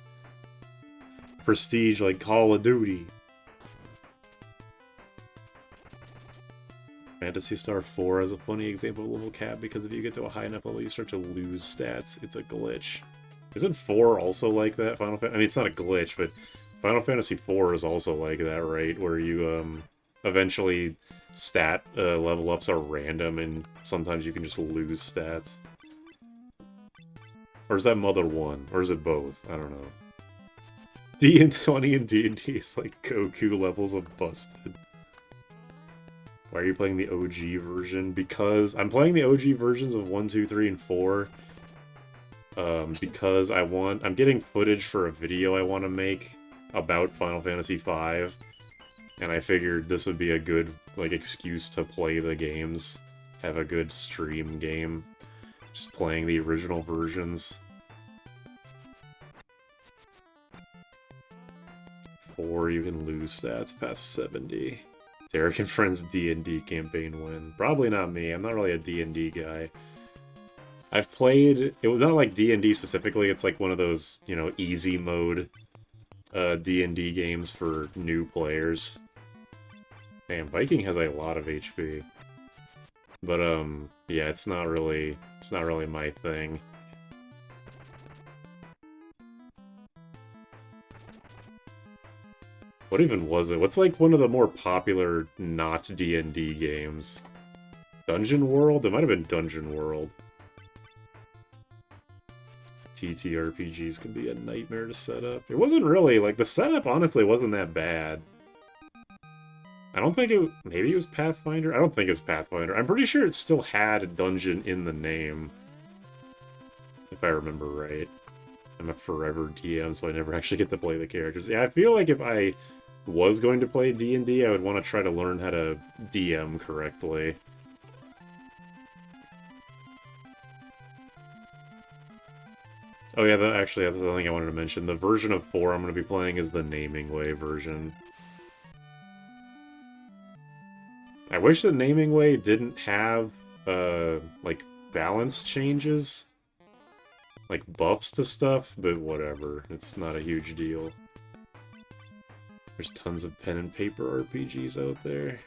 Prestige like Call of Duty. Phantasy Star 4 is a funny example of level cap, because if you get to a high enough level, you start to lose stats. It's a glitch. Isn't 4 also like that? I mean, it's not a glitch, but Final Fantasy 4 is also like that, right? Where you, eventually stat level ups are random, and sometimes you can just lose stats. Or is that Mother 1? Or is it both? I don't know. D&20 and D&D is like Goku levels of busted. Why are you playing the OG version? Because I'm playing the OG versions of 1, 2, 3, and 4. Because I'm getting footage for a video I want to make about Final Fantasy V. And I figured this would be a good, like, excuse to play the games. Have a good stream game. Just playing the original versions. 4, you can lose stats past 70. Derek and Friends D&D campaign win. Probably not me. I'm not really a D&D guy. I've played... It was not like D&D specifically. It's like one of those, you know, easy mode D&D games for new players. Damn, Viking has a lot of HP. But, yeah, it's not really my thing. What even was it? What's, like, one of the more popular not D&D games? Dungeon World? It might have been Dungeon World. TTRPGs can be a nightmare to set up. It wasn't really, like, the setup honestly wasn't that bad. I don't think it... Maybe it was Pathfinder? I don't think it was Pathfinder. I'm pretty sure it still had a dungeon in the name. If I remember right. I'm a forever DM, so I never actually get to play the characters. Yeah, I feel like if I was going to play D&D, I would want to try to learn how to DM correctly. Oh yeah, actually, that's the thing I wanted to mention. The version of 4 I'm going to be playing is the Naming Way version. I wish the Naming Way didn't have, like, balance changes. Like, buffs to stuff, but whatever. It's not a huge deal. There's tons of pen and paper RPGs out there.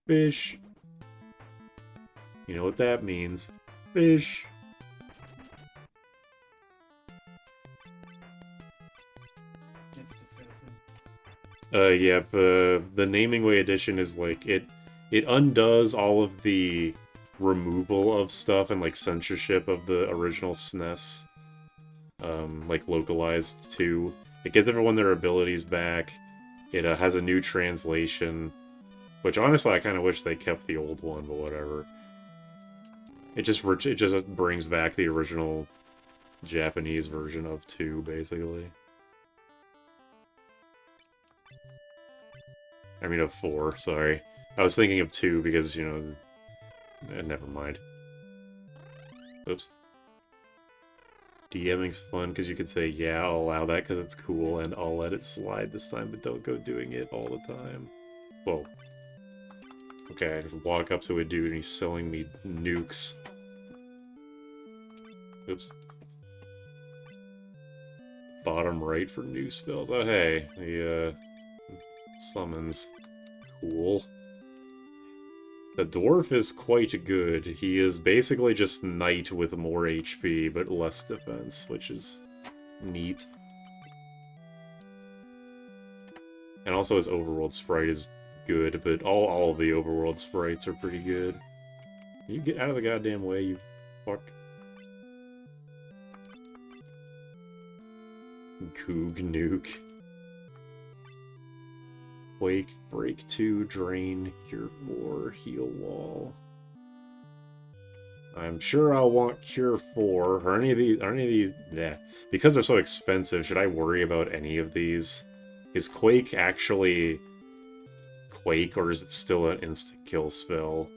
Fish. You know what that means. Fish. Yep, the Naming Way edition is like, it undoes all of the removal of stuff and like censorship of the original SNES. like localized too. It gives everyone their abilities back. It has a new translation, which honestly I kind of wish they kept the old one, but whatever. It just brings back the original Japanese version of 2, basically. I mean of 4, sorry. I was thinking of 2 because, you know... never mind. Oops. DMing's fun because you could say, yeah, I'll allow that because it's cool, and I'll let it slide this time, but don't go doing it all the time. Well... Okay, I just walk up to a dude and he's selling me nukes. Oops. Bottom right for new spells. Oh, hey. The, summons. Cool. The dwarf is quite good. He is basically just knight with more HP, but less defense, which is neat. And also his overworld sprite is good, but all of the overworld sprites are pretty good. You get out of the goddamn way, you fuck. Coog nuke. Quake, break 2, drain, cure 4, heal wall. I'm sure I'll want cure 4. Are any of these, yeah. Because they're so expensive, should I worry about any of these? Is Quake actually Quake, or is it still an insta-kill spell?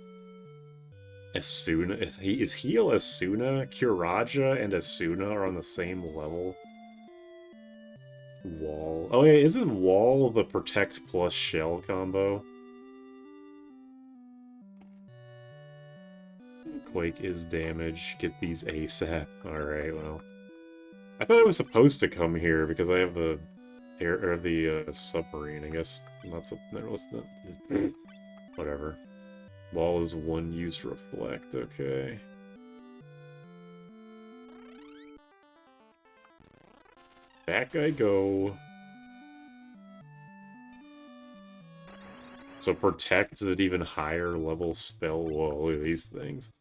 Asuna? Is heal Asuna? Curaja and Asuna are on the same level? Wall. Oh yeah, isn't Wall the Protect plus Shell combo? Quake is damage. Get these ASAP. Alright, well. I thought it was supposed to come here because I have the air or the submarine. I guess not whatever. Wall is 1 use reflect, okay. Back I go. So Protect is an even higher level spell. Whoa, look at these things.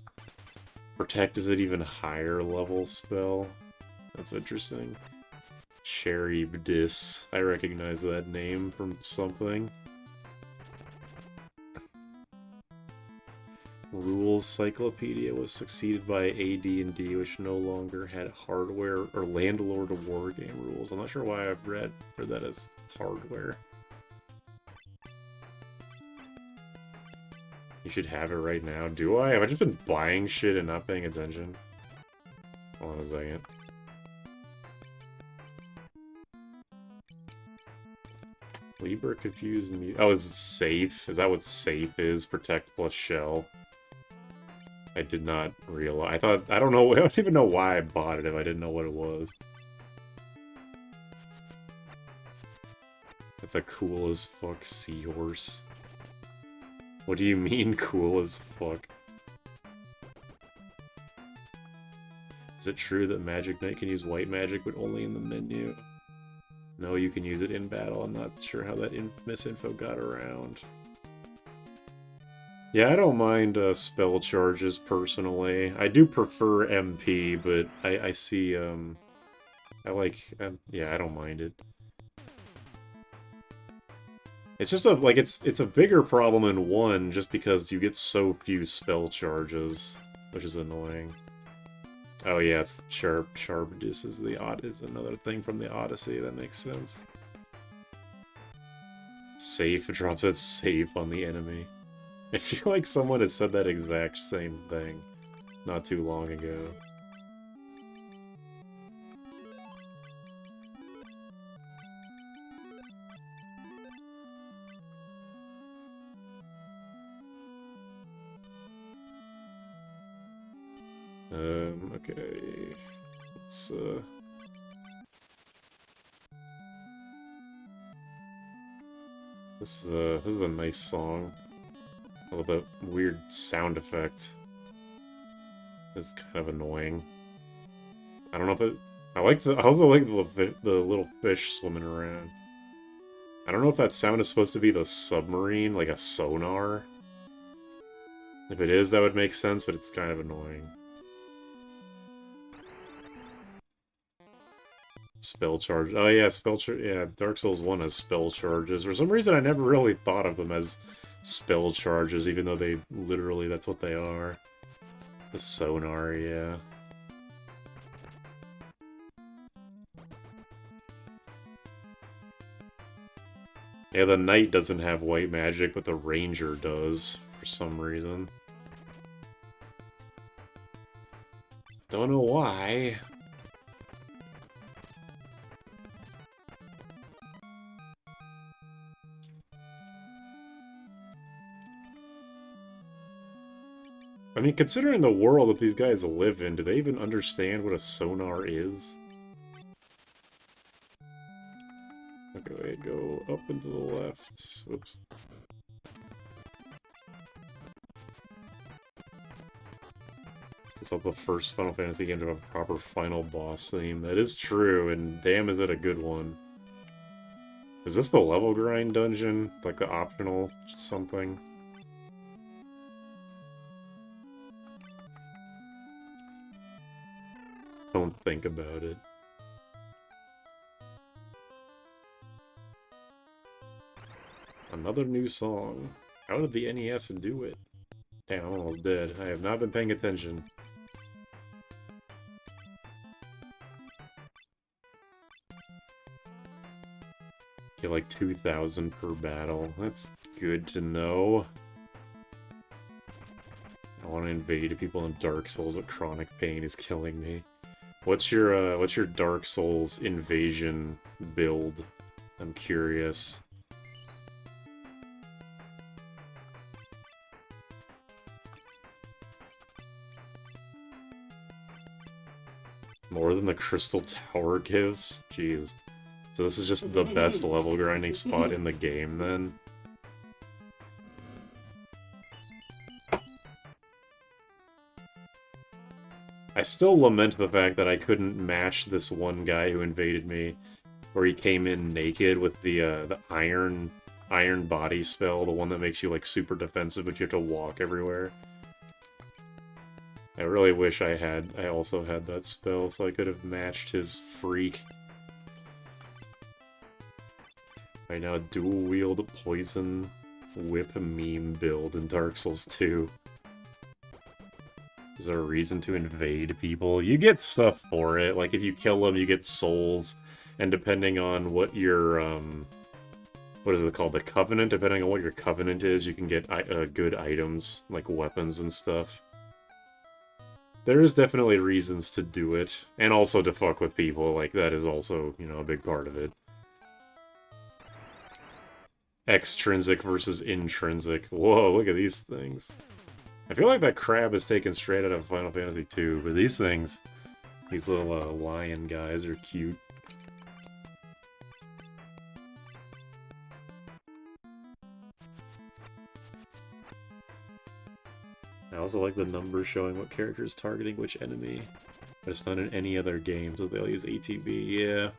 Protect is an even higher level spell. That's interesting. Charybdis. I recognize that name from something. Rules Cyclopedia was succeeded by AD&D, which no longer had hardware or Landlord of War game rules. I'm not sure why I've read that as hardware. You should have it right now. Do I? Have I just been buying shit and not paying attention? Hold on a second. Libra confused me. Oh, is it safe? Is that what safe is? Protect plus shell. I did not realize. I don't know. I don't even know why I bought it if I didn't know what it was. That's a cool as fuck seahorse. What do you mean cool as fuck? Is it true that Magic Knight can use white magic but only in the menu? No, you can use it in battle. I'm not sure how that misinfo got around. Yeah, I don't mind spell charges, personally. I do prefer MP, but I see, I like, yeah, I don't mind it. It's just it's a bigger problem in 1, just because you get so few spell charges, which is annoying. Oh yeah, it's Charybdis is another thing from the Odyssey, that makes sense. Safe, it drops it safe on the enemy. I feel like someone had said that exact same thing not too long ago. Okay. Let's, This is a nice song. Although that weird sound effect is kind of annoying. I don't know if it... I also like the little fish swimming around. I don't know if that sound is supposed to be the submarine, like a sonar. If it is, that would make sense, but it's kind of annoying. Spell charge. Oh yeah, spell charge. Yeah, Dark Souls 1 has spell charges. For some reason, I never really thought of them as spell charges, even though they literally, that's what they are. The sonar, yeah. Yeah, the knight doesn't have white magic, but the ranger does, for some reason. Don't know why. I mean, considering the world that these guys live in, do they even understand what a sonar is? Okay, wait, go up and to the left. Whoops. It's not the first Final Fantasy game to have a proper final boss theme. That is true, and damn is it a good one. Is this the level grind dungeon? Like the optional something? Don't think about it. Another new song. How did the NES do it? Damn, I'm almost dead. I have not been paying attention. Get like 2,000 per battle. That's good to know. I want to invade people in Dark Souls, but chronic pain is killing me. What's your Dark Souls invasion build? I'm curious. More than the Crystal Tower gives? Jeez. So this is just the best level grinding spot in the game, then? I still lament the fact that I couldn't match this one guy who invaded me, where he came in naked with the iron body spell, the one that makes you like super defensive, but you have to walk everywhere. I really wish I also had that spell, so I could have matched his freak. Right now, dual-wield poison whip meme build in Dark Souls 2. Is there a reason to invade people? You get stuff for it. Like, if you kill them, you get souls. And depending on what your, what is it called? The Covenant? Depending on what your Covenant is, you can get good items, like weapons and stuff. There is definitely reasons to do it. And also to fuck with people. Like, that is also, you know, a big part of it. Extrinsic versus intrinsic. Whoa, look at these things. I feel like that crab is taken straight out of Final Fantasy II, but these things, these little lion guys are cute. I also like the numbers showing what character is targeting which enemy. But it's not in any other game, so they'll use ATB, yeah.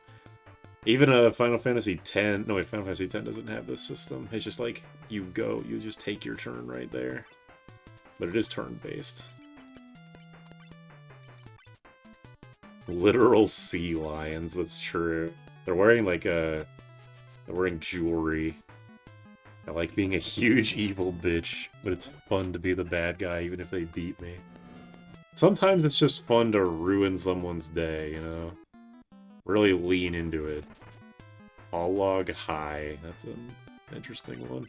Even Final Fantasy X, no wait, Final Fantasy X doesn't have this system. It's just like, you just take your turn right there. But it is turn-based. Literal sea lions, that's true. They're wearing like they're wearing jewelry. I like being a huge evil bitch, but it's fun to be the bad guy even if they beat me. Sometimes it's just fun to ruin someone's day, you know? Really lean into it. All log high. That's an interesting one.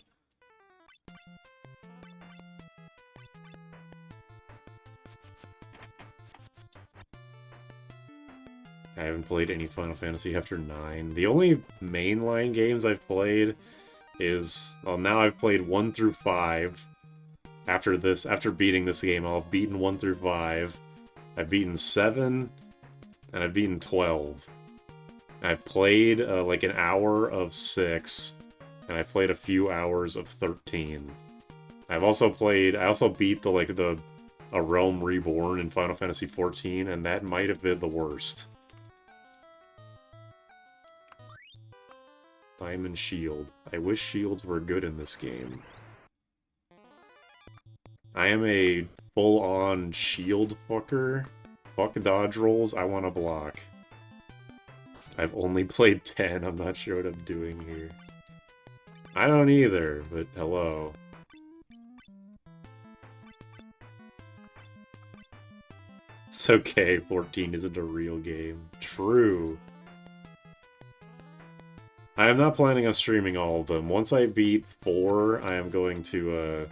I haven't played any Final Fantasy after 9. The only mainline games I've played is... Well, now I've played 1 through 5. After beating this game, I'll have beaten 1 through 5. I've beaten 7, and I've beaten 12. I've played like an hour of 6, and I've played a few hours of 13. I also beat A Realm Reborn in Final Fantasy XIV, and that might have been the worst. Diamond Shield. I wish shields were good in this game. I am a full-on shield fucker. Fuck dodge rolls, I want to block. I've only played 10, I'm not sure what I'm doing here. I don't either, but hello. It's okay, 14 isn't a real game. True. I am not planning on streaming all of them. Once I beat 4, I am going to,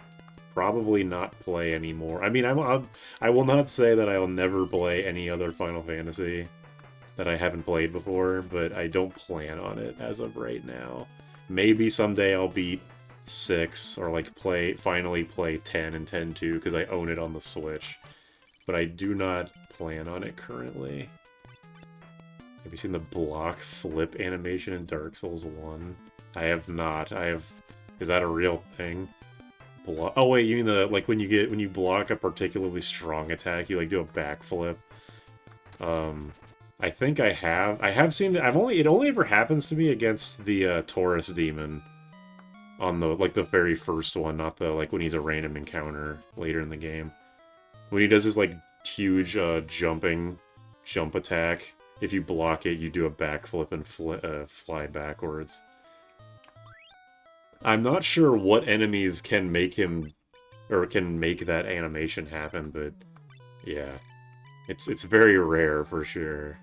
probably not play anymore. I mean, I will not say that I'll never play any other Final Fantasy that I haven't played before, but I don't plan on it as of right now. Maybe someday I'll beat 6, or like finally play 10 and 10-2, because I own it on the Switch. But I do not plan on it currently. Have you seen the block flip animation in Dark Souls 1? I have not. Is that a real thing? Oh wait, you mean the when you block a particularly strong attack, you like do a backflip? I think I have seen it. It only ever happens to me against the Taurus demon on the very first one, not the when he's a random encounter later in the game. When he does his huge jump attack, if you block it, you do a backflip and fly backwards. I'm not sure what enemies can make him, or can make that animation happen, but yeah. It's very rare for sure.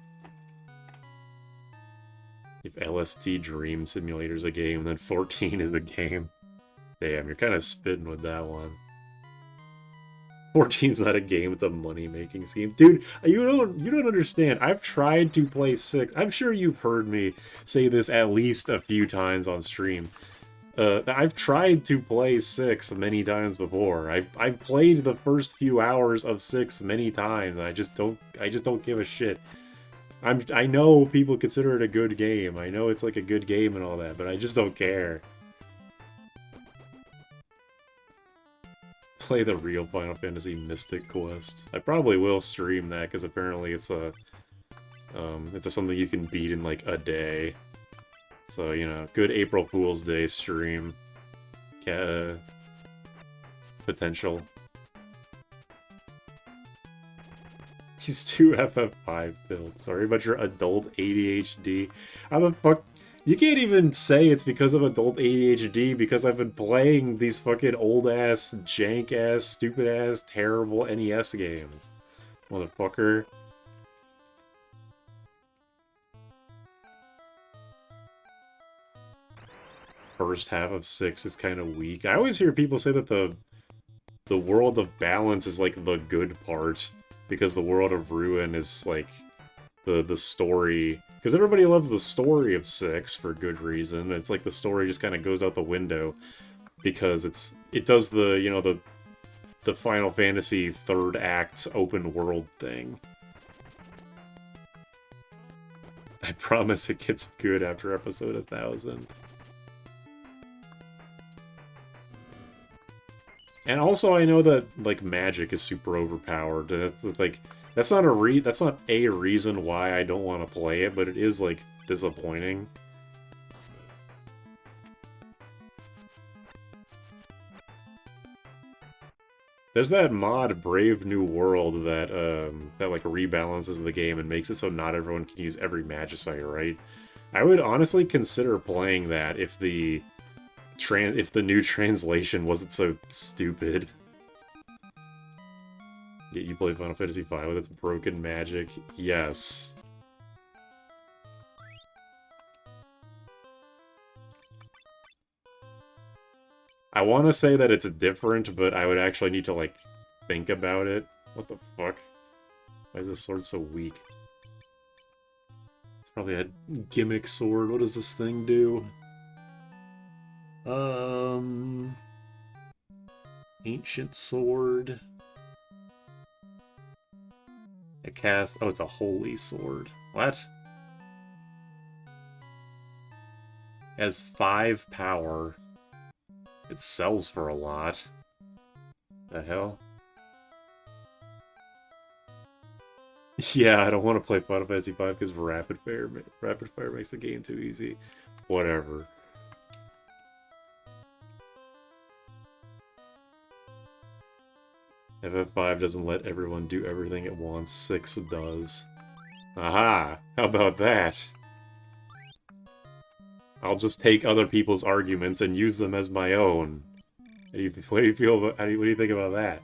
If LSD Dream Simulator's a game, then 14 is a game. Damn, you're kind of spitting with that one. 14's not a game, it's a money-making scheme. Dude, you don't understand. I've tried to play 6. I'm sure you've heard me say this at least a few times on stream. I've tried to play 6 many times before. I've played the first few hours of 6 many times, and I just don't give a shit. I know people consider it a good game. I know it's like a good game and all that, but I just don't care. Play the real Final Fantasy Mystic Quest. I probably will stream that, because apparently it's something you can beat in like a day. So, you know, good April Fool's Day stream. Potential. He's 2 FF5 built. Sorry about your adult ADHD. How the fuck... You can't even say it's because of adult ADHD, because I've been playing these fucking old-ass, jank-ass, stupid-ass, terrible NES games. Motherfucker. First half of 6 is kind of weak. I always hear people say that the World of Balance is like the good part, because the World of Ruin is like the story, because everybody loves the story of 6 for good reason. It's like the story just kind of goes out the window because it does the Final Fantasy third act open world thing. I promise it gets good after episode 1000. And also, I know that like magic is super overpowered. Like that's not a reason why I don't want to play it, but it is like disappointing. There's that mod Brave New World that that like rebalances the game and makes it so not everyone can use every Magicite, right? I would honestly consider playing that if the new translation wasn't so stupid. Yeah, you play Final Fantasy V with its broken magic? Yes. I want to say that it's different, but I would actually need to, like, think about it. What the fuck? Why is this sword so weak? It's probably a gimmick sword. What does this thing do? Ancient sword. It casts... Oh, it's a holy sword. What? It has 5 power. It sells for a lot. The hell? Yeah, I don't want to play Final Fantasy V because Rapid Fire makes the game too easy. Whatever. FF5 doesn't let everyone do everything at once. 6 does. Aha! How about that? I'll just take other people's arguments and use them as my own. What do you feel about, what do you think about that?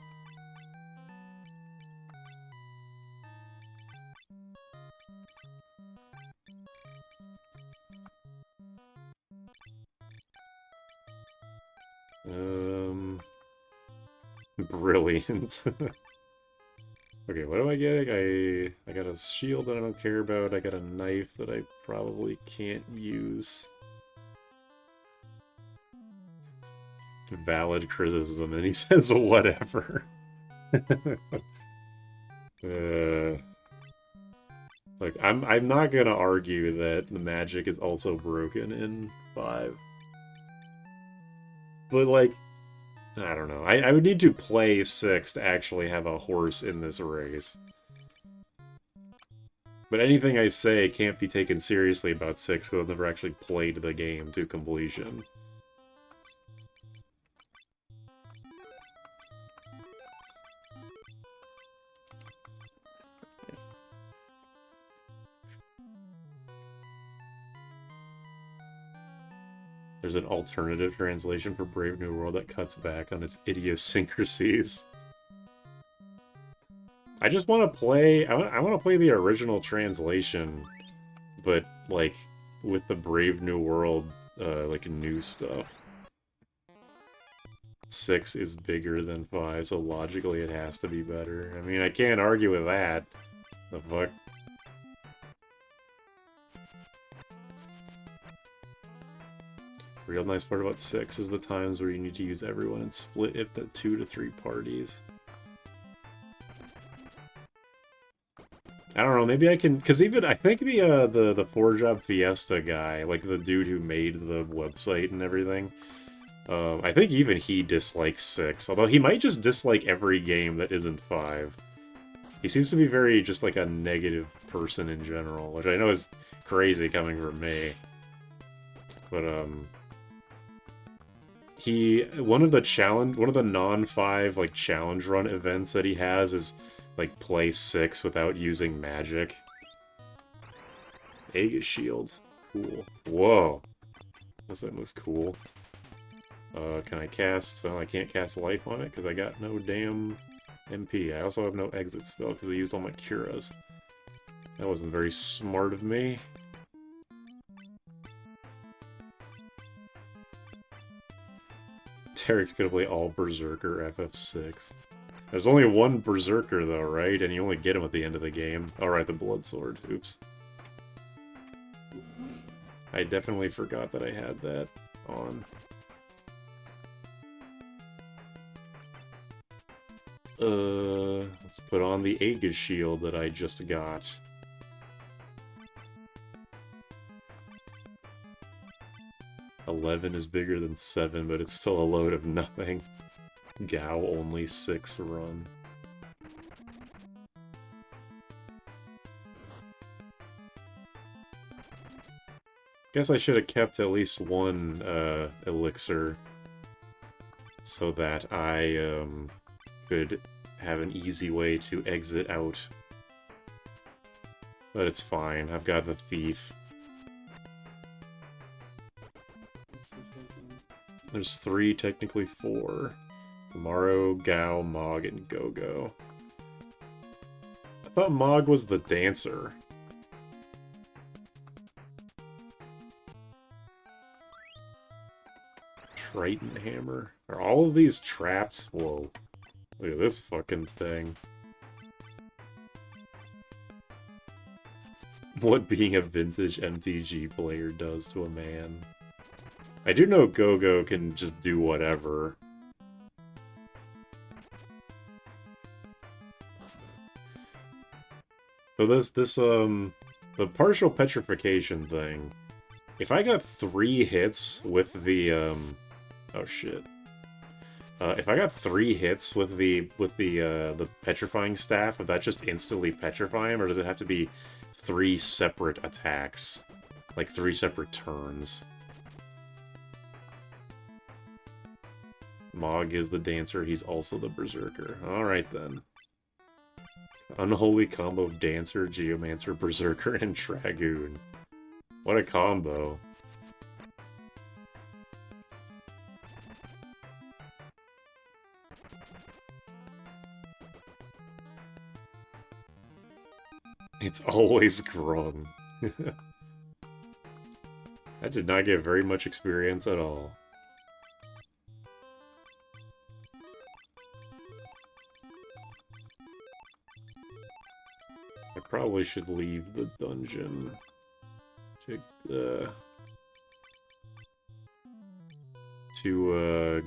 Brilliant. Okay, what am I getting? I got a shield that I don't care about. I got a knife that I probably can't use. Valid criticism, and he says whatever. Like, I'm not gonna argue that the magic is also broken in 5. But, like, I don't know. I would need to play 6 to actually have a horse in this race. But anything I say can't be taken seriously about 6 because I've never actually played the game to completion. There's an alternative translation for Brave New World that cuts back on its idiosyncrasies. I just want to play... I want to play the original translation, but, like, with the Brave New World, like, new stuff. 6 is bigger than 5, so logically it has to be better. I mean, I can't argue with that. The fuck? Real nice part about 6 is the times where you need to use everyone and split it to 2 to 3 parties. I don't know, maybe I can... Because even, I think the 4-Job Fiesta guy, like the dude who made the website and everything, I think even he dislikes 6. Although he might just dislike every game that isn't 5. He seems to be very, just like a negative person in general, which I know is crazy coming from me. But, one of the non-5 like challenge run events that he has is like play 6 without using magic. Aegis shield. Cool. Whoa. This thing was cool. Can I cast... Well, I can't cast life on it because I got no damn MP. I also have no exit spell because I used all my curas. That wasn't very smart of me. Derek's gonna play all Berserker FF6. There's only one Berserker though, right? And you only get him at the end of the game. Alright, the Blood Sword. Oops. I definitely forgot that I had that on. Let's put on the Aegis shield that I just got. "11 is bigger than 7, but it's still a load of nothing." Gao only 6 run. Guess I should have kept at least one elixir so that I could have an easy way to exit out. But it's fine, I've got the thief. There's 3, technically 4. Tomorrow, Gao, Mog, and Go-Go. I thought Mog was the dancer. Triton Hammer. Are all of these trapped? Whoa. Look at this fucking thing. What being a vintage MTG player does to a man. I do know Go-Go can just do whatever. So the partial petrification thing, if I got 3 hits with the, oh shit. If I got 3 hits with the petrifying staff, would that just instantly petrify him, or does it have to be 3 separate attacks? Like 3 separate turns? Mog is the dancer, he's also the berserker. Alright then. Unholy combo of Dancer, Geomancer, Berserker, and Dragoon. What a combo. It's always Grung. I did not get very much experience at all. I probably should leave the dungeon to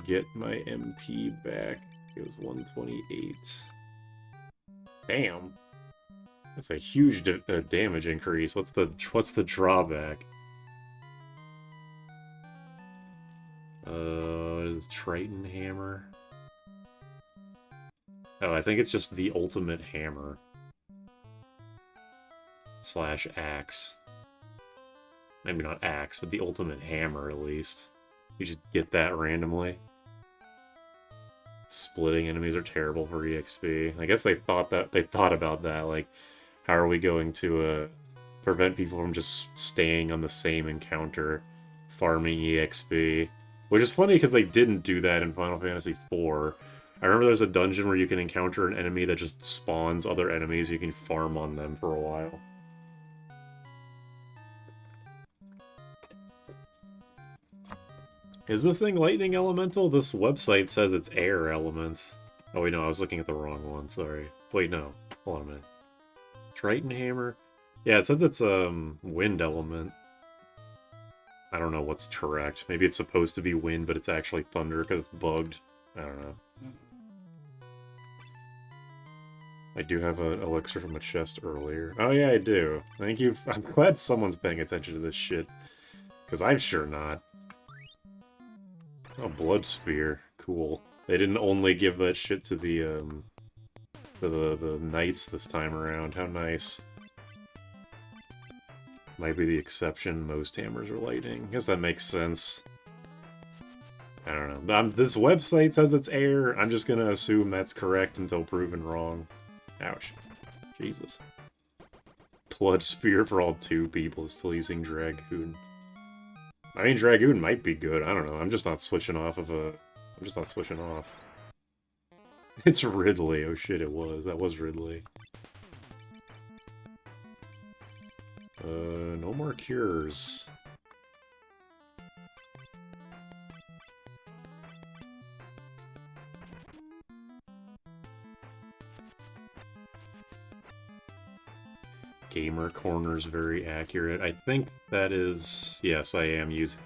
get my MP back. It was 128. Damn. That's a huge damage increase. What's the drawback? What is this? Triton Hammer? Oh, I think it's just the ultimate hammer. Slash axe. Maybe not axe, but the ultimate hammer at least. You should get that randomly. Splitting enemies are terrible for EXP. I guess they thought about that, like, how are we going to prevent people from just staying on the same encounter, farming EXP? Which is funny because they didn't do that in Final Fantasy IV. I remember there's a dungeon where you can encounter an enemy that just spawns other enemies, you can farm on them for a while. Is this thing lightning elemental? This website says it's air element. Oh wait, no, I was looking at the wrong one, sorry. Wait, no. Hold on a minute. Triton Hammer? Yeah, it says it's wind element. I don't know what's correct. Maybe it's supposed to be wind, but it's actually thunder because it's bugged. I don't know. I do have an elixir from a chest earlier. Oh yeah, I do. Thank you. I'm glad someone's paying attention to this shit. Because I'm sure not. Oh, Blood Spear. Cool. They didn't only give that shit to the knights this time around. How nice. Might be the exception. Most hammers are lightning. I guess that makes sense. I don't know. This website says it's air. I'm just gonna assume that's correct until proven wrong. Ouch. Jesus. Blood Spear for all 2 people still using Dragoon. I mean, Dragoon might be good. I don't know. I'm just not switching off of a... I'm just not switching off. It's Ridley. Oh shit, it was. That was Ridley. No more cures. Gamer Corner's very accurate. I think that is... Yes, I am using...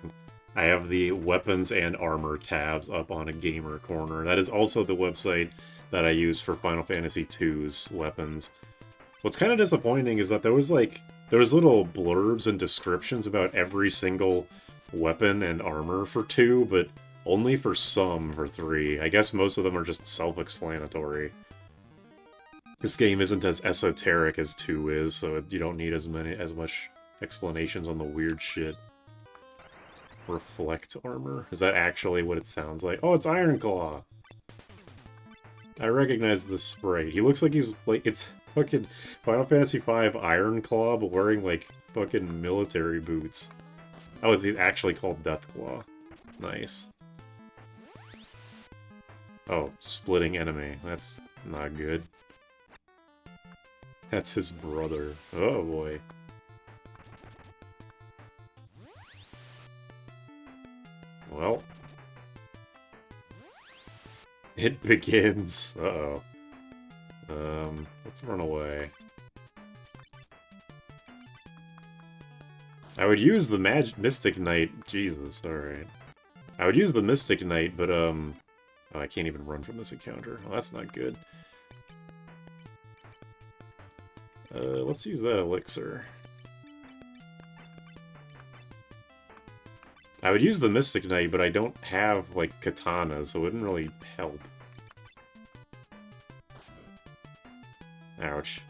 I have the weapons and armor tabs up on a Gamer Corner. That is also the website that I use for Final Fantasy II's weapons. What's kind of disappointing is that there was little blurbs and descriptions about every single weapon and armor for 2, but only for some for 3. I guess most of them are just self-explanatory. This game isn't as esoteric as 2 is, so you don't need as much explanations on the weird shit. Reflect armor? Is that actually what it sounds like? Oh, it's Ironclaw! I recognize this sprite. He looks like he's, like, it's fucking Final Fantasy V Ironclaw, but wearing, like, fucking military boots. Oh, he's actually called Deathclaw. Nice. Oh, splitting enemy. That's not good. That's his brother. Oh boy. Well. It begins. Uh-oh. Let's run away. I would use the Mystic Knight. Jesus, alright. I would use the Mystic Knight, but, oh, I can't even run from this encounter. Well, that's not good. Let's use that elixir. I would use the Mystic Knight, but I don't have, like, katanas, so it wouldn't really help. Ouch.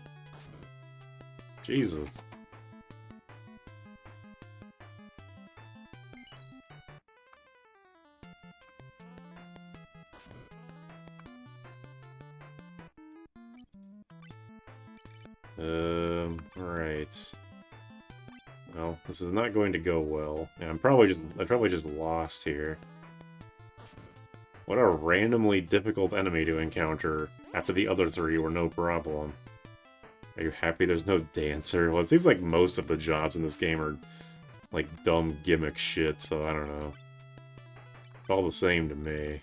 Jesus. Alright. Well, this is not going to go well. Yeah, I probably just lost here. What a randomly difficult enemy to encounter after the other 3 were no problem. Are you happy there's no dancer? Well, it seems like most of the jobs in this game are, like, dumb gimmick shit, so I don't know. It's all the same to me.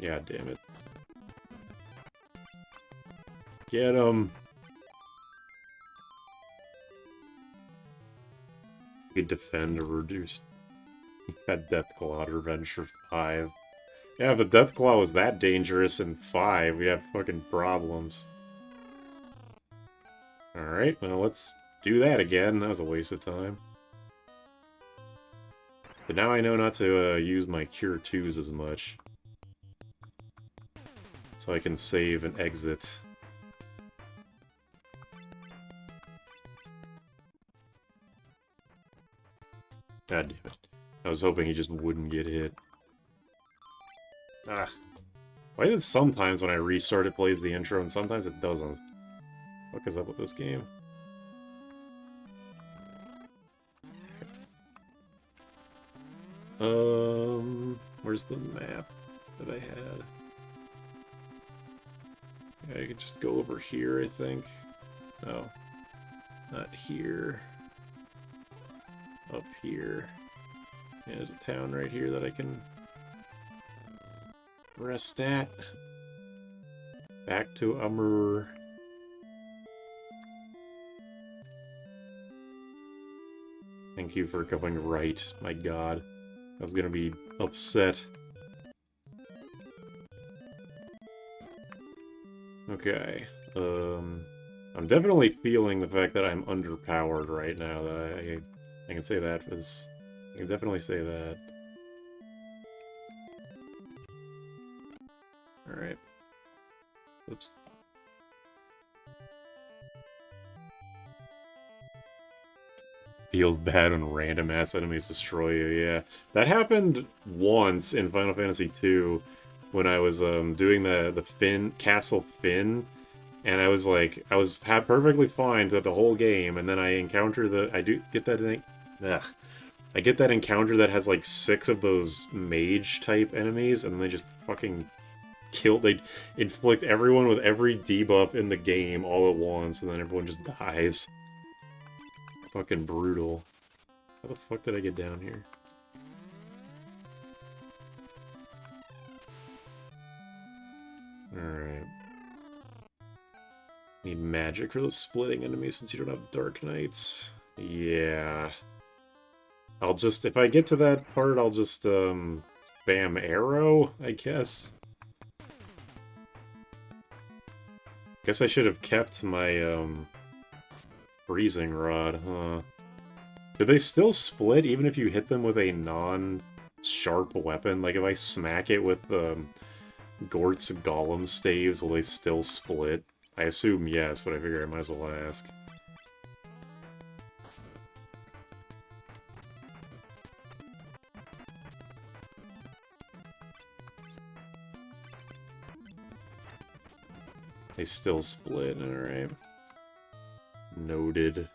Yeah, damn it. Get him! You could defend or reduce. You had Deathclaw to revenge for 5. Yeah, if the Deathclaw was that dangerous in 5, we'd have fucking problems. Alright, well, let's do that again. That was a waste of time. But now I know not to use my Cure 2s as much. So I can save and exit. God damn it. I was hoping he just wouldn't get hit. Ah. Why is it sometimes when I restart it plays the intro and sometimes it doesn't? What is up with this game? Where's the map that I had? Yeah, I could just go over here, I think. No. Not here. Up here. Yeah, there's a town right here that I can rest at. Back to Amur. Thank you for going right. My god. I was gonna be upset. Okay. I'm definitely feeling the fact that I'm underpowered right now. That I can say that. I can definitely say that. Alright. Oops. Feels bad when random ass enemies destroy you, yeah. That happened once in Final Fantasy II when I was doing the Castle Finn, and I was like, perfectly fine throughout the whole game, and then I encounter I get that encounter that has like 6 of those mage type enemies, and they just fucking they inflict everyone with every debuff in the game all at once, and then everyone just dies. Fucking brutal. How the fuck did I get down here? Alright. Need magic for those splitting enemies since you don't have Dark Knights. Yeah. I'll just, if I get to that part, I'll just, spam arrow, I guess. Guess I should have kept my, freezing rod, huh? Do they still split even if you hit them with a non-sharp weapon? Like, if I smack it with, Gort's Golem staves, will they still split? I assume yes, but I figure I might as well ask. They still split, alright. Noted.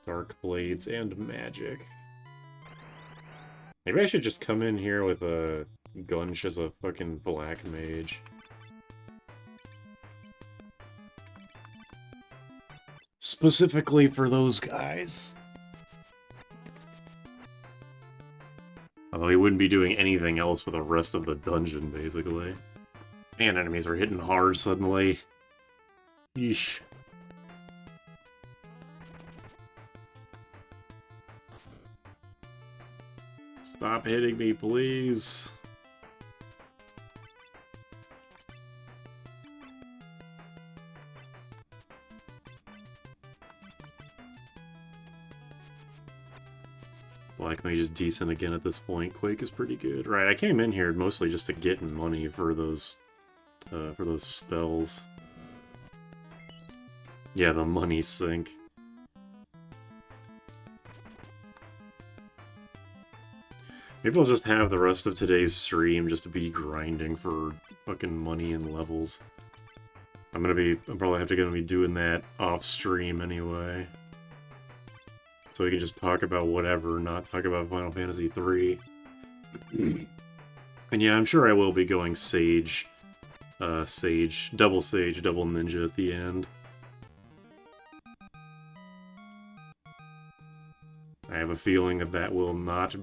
Dark blades and magic. Maybe I should just come in here with a Gunsh as a fucking black mage. Specifically for those guys. Although he wouldn't be doing anything else for the rest of the dungeon, basically. And enemies are hitting hard suddenly. Yeesh. Stop hitting me, please. Black Mage is decent again at this point. Quake is pretty good. Right, I came in here mostly just to get money for those spells. Yeah, the money sink. Maybe I'll just have the rest of today's stream just to be grinding for fucking money and levels. I'm probably gonna be doing that off stream anyway. So we can just talk about whatever, not talk about Final Fantasy 3. And yeah, I'm sure I will be going Sage, double Ninja at the end. I have a feeling that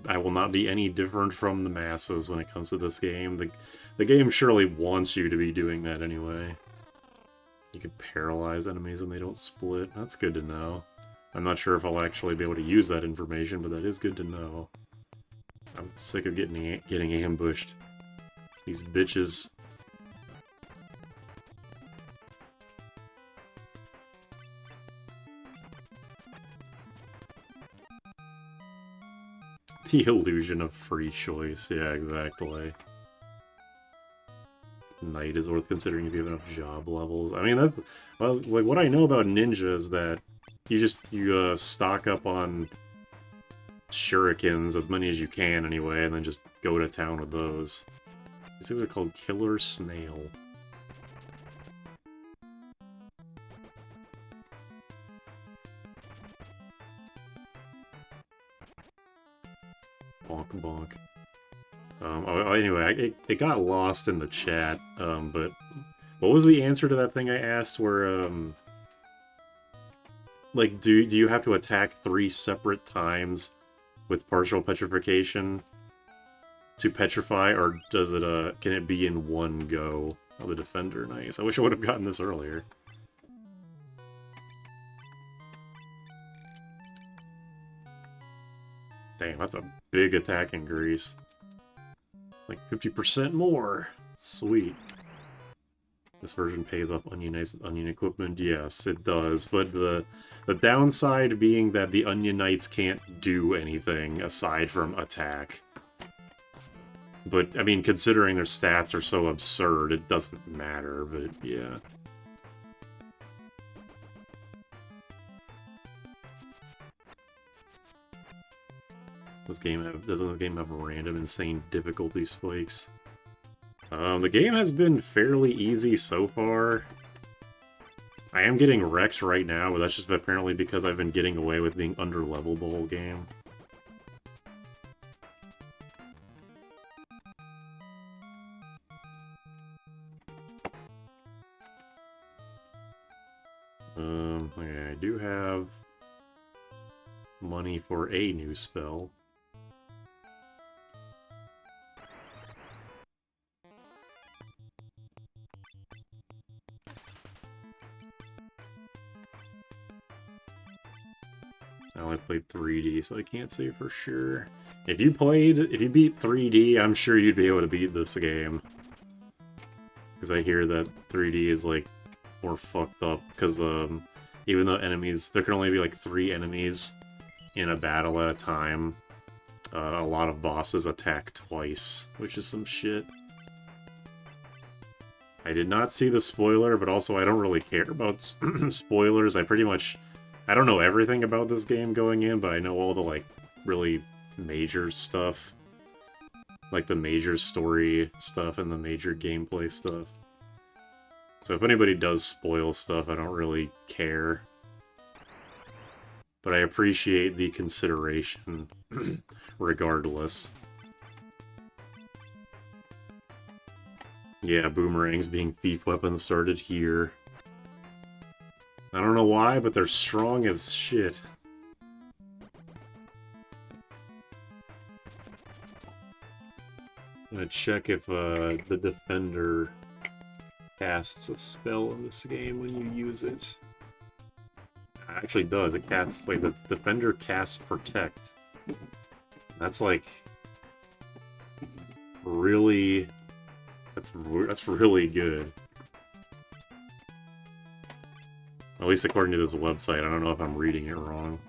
I will not be any different from the masses when it comes to this game. The game surely wants you to be doing that anyway. You can paralyze enemies and they don't split. That's good to know. I'm not sure if I'll actually be able to use that information, but that is good to know. I'm sick of getting ambushed. These bitches. The illusion of free choice. Yeah, exactly. Knight is worth considering if you have enough job levels. I mean, like what I know about ninja is that you stock up on shurikens, as many as you can anyway, and then just go to town with those. These things are called Killer Snail. Bonk bonk. Anyway, it got lost in the chat, but what was the answer to that thing I asked where, like, do you have to attack 3 separate times with partial petrification to petrify, or does it, can it be in one go? Oh, the defender, nice. I wish I would have gotten this earlier. Damn, that's a big attack increase. Like 50% more. Sweet. This version pays off onion equipment. Yes, it does. But the downside being that the Onion Knights can't do anything aside from attack. But, I mean, considering their stats are so absurd, it doesn't matter, but yeah. Doesn't this game have random insane difficulty spikes? The game has been fairly easy so far. I am getting wrecked right now, but that's just apparently because I've been getting away with being under-leveled the whole game. Okay, I do have money for a new spell. I only played 3D, so I can't say for sure. If you beat 3D, I'm sure you'd be able to beat this game. Because I hear that 3D is, like, more fucked up, because, even though there can only be, like, 3 enemies in a battle at a time, a lot of bosses attack twice, which is some shit. I did not see the spoiler, but also I don't really care about spoilers. I don't know everything about this game going in, but I know all the, like, really major stuff. Like, the major story stuff and the major gameplay stuff. So if anybody does spoil stuff, I don't really care. But I appreciate the consideration, regardless. Yeah, Boomerangs being thief weapons started here. I don't know why, but they're strong as shit. I'm gonna check if the defender casts a spell in this game when you use it. It actually does. It casts. Wait, the defender casts protect. That's like really. That's really good. At least according to this website. I don't know if I'm reading it wrong.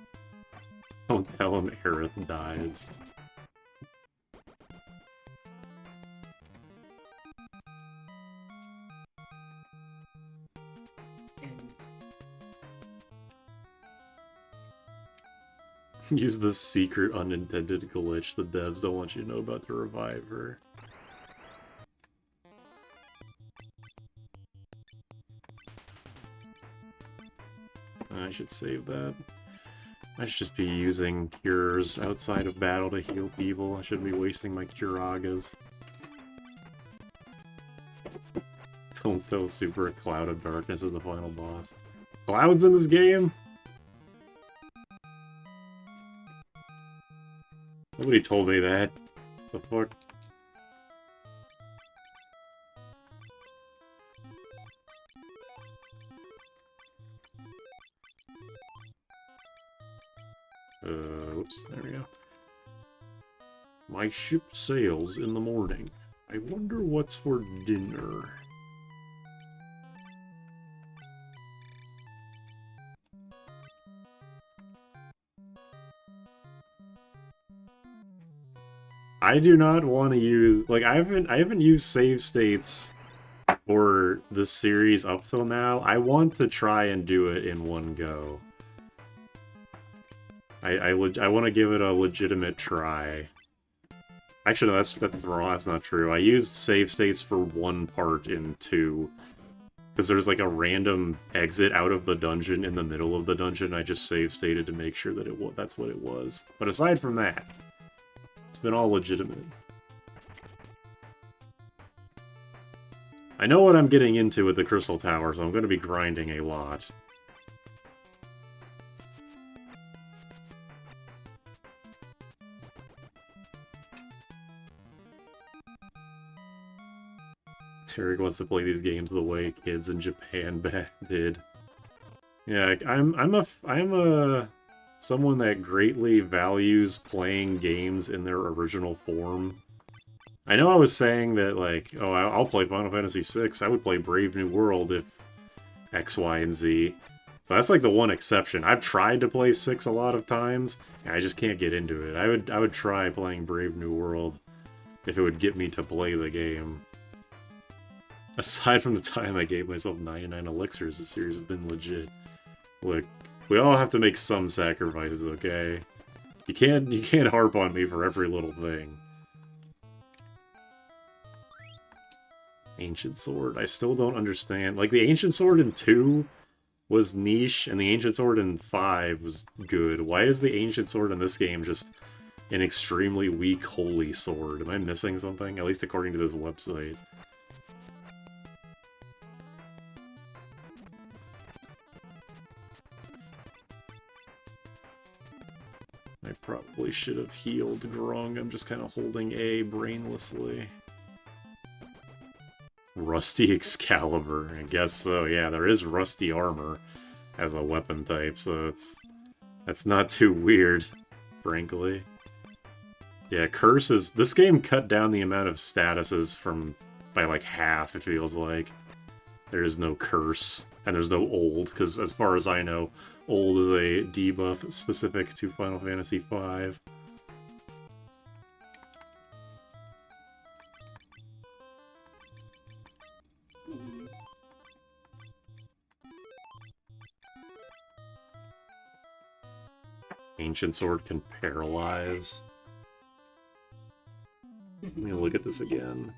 Don't tell him Aerith dies. Use the secret unintended glitch the devs don't want you to know about to revive her. I should save that. I should just be using cures outside of battle to heal people. I shouldn't be wasting my curagas. Don't tell Super a Cloud of Darkness is the final boss. Clouds in this game? Nobody told me that. The fuck? Oops, there we go. My ship sails in the morning. I wonder what's for dinner. I do not want to use, like, I haven't used save states for this series up till now. I want to try and do it in one go. I want to give it a legitimate try. Actually, no, that's wrong. That's not true. I used save states for one part in 2. Because there's like a random exit out of the dungeon in the middle of the dungeon. I just save stated to make sure that that's what it was. But aside from that, it's been all legitimate. I know what I'm getting into with the Crystal Tower, so I'm going to be grinding a lot. Tarek wants to play these games the way kids in Japan did. Yeah, I'm a someone that greatly values playing games in their original form. I know I was saying that, like, oh, I'll play Final Fantasy VI. I would play Brave New World if X, Y, and Z. But that's like the one exception. I've tried to play 6 a lot of times, and I just can't get into it. I would try playing Brave New World if it would get me to play the game. Aside from the time I gave myself 99 elixirs, the series has been legit. Look, we all have to make some sacrifices, okay? You can't harp on me for every little thing. Ancient Sword. I still don't understand. Like, the Ancient Sword in 2 was niche, and the Ancient Sword in 5 was good. Why is the Ancient Sword in this game just an extremely weak holy sword? Am I missing something? At least according to this website. I probably should have healed Grung. I'm just kind of holding A brainlessly. Rusty Excalibur. I guess so. Yeah, there is rusty armor as a weapon type, so that's not too weird, frankly. Yeah, curses. This game cut down the amount of statuses by like half, it feels like. There is no curse, and there's no old, because as far as I know, old is a debuff specific to Final Fantasy V. Ancient Sword can paralyze. Let me look at this again.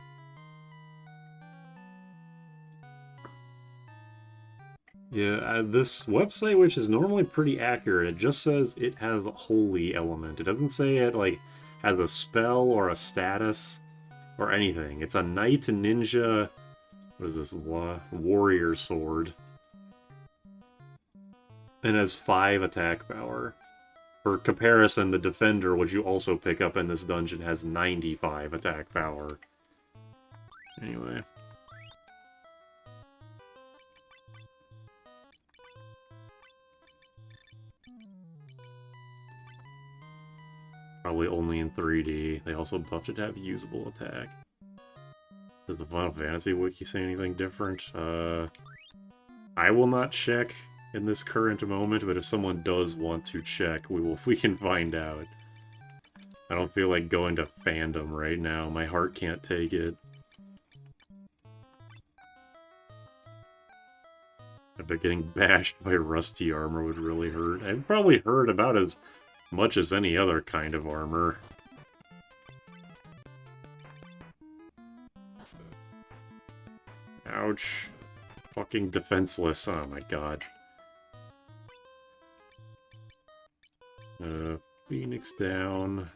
Yeah, this website, which is normally pretty accurate, it just says it has a holy element. It doesn't say it, like, has a spell or a status or anything. It's a knight ninja... What is this? Warrior sword. And has 5 attack power. For comparison, the Defender, which you also pick up in this dungeon, has 95 attack power. Anyway. Probably only in 3D. They also buffed it to have usable attack. Does the Final Fantasy wiki say anything different? I will not check in this current moment, but if someone does want to check, we can find out. I don't feel like going to fandom right now. My heart can't take it. I bet getting bashed by rusty armor would really hurt. I've probably heard about as much as any other kind of armor. Ouch. Fucking defenseless. Oh my god. Phoenix down.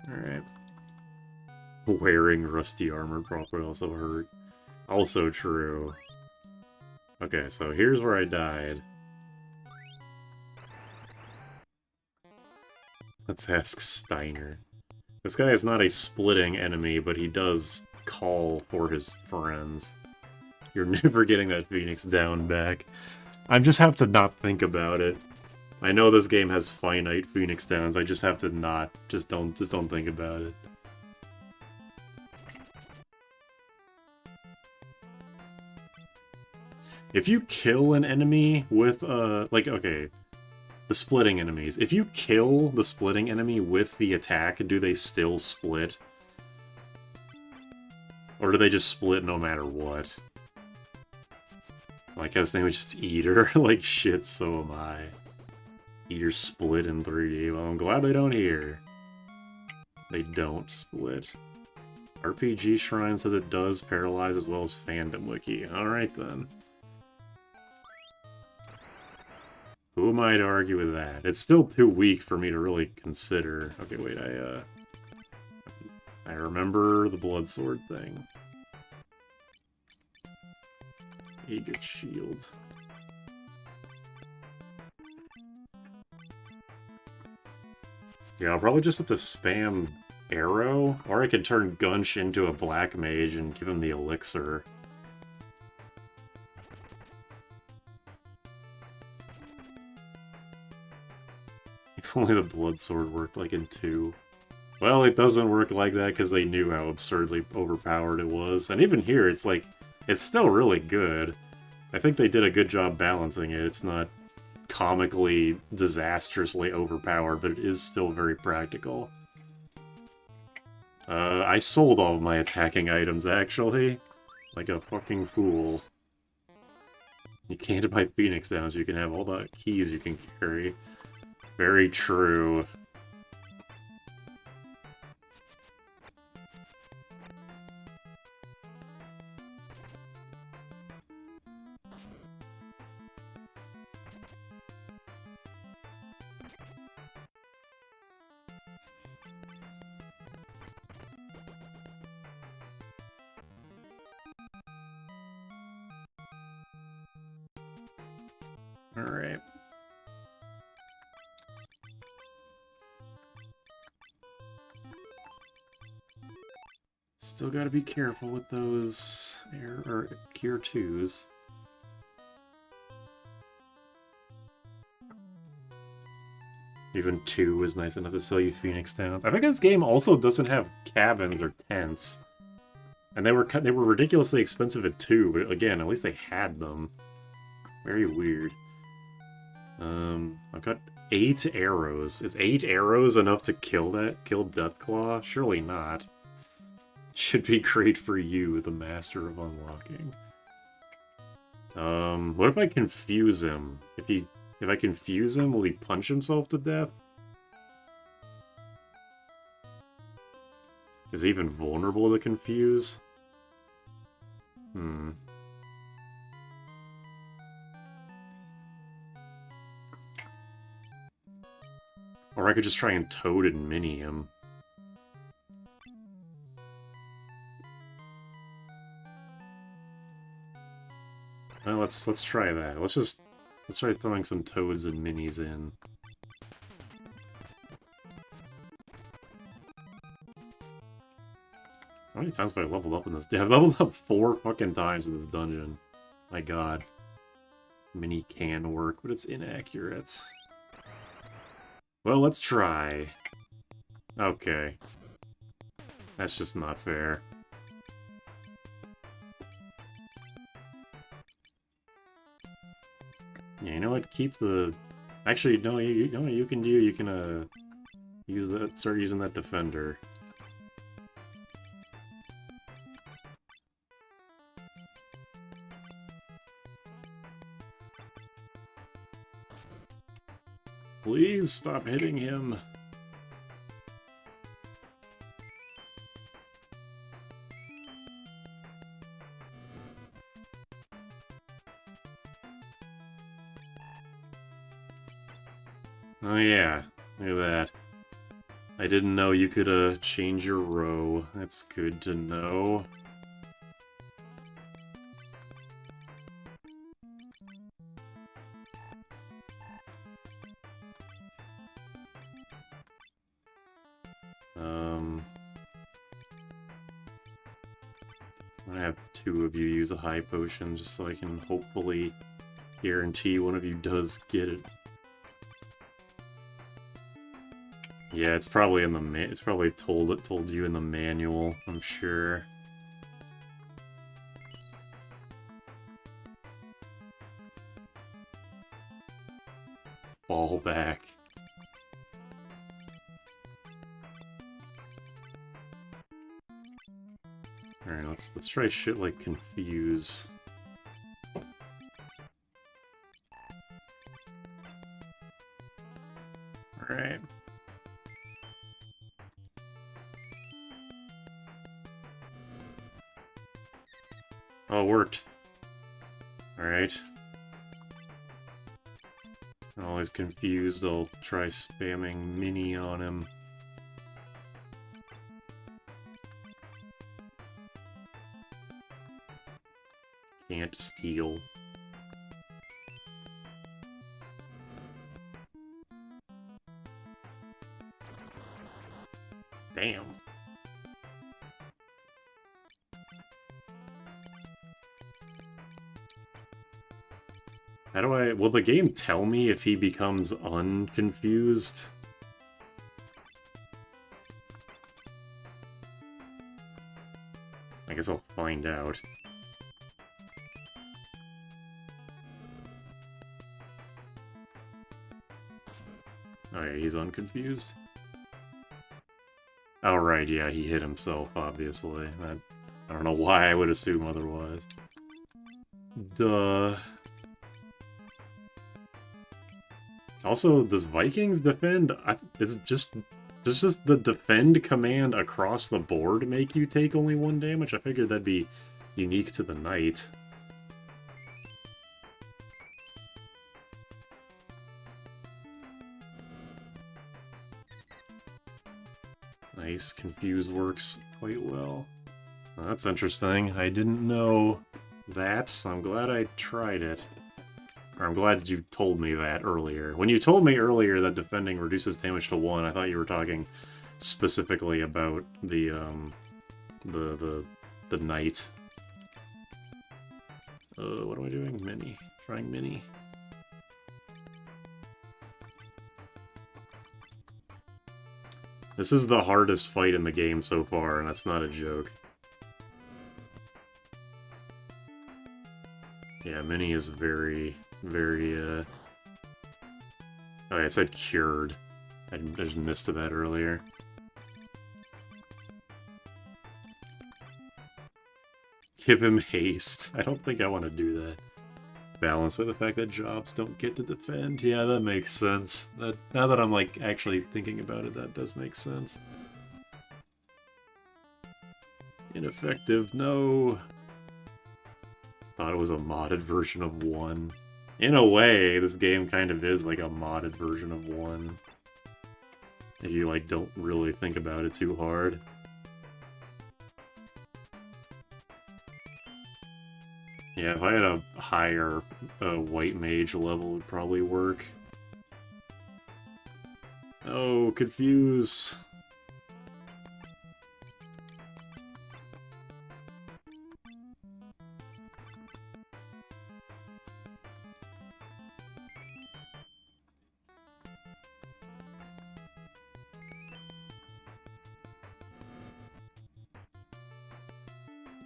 Alright. Wearing rusty armor probably also hurt. Also true. Okay, so here's where I died. Let's ask Steiner. This guy is not a splitting enemy, but he does call for his friends. You're never getting that Phoenix down back. I just have to not think about it. I know this game has finite Phoenix downs, I just have to not, just don't think about it. If you kill an enemy with, like, okay, the splitting enemies. If you kill the splitting enemy with the attack, do they still split? Or do they just split no matter what? Like, I was thinking just Eater. Like, shit, so am I. Eater split in 3D. Well, I'm glad they don't here. They don't split. RPG Shrine says it does paralyze as well as Fandom Wiki. Alright then. Who am I to argue with that? It's still too weak for me to really consider. Okay, wait, I remember the blood sword thing. Aegis shield. Yeah, I'll probably just have to spam arrow, or I could turn Gunsh into a black mage and give him the elixir. If only the blood sword worked like in 2. Well, it doesn't work like that because they knew how absurdly overpowered it was. And even here, it's like, it's still really good. I think they did a good job balancing it. It's not comically, disastrously overpowered, but it is still very practical. I sold all of my attacking items, actually. Like a fucking fool. You can't buy Phoenix Downs, you can have all the keys you can carry. Very true. Alright. Still gotta be careful with those Gear 2s. Even 2 is nice enough to sell you Phoenix Downs. I think this game also doesn't have cabins or tents. And they were ridiculously expensive at 2, but again, at least they had them. Very weird. I've got 8 arrows. Is 8 arrows enough to kill Deathclaw? Surely not. Should be great for you, the master of unlocking. What if I confuse him? If I confuse him, will he punch himself to death? Is he even vulnerable to confuse? Or I could just try and Toad and Mini him. Well, let's try that. Let's try throwing some Toads and Minis in. How many times have I leveled up in this? Yeah, I've leveled up 4 fucking times in this dungeon. My god. Mini can work, but it's inaccurate. Well, let's try. Okay. That's just not fair. Yeah, you know what? Keep the... Actually, no, you know what you can do? You can, use that, start using that defender. Please stop hitting him. Oh yeah, look at that. I didn't know you could change your row. That's good to know. I'm gonna have two of you use a high potion just so I can hopefully guarantee one of you does get it. Yeah, it's probably in the it's probably told you in the manual, I'm sure. Fall back. Alright, let's try shit like confuse. Alright. Oh, it worked. Alright. I'm always confused, I'll try spamming mini on him. Can't steal. Damn. How do I... Will the game tell me if he becomes unconfused? I guess I'll find out. Oh yeah, he's unconfused? Oh right, yeah, he hit himself, obviously. I don't know why I would assume otherwise. Duh. Also, does Vikings defend? Is it just... Does just the defend command across the board make you take only 1 damage? I figured that'd be unique to the knight. Nice, confuse works quite well. Well, that's interesting. I didn't know that, so I'm glad I tried it. Or I'm glad you told me that earlier. When you told me earlier that defending reduces damage to 1, I thought you were talking specifically about the knight. What am I doing? Mini. Trying mini. This is the hardest fight in the game so far, and that's not a joke. Yeah, mini is very, very, Oh, yeah, it said cured. I just missed that earlier. Give him haste. I don't think I want to do that. Balance with the fact that jobs don't get to defend. Yeah, that makes sense. Now that I'm, like, actually thinking about it, that does make sense. Ineffective, no. Thought it was a modded version of 1. In a way, this game kind of is like a modded version of 1. If you, like, don't really think about it too hard. Yeah, if I had a higher white mage level, it would probably work. Oh, confuse.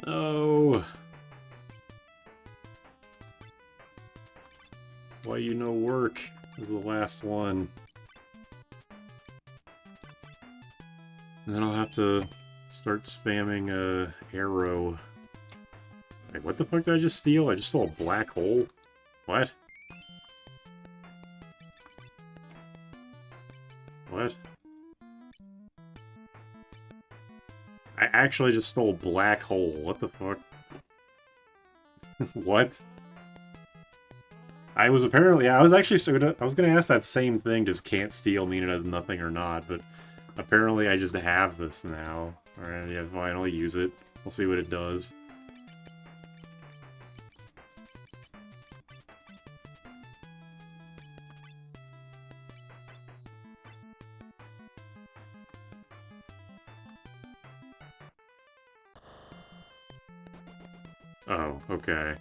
Oh. Why you no work? This is the last one. And then I'll have to start spamming arrow. Wait, what the fuck did I just steal? I just stole a black hole? What? What? I actually just stole black hole. What the fuck? What? I was apparently, yeah, I was actually I was gonna ask that same thing, does can't steal mean it has nothing or not, but apparently I just have this now. Alright, yeah, fine, I'll use it. We'll see what it does. Oh, okay.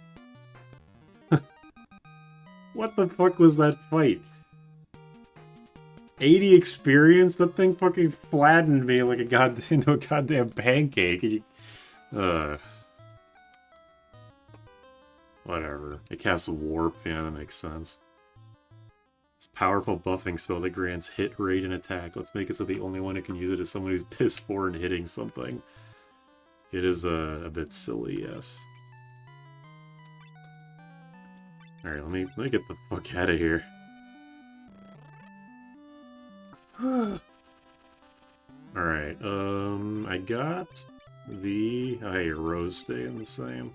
What the fuck was that fight? 80 experience? That thing fucking flattened me like into a goddamn pancake. Whatever. It casts warp, yeah, that makes sense. It's a powerful buffing spell that grants hit rate and attack. Let's make it so the only one who can use it is someone who's piss poor and hitting something. It is a bit silly, yes. Alright, let me get the fuck out of here. Alright, I got the... Oh, hey, your rows staying the same.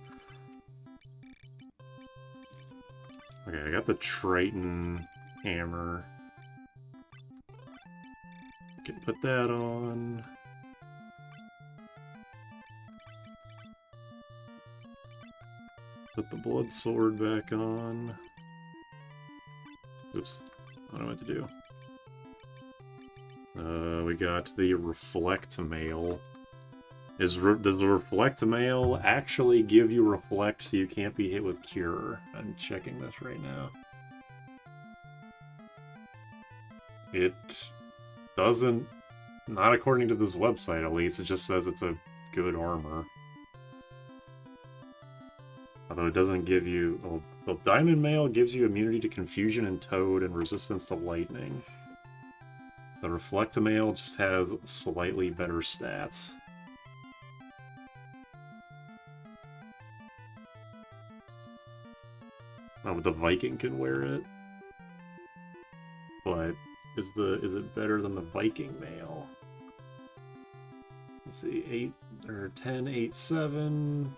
Okay, I got the Triton hammer. Can put that on. Put the blood sword back on. Oops, I don't know what to do. We got the reflect mail. Does the reflect mail actually give you reflect so you can't be hit with cure? I'm checking this right now. It doesn't, not according to this website at least, it just says it's a good armor. Although it doesn't give you, well, Diamond Mail gives you immunity to confusion and toad and resistance to lightning. The Reflectamail just has slightly better stats. Oh, but the Viking can wear it. But is it better than the Viking mail? Let's see, 8 or 10, 8, 7.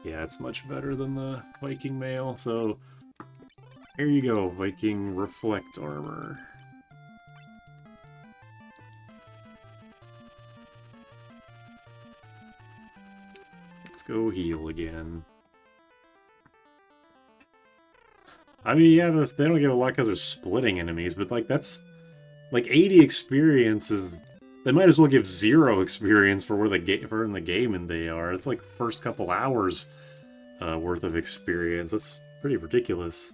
Yeah, it's much better than the Viking mail. So here you go, Viking Reflect armor. Let's go heal again. I mean, yeah, they don't get a lot because they're splitting enemies, but like that's like 80 experience is. They might as well give 0 experience for where in the game and they are. It's like first couple hours worth of experience. That's pretty ridiculous.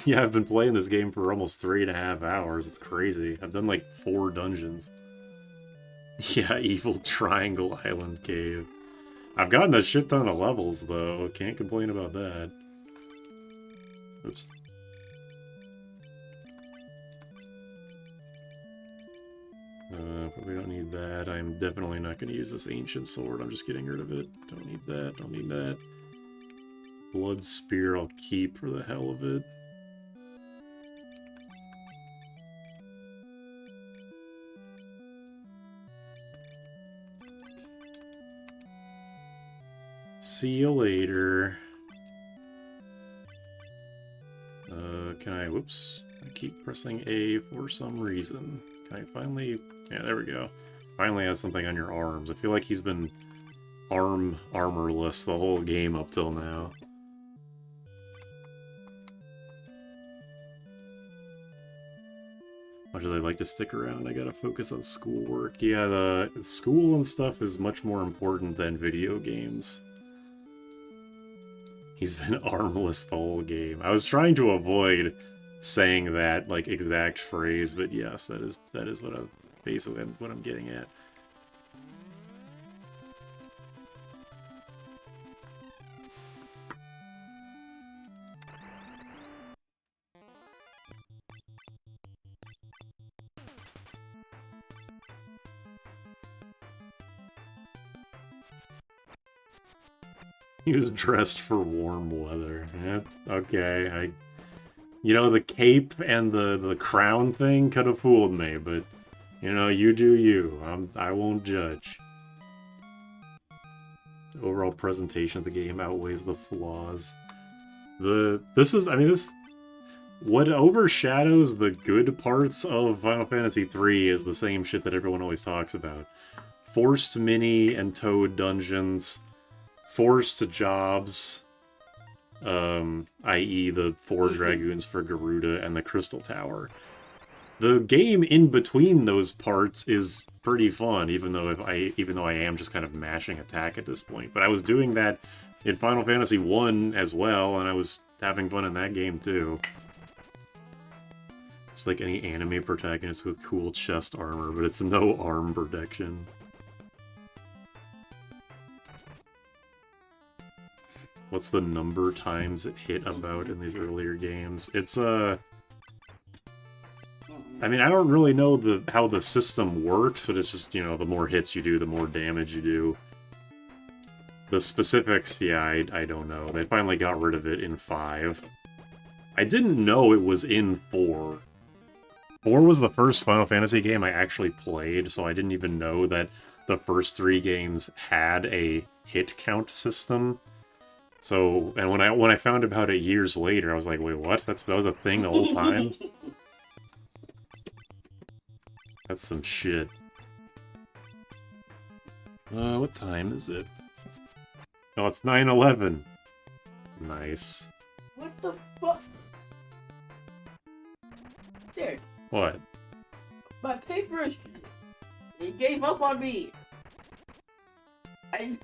Yeah, I've been playing this game for almost 3.5 hours. It's crazy. I've done like 4 dungeons. Yeah, Evil Triangle Island Cave. I've gotten a shit ton of levels though. Can't complain about that. Oops. But we don't need that. I'm definitely not going to use this ancient sword. I'm just getting rid of it. Don't need that. Don't need that. Blood spear I'll keep for the hell of it. See you later. Can I... Whoops. I keep pressing A for some reason. Can I finally... Yeah, there we go. Finally has something on your arms. I feel like he's been armorless the whole game up till now. Much as I'd like to stick around, I gotta focus on schoolwork. Yeah, the school and stuff is much more important than video games. He's been armless the whole game. I was trying to avoid saying that like exact phrase, but yes, that is what I'm basically what I'm getting at. He was dressed for warm weather. Yeah, okay, you know, the cape and the crown thing could have fooled me, but you know, you do you. I won't judge. The overall presentation of the game outweighs the flaws. What overshadows the good parts of Final Fantasy III is the same shit that everyone always talks about. Forced mini and toad dungeons, forced jobs, i.e. the 4 Dragoons for Garuda and the Crystal Tower. The game in between those parts is pretty fun, even though I am just kind of mashing attack at this point. But I was doing that in Final Fantasy I as well, and I was having fun in that game too. It's like any anime protagonist with cool chest armor, but it's no arm protection. What's the number times it hit about in these earlier games? It's I mean, I don't really know how the system works, but it's just, you know, the more hits you do, the more damage you do. The specifics, yeah, I don't know. They finally got rid of it in 5. I didn't know it was in 4. 4 was the first Final Fantasy game I actually played, so I didn't even know that the first 3 games had a hit count system. So, and when I found about it years later, I was like, wait, what? That was a thing the whole time? That's some shit. What time is it? Oh, it's 9:11. Nice. What the fuck? There. What? My paintbrush. It gave up on me. I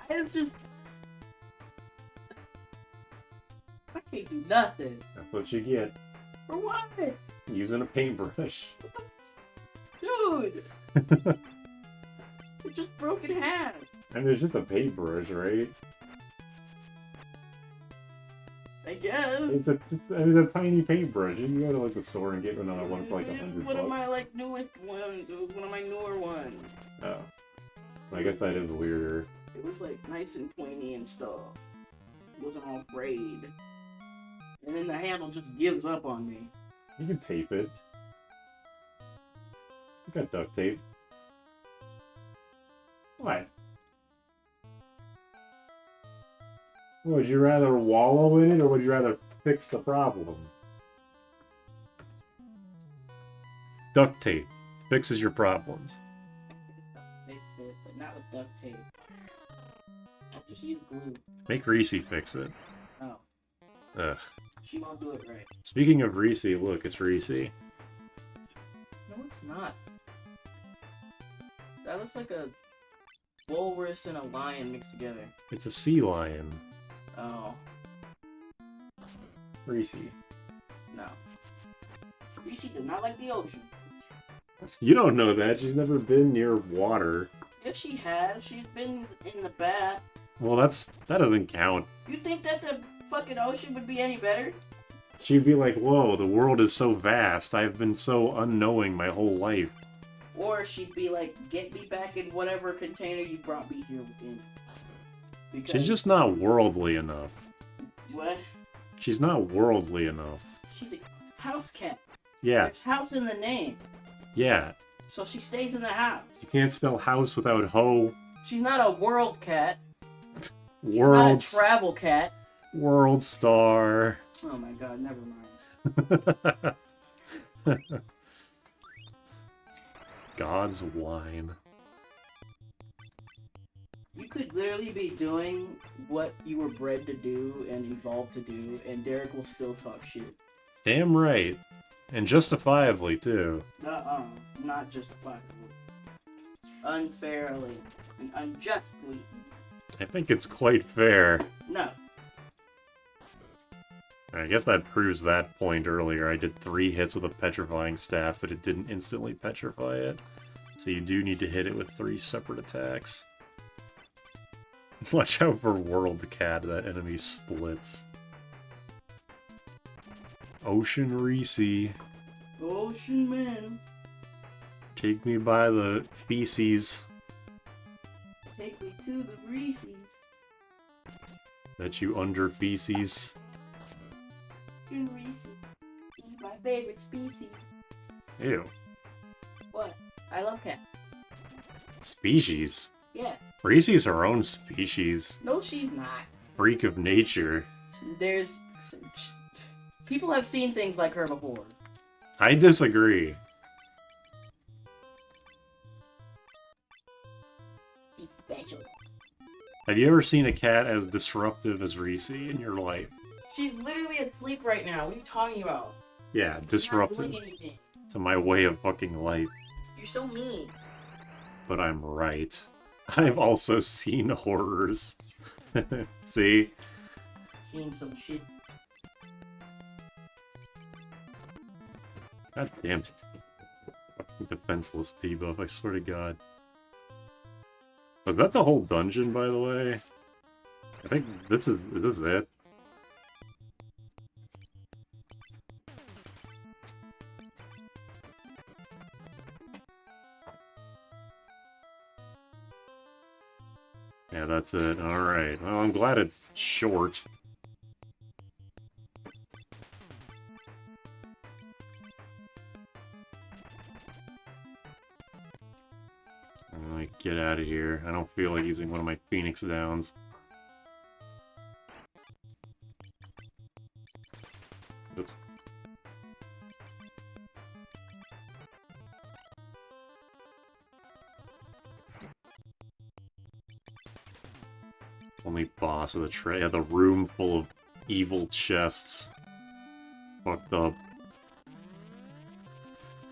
was just. I can't do nothing. That's what you get. For what? Using a paintbrush. Dude! It just broke in half. I mean, it's just a paintbrush, right? I guess. It's a tiny paintbrush. You can go to like the store and get another one for like $100. One of my like newest ones. It was one of my newer ones. Oh. I guess that is weirder. It was like nice and pointy and stuff. It wasn't all frayed. And then the handle just gives up on me. You can tape it. You got duct tape. What? Would you rather wallow in it, or would you rather fix the problem? Duct tape fixes your problems. Fix it, but not with duct tape. I'll just use glue. Make Reese fix it. Oh. Ugh. She won't do it right. Speaking of Reese, look, it's Reese. No, it's not. That looks like a walrus and a lion mixed together. It's a sea lion. Oh. Reese. No. Reese does not like the ocean. You don't know that. She's never been near water. If she has, she's been in the bath. Well, that doesn't count. You think that the fucking ocean would be any better? She'd be like, whoa, the world is so vast. I've been so unknowing my whole life. Or she'd be like, get me back in whatever container you brought me here in. Because... She's just not worldly enough. What? She's not worldly enough. She's a house cat. Yeah. There's house in the name. Yeah. So she stays in the house. You can't spell house without ho. She's not a world cat. World. She's not a travel cat. World star. Oh my god, never mind. God's wine. You could literally be doing what you were bred to do and evolved to do, and Derek will still talk shit. Damn right. And justifiably, too. Not justifiably. Unfairly. And unjustly. I think it's quite fair. No. I guess that proves that point earlier. I did 3 hits with a petrifying staff, but it didn't instantly petrify it. So you do need to hit it with 3 separate attacks. Watch out for World Cat, that enemy splits. Ocean Reese. Ocean Man. Take me by the feces. Take me to the Reese's. That you under feces. Ocean Reese. He's my favorite species. Ew. What? I love cats. Species? Yeah. Reese's her own species. No, she's not. Freak of nature. There's... People have seen things like her before. I disagree. She's special. Have you ever seen a cat as disruptive as Reese in your life? She's literally asleep right now. What are you talking about? Yeah, disruptive You're not doing anything. to my way of fucking life. You're so mean. But I'm right. I've also seen horrors. See? Seen some shit. God damn it. Fucking defenseless debuff, I swear to God. Was that the whole dungeon, by the way? I think this is it. Yeah, that's it. Alright. Well, I'm glad it's short. I'm gonna get out of here. I don't feel like using one of my Phoenix Downs. Oops. Only boss with a tray. Yeah, the room full of evil chests. Fucked up.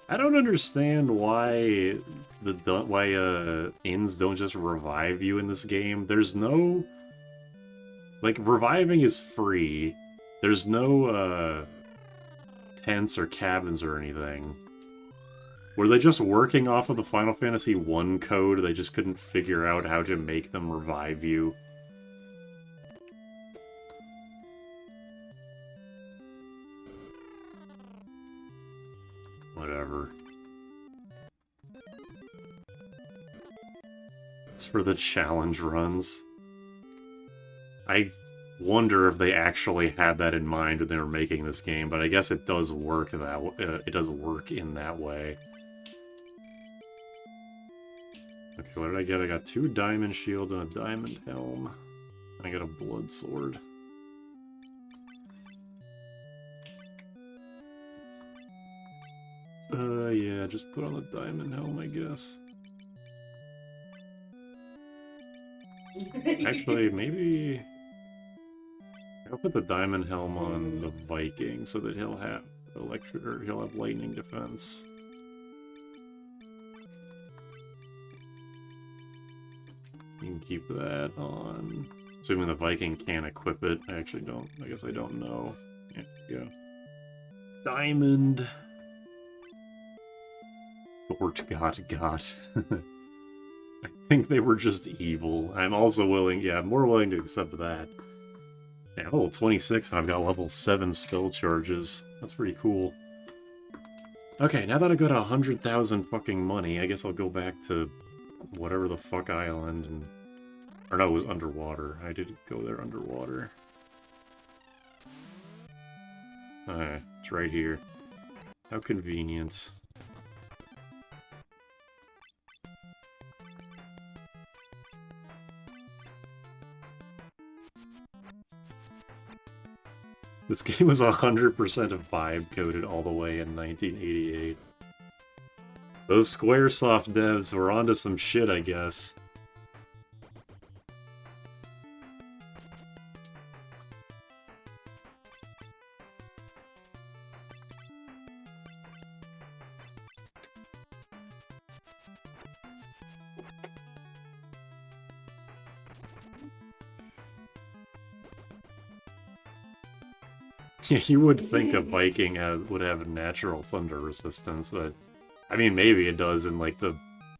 I don't understand why inns don't just revive you in this game. There's no... Like, reviving is free. There's no, tents or cabins or anything. Were they just working off of the Final Fantasy 1 code? They just couldn't figure out how to make them revive you? Whatever. It's for the challenge runs. I wonder if they actually had that in mind when they were making this game, but I guess it does work it does work in that way. Okay, what did I get? I got 2 diamond shields and a diamond helm. And I got a blood sword. Yeah, just put on the diamond helm, I guess. Actually, maybe... I'll put the diamond helm on the Viking so that he'll have he'll have lightning defense. You can keep that on. Assuming the Viking can't equip it. I actually don't. I guess I don't know. Yeah, go. Diamond. Lord God. I think they were just evil. I'm also willing, yeah, I'm more willing to accept that. Yeah, level 26 and I've got level 7 spell charges. That's pretty cool. Okay, now that I got 100,000 fucking money, I guess I'll go back to whatever the fuck island and... Or no, it was underwater. I did go there underwater. Alright, it's right here. How convenient. This game was 100% vibe coded all the way in 1988. Those Squaresoft devs were onto some shit, I guess. Yeah, you would think a Viking would have a natural thunder resistance, but... I mean, maybe it does in, like, the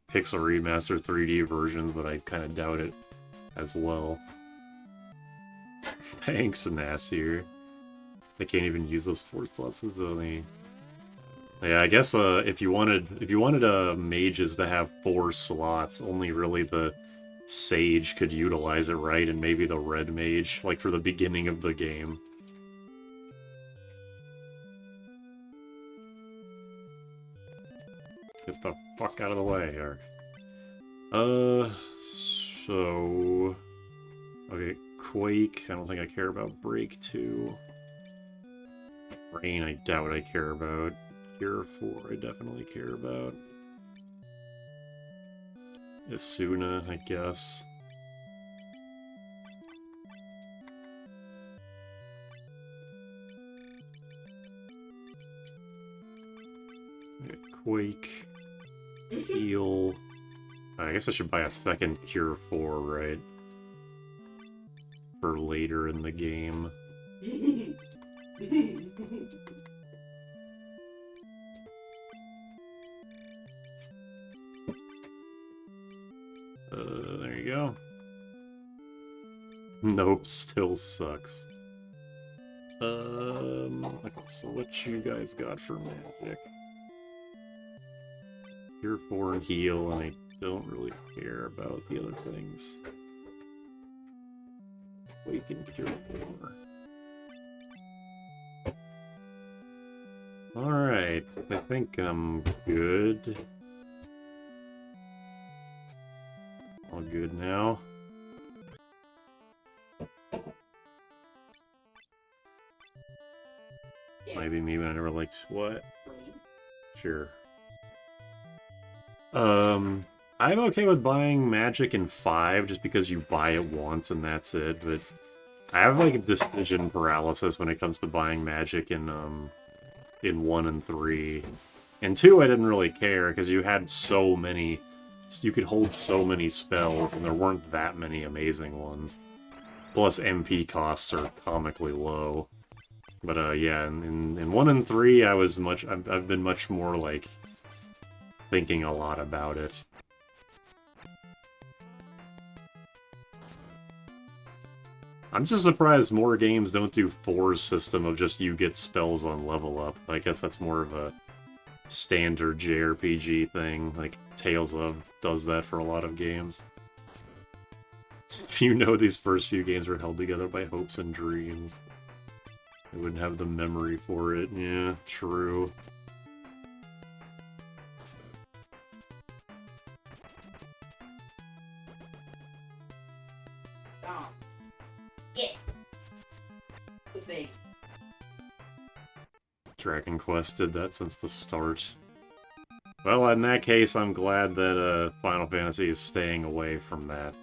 Pixel Remaster 3D versions, but I kind of doubt it as well. Thanks, Nasir. I can't even use those 4 slots as only... Yeah, I guess if you wanted mages to have 4 slots, only really the Sage could utilize it, right? And maybe the Red Mage, like for the beginning of the game. Get the fuck out of the way here. So... Okay, Quake. I don't think I care about Break 2. Rain, I doubt I care about. Cure 4, I definitely care about. Asuna, I guess. Quake. Heal. I guess I should buy a second Cure 4, right? For later in the game. There you go. Nope, still sucks. Okay, so what you guys got for magic? Cure 4 and heal, and I don't really care about the other things. Wake and Cure 4. Alright, I think I'm good. All good now. Yeah. Maybe me when I never liked what? Sure. I'm okay with buying magic in 5 just because you buy it once and that's it, but I have like a decision paralysis when it comes to buying magic in 1 and 3. In 2 I didn't really care because you had so many, you could hold so many spells and there weren't that many amazing ones. Plus MP costs are comically low. But yeah, in 1 and 3 I've been much more like thinking a lot about it. I'm just surprised more games don't do 4's system of just you get spells on level up. I guess that's more of a standard JRPG thing, like Tales of does that for a lot of games. You know these first few games were held together by hopes and dreams. They wouldn't have the memory for it. Yeah, true. Dragon Quest did that since the start. Well, in that case, I'm glad that Final Fantasy is staying away from that,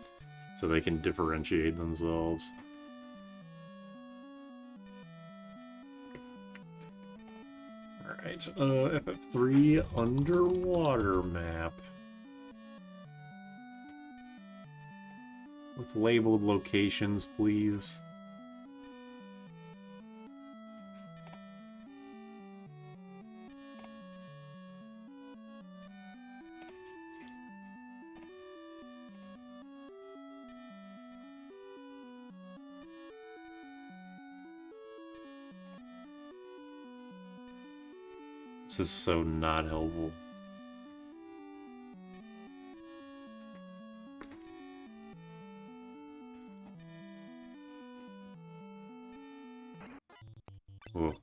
so they can differentiate themselves. Alright, FF3 underwater map. With labeled locations, please. This is so not helpful. Whoa.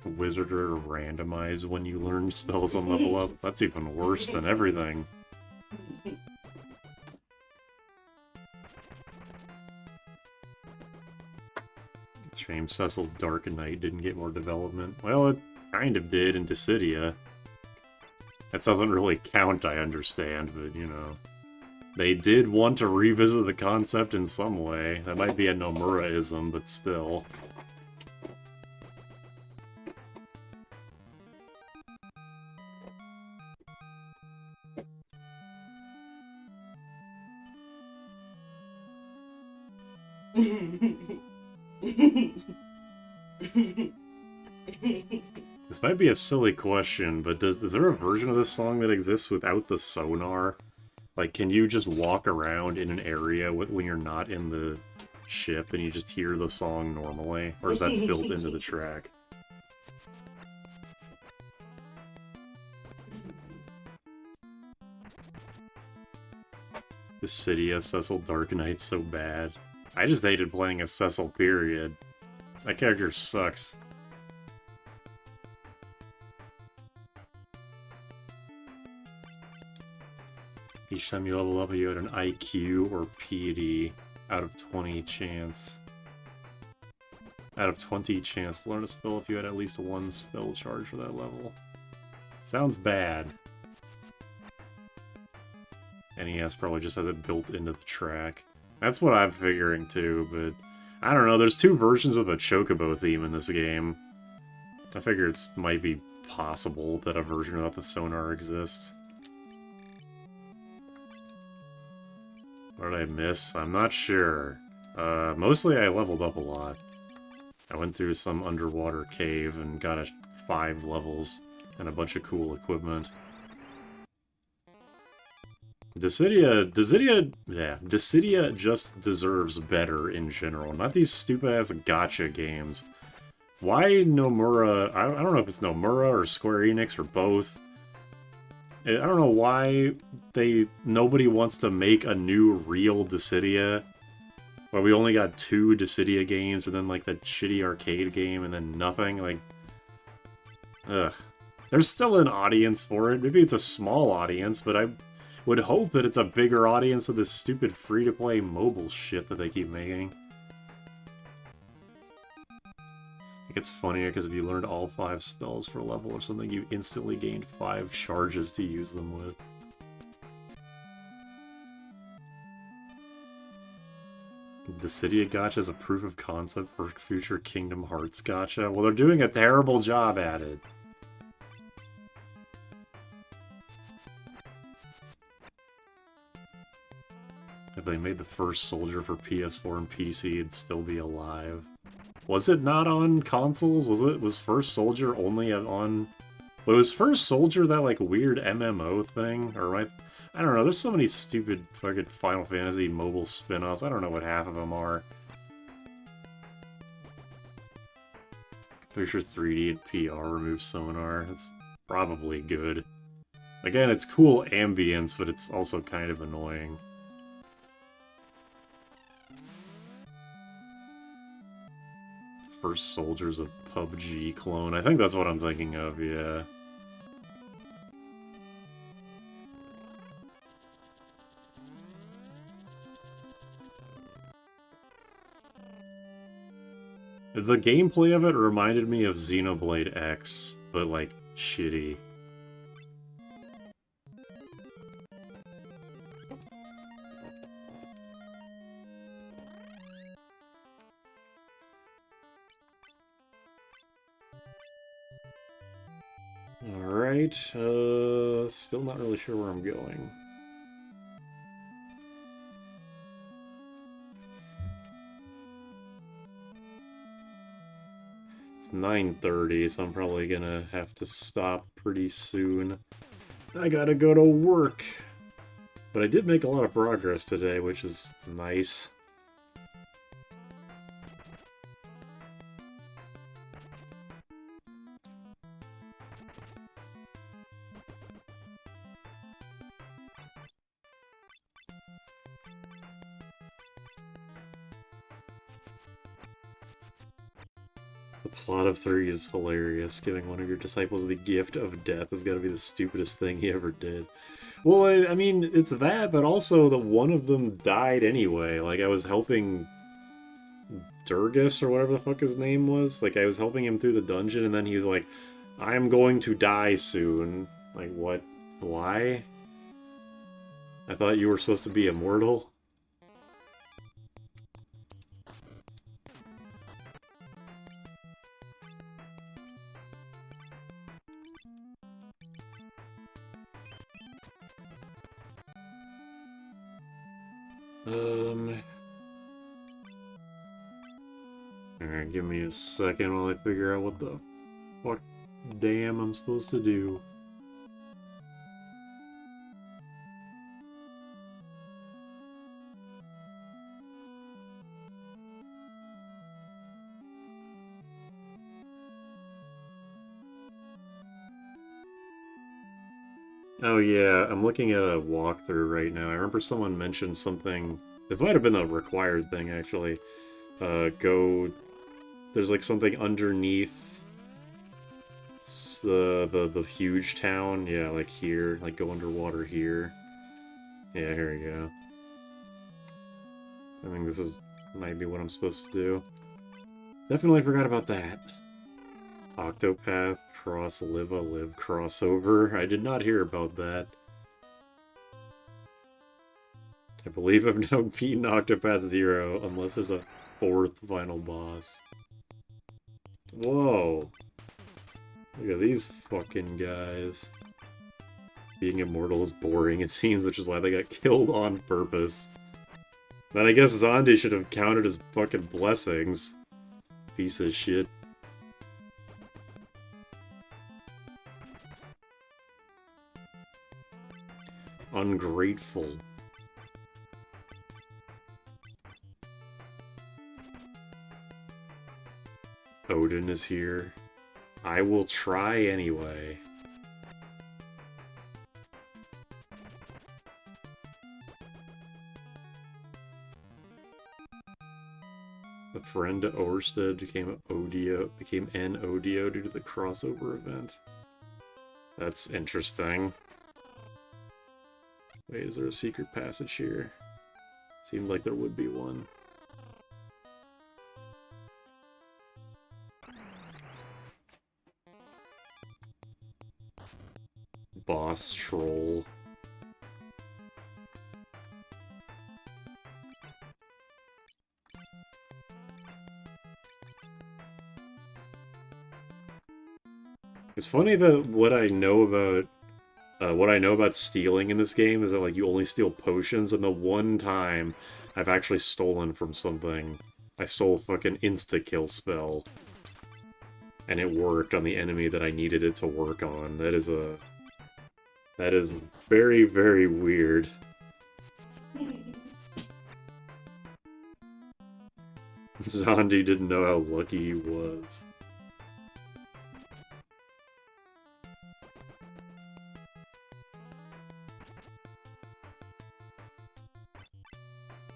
Wizarder randomize when you learn spells on level up. That's even worse than everything. Shame Cecil's Dark Knight didn't get more development. Well, it kind of did in Dissidia. That doesn't really count, I understand, but, you know. They did want to revisit the concept in some way. That might be a Nomura-ism, but still. This might be a silly question, but is there a version of this song that exists without the sonar? Like, can you just walk around in an area when you're not in the ship and you just hear the song normally? Or is that built into the track? Dissidia, Cecil Dark Knight's so bad. I just hated playing as Cecil, period. That character sucks. Each time you level up, you had an IQ or piety out of 20 chance. Out of 20 chance to learn a spell if you had at least one spell charge for that level. Sounds bad. NES probably just has it built into the track. That's what I'm figuring too, but I don't know, there's two versions of the Chocobo theme in this game. I figure it might be possible that a version without the sonar exists. What did I miss? I'm not sure. Mostly I leveled up a lot. I went through some underwater cave and got 5 levels and a bunch of cool equipment. Dissidia just deserves better in general. Not these stupid-ass gacha games. Why Nomura... I don't know if it's Nomura or Square Enix or both. I don't know why nobody wants to make a new real Dissidia. Where we only got 2 Dissidia games and then like that shitty arcade game and then nothing. Like, ugh. There's still an audience for it. Maybe it's a small audience, but I would hope that it's a bigger audience of this stupid free-to-play mobile shit that they keep making. It gets funnier because if you learned all 5 spells for a level or something, you instantly gained 5 charges to use them with. The Dissidia gacha is a proof of concept for future Kingdom Hearts gacha. Well, they're doing a terrible job at it. If they made the first soldier for PS4 and PC, it'd still be alive. Was it not on consoles? Was First Soldier only on... Well, was First Soldier that, like, weird MMO thing? Or I don't know, there's so many stupid fucking Final Fantasy mobile spin-offs, I don't know what half of them are. Pretty sure 3D and PR removes sonar, it's probably good. Again, it's cool ambience, but it's also kind of annoying. First Soldier's a PUBG clone. I think that's what I'm thinking of, yeah. The gameplay of it reminded me of Xenoblade X, but like, shitty. Alright, still not really sure where I'm going. It's 9:30, so I'm probably gonna have to stop pretty soon. I gotta go to work! But I did make a lot of progress today, which is nice. The plot of 3 is hilarious. Giving one of your disciples the gift of death has got to be the stupidest thing he ever did. Well, I mean, it's that, but also that one of them died anyway. Like, I was helping Durgus, or whatever the fuck his name was. Like, I was helping him through the dungeon, and then he was like, I'm going to die soon. Like, what? Why? I thought you were supposed to be immortal? Alright, give me a second while I figure out what the fuck damn I'm supposed to do. Oh yeah, I'm looking at a walkthrough right now. I remember someone mentioned something. This might have been a required thing, actually. There's like something underneath the huge town. Yeah, like here. Like go underwater here. Yeah, here we go. I think this is might be what I'm supposed to do. Definitely forgot about that. Octopath Cross Live crossover. I did not hear about that. I believe I've now beaten Octopath Zero, unless there's a fourth final boss. Whoa. Look at these fucking guys. Being immortal is boring, it seems, which is why they got killed on purpose. Then I guess Zondi should have counted as fucking blessings. Piece of shit. Ungrateful. Odin is here. I will try anyway. A friend to Orsted became an Odio due to the crossover event. That's interesting. Wait, is there a secret passage here? Seemed like there would be one. Boss troll. It's funny that what I know about stealing in this game is that like you only steal potions, and the one time I've actually stolen from something, I stole a fucking insta-kill spell. And it worked on the enemy that I needed it to work on. That is very, very weird. Zondi didn't know how lucky he was.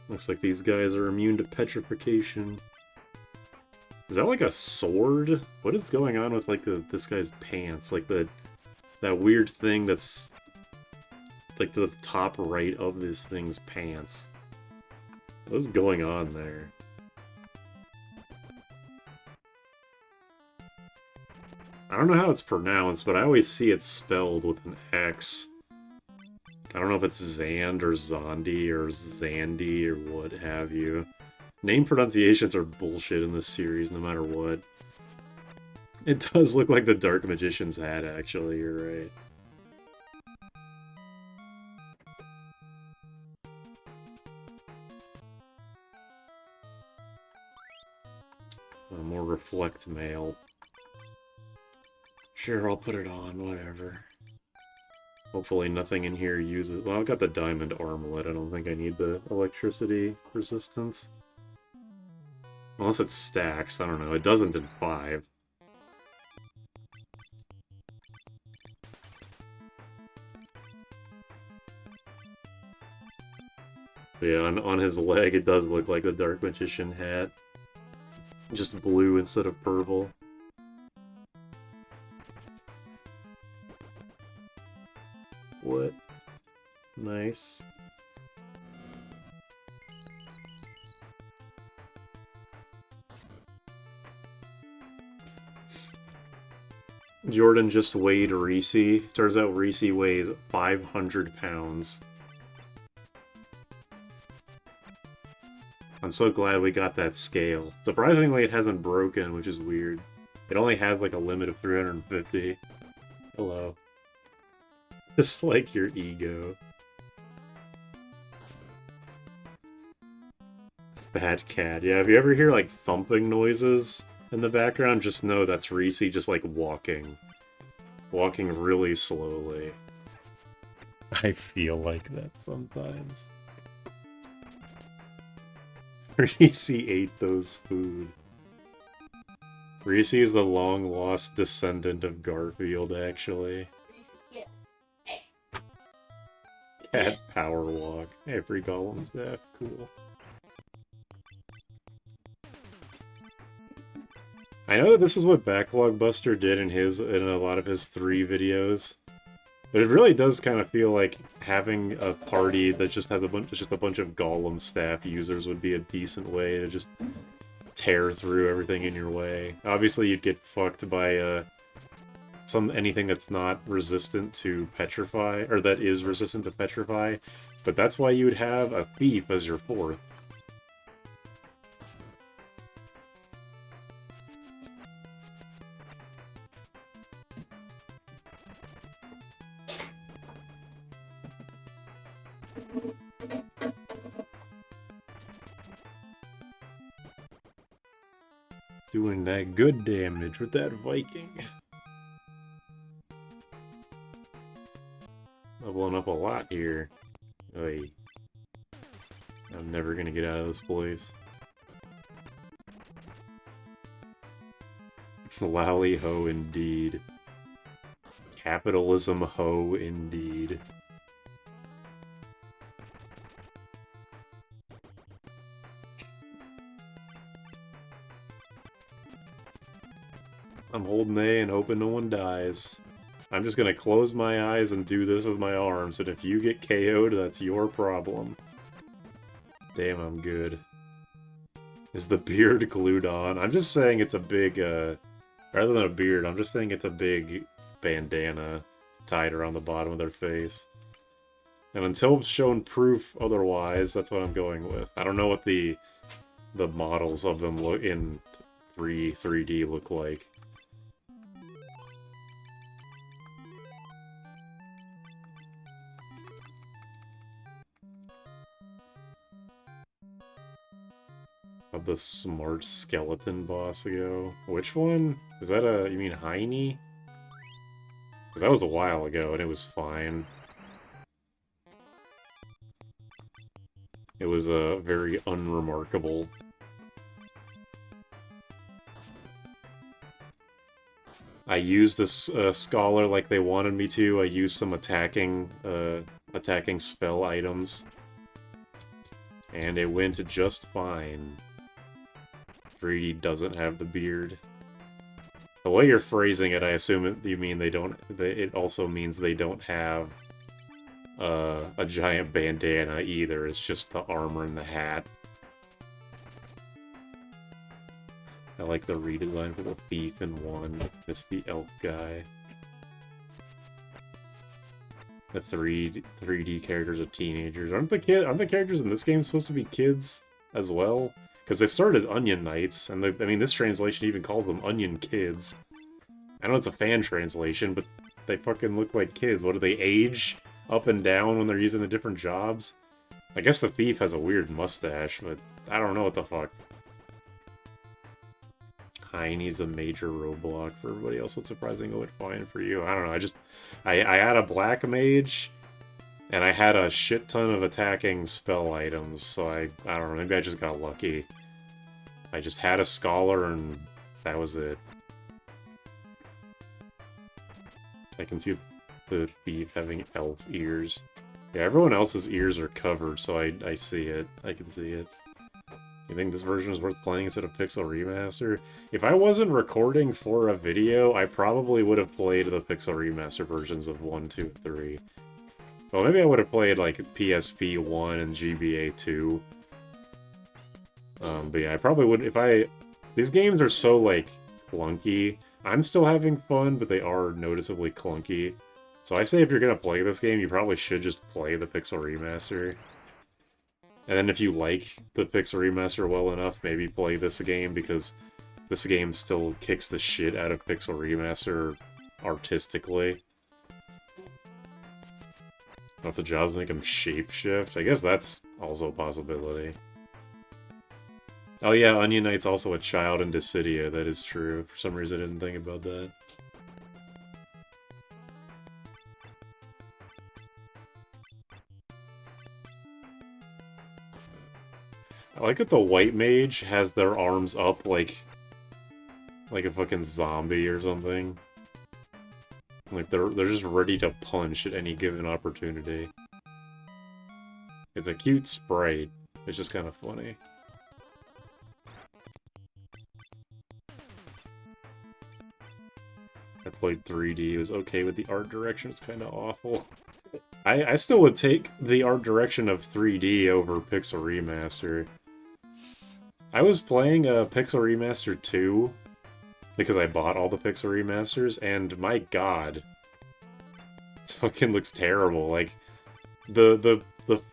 Looks like these guys are immune to petrification. Is that like a sword? What is going on with like this guy's pants? Like that weird thing that's like the top right of this thing's pants. What's going on there? I don't know how it's pronounced, but I always see it spelled with an X. I don't know if it's Zand or Zondi or Zandy or what have you. Name pronunciations are bullshit in this series, no matter what. It does look like the Dark Magician's hat, actually, you're right. More Reflect Mail. Sure, I'll put it on, whatever. Hopefully nothing in here uses... Well, I've got the diamond armlet. I don't think I need the electricity resistance. Unless it stacks. I don't know. It doesn't in 5. But yeah, on his leg it does look like the Dark Magician hat. Just blue instead of purple. What? Nice. Jordan just weighed Reese. Turns out Reese weighs 500 pounds. I'm so glad we got that scale. Surprisingly, it hasn't broken, which is weird. It only has like a limit of 350. Hello. Just like your ego. Fat cat. Yeah, if you ever hear like thumping noises in the background, just know that's Reese just like walking. Walking really slowly. I feel like that sometimes. Reese ate those food. Reese is the long-lost descendant of Garfield, actually. Cat power walk. Hey, free golem staff. Cool. I know that this is what Backlog Buster did in a lot of his 3 videos. But it really does kind of feel like having a party that just has just a bunch of Golem staff users would be a decent way to just tear through everything in your way. Obviously, you'd get fucked by anything that's not resistant to petrify, or that is resistant to petrify. But that's why you would have a thief as your fourth. Doing that good damage with that Viking. Leveling up a lot here. Oy. I'm never gonna get out of this place. Lally ho indeed. Capitalism ho indeed. I'm holding A and hoping no one dies. I'm just gonna close my eyes and do this with my arms, and if you get KO'd, that's your problem. Damn, I'm good. Is the beard glued on? I'm just saying it's a big, rather than a beard, I'm just saying it's a big bandana tied around the bottom of their face. And until shown proof otherwise, that's what I'm going with. I don't know what the models of them look in 3D look like. How'd the smart skeleton boss go? Which one? Is that you mean Heine? Because that was a while ago and it was fine. It was very unremarkable. I used a scholar like they wanted me to. I used some attacking spell items. And it went just fine. 3D doesn't have the beard. The way you're phrasing it, I assume you mean they don't. It also means they don't have a giant bandana either. It's just the armor and the hat. I like the redesign for the thief in 1. It's the elf guy. The 3D characters are teenagers. Aren't the characters in this game supposed to be kids as well? Because they started as Onion Knights, and I mean, this translation even calls them Onion Kids. I know it's a fan translation, but they fucking look like kids. What do they age up and down when they're using the different jobs? I guess the thief has a weird mustache, but I don't know what the fuck. Heine's a major roadblock for everybody else. What's surprising it went fine for you? I don't know. I had a black mage, and I had a shit ton of attacking spell items, so I don't know, maybe I just got lucky. I just had a scholar, and that was it. I can see the thief having elf ears. Yeah, everyone else's ears are covered, so I see it. I can see it. You think this version is worth playing instead of Pixel Remaster? If I wasn't recording for a video, I probably would have played the Pixel Remaster versions of 1, 2, 3. Well, maybe I would have played, like, PSP 1 and GBA 2. But yeah, I probably wouldn't. These games are so, like, clunky. I'm still having fun, but they are noticeably clunky. So I say if you're gonna play this game, you probably should just play the Pixel Remaster. And then if you like the Pixel Remaster well enough, maybe play this game, because this game still kicks the shit out of Pixel Remaster artistically. I don't know if the jobs make them shapeshift. I guess that's also a possibility. Oh yeah, Onion Knight's also a child in Dissidia, that is true. For some reason I didn't think about that. I like that the white mage has their arms up like a fucking zombie or something. Like they're just ready to punch at any given opportunity. It's a cute sprite. It's just kind of funny. played 3D. It was okay with the art direction. It's kind of awful. I still would take the art direction of 3D over Pixel Remaster. I was playing Pixel Remaster 2 because I bought all the Pixel Remasters, and my god, it fucking looks terrible. Like, the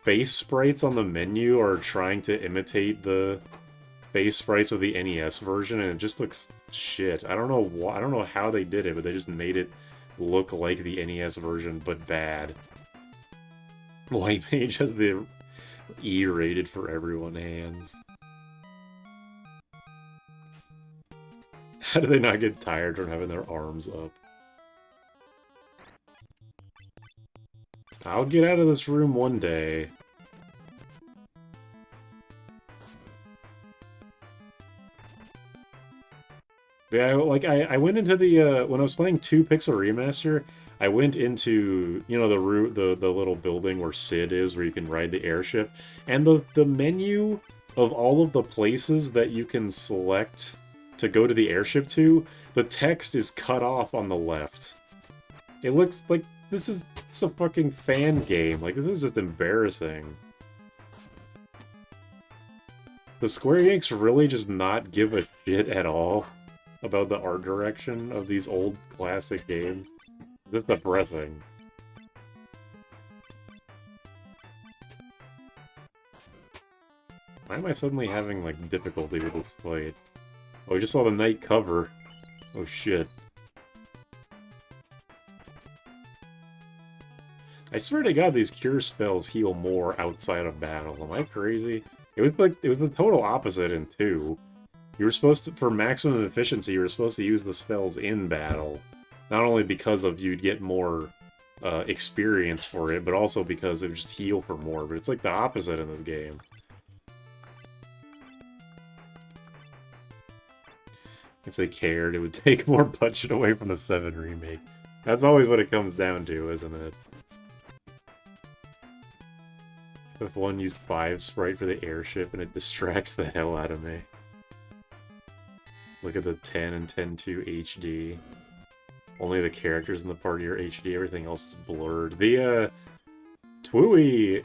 face sprites on the menu are trying to imitate the face sprites of the NES version, and it just looks shit. I don't know why. I don't know how they did it, but they just made it look like the NES version, but bad. White Page has the E-rated for everyone hands. How do they not get tired from having their arms up? I'll get out of this room one day. Yeah, I went into the, when I was playing 2 Pixel Remaster, I went into, you know, the little building where Sid is, where you can ride the airship, and the menu of all of the places that you can select to go to the airship to, the text is cut off on the left. It looks like this is a fucking fan game. Like, this is just embarrassing. Does Square Enix really just not give a shit at all about the art direction of these old classic games? It's depressing. Why am I suddenly having, like, difficulty with this fight? Oh, we just saw the night cover. Oh shit. I swear to god these cure spells heal more outside of battle. Am I crazy? It was the total opposite in 2. You were supposed to, for maximum efficiency, you were supposed to use the spells in battle. Not only because of you'd get more experience for it, but also because it would just heal for more. But it's like the opposite in this game. If they cared, it would take more budget away from the 7 remake. That's always what it comes down to, isn't it? If one used 5 sprite for the airship and it distracts the hell out of me. Look at the 10 and 10.2 HD. Only the characters in the party are HD, everything else is blurred. The, Twooey,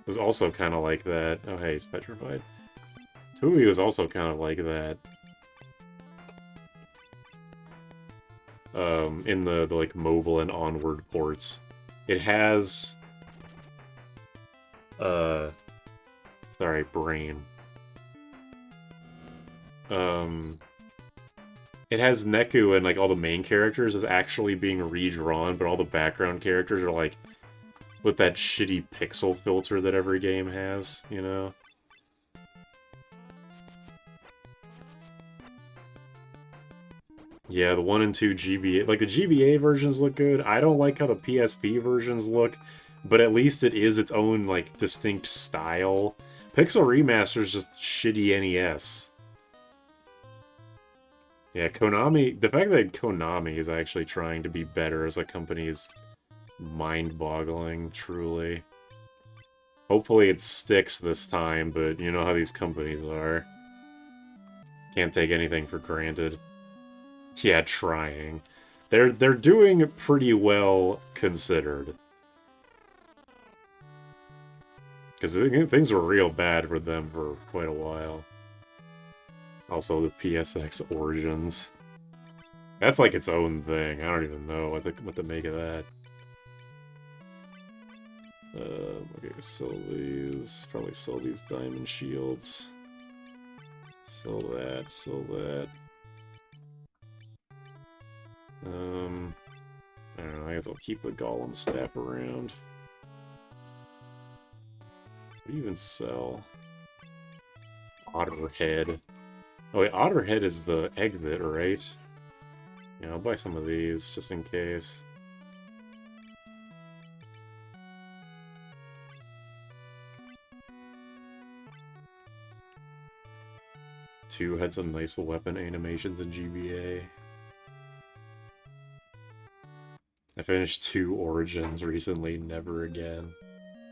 was also kind of like that. Oh, hey, he's petrified. Twooey was also kind of like that. In the like, mobile and onward ports. It has... Sorry, brain. It has Neku and, like, all the main characters is actually being redrawn, but all the background characters are, like, with that shitty pixel filter that every game has, you know? Yeah, the 1 and 2 GBA... Like, the GBA versions look good. I don't like how the PSP versions look, but at least it is its own, like, distinct style. Pixel Remaster is just shitty NES. Yeah, Konami... The fact that Konami is actually trying to be better as a company is mind-boggling, truly. Hopefully it sticks this time, but you know how these companies are. Can't take anything for granted. Yeah, trying. They're doing pretty well considered. Because things were real bad for them for quite a while. Also, the PSX Origins. That's like its own thing. I don't even know what to make of that. Okay, sell these. Probably sell these diamond shields. Sell that, sell that. I don't know, I guess I'll keep the Golem staff around. What do you even sell? Otterhead. Oh wait, Otterhead is the exit, right? Yeah, I'll buy some of these, just in case. Two had some nice weapon animations in GBA. I finished 2 Origins recently, never again.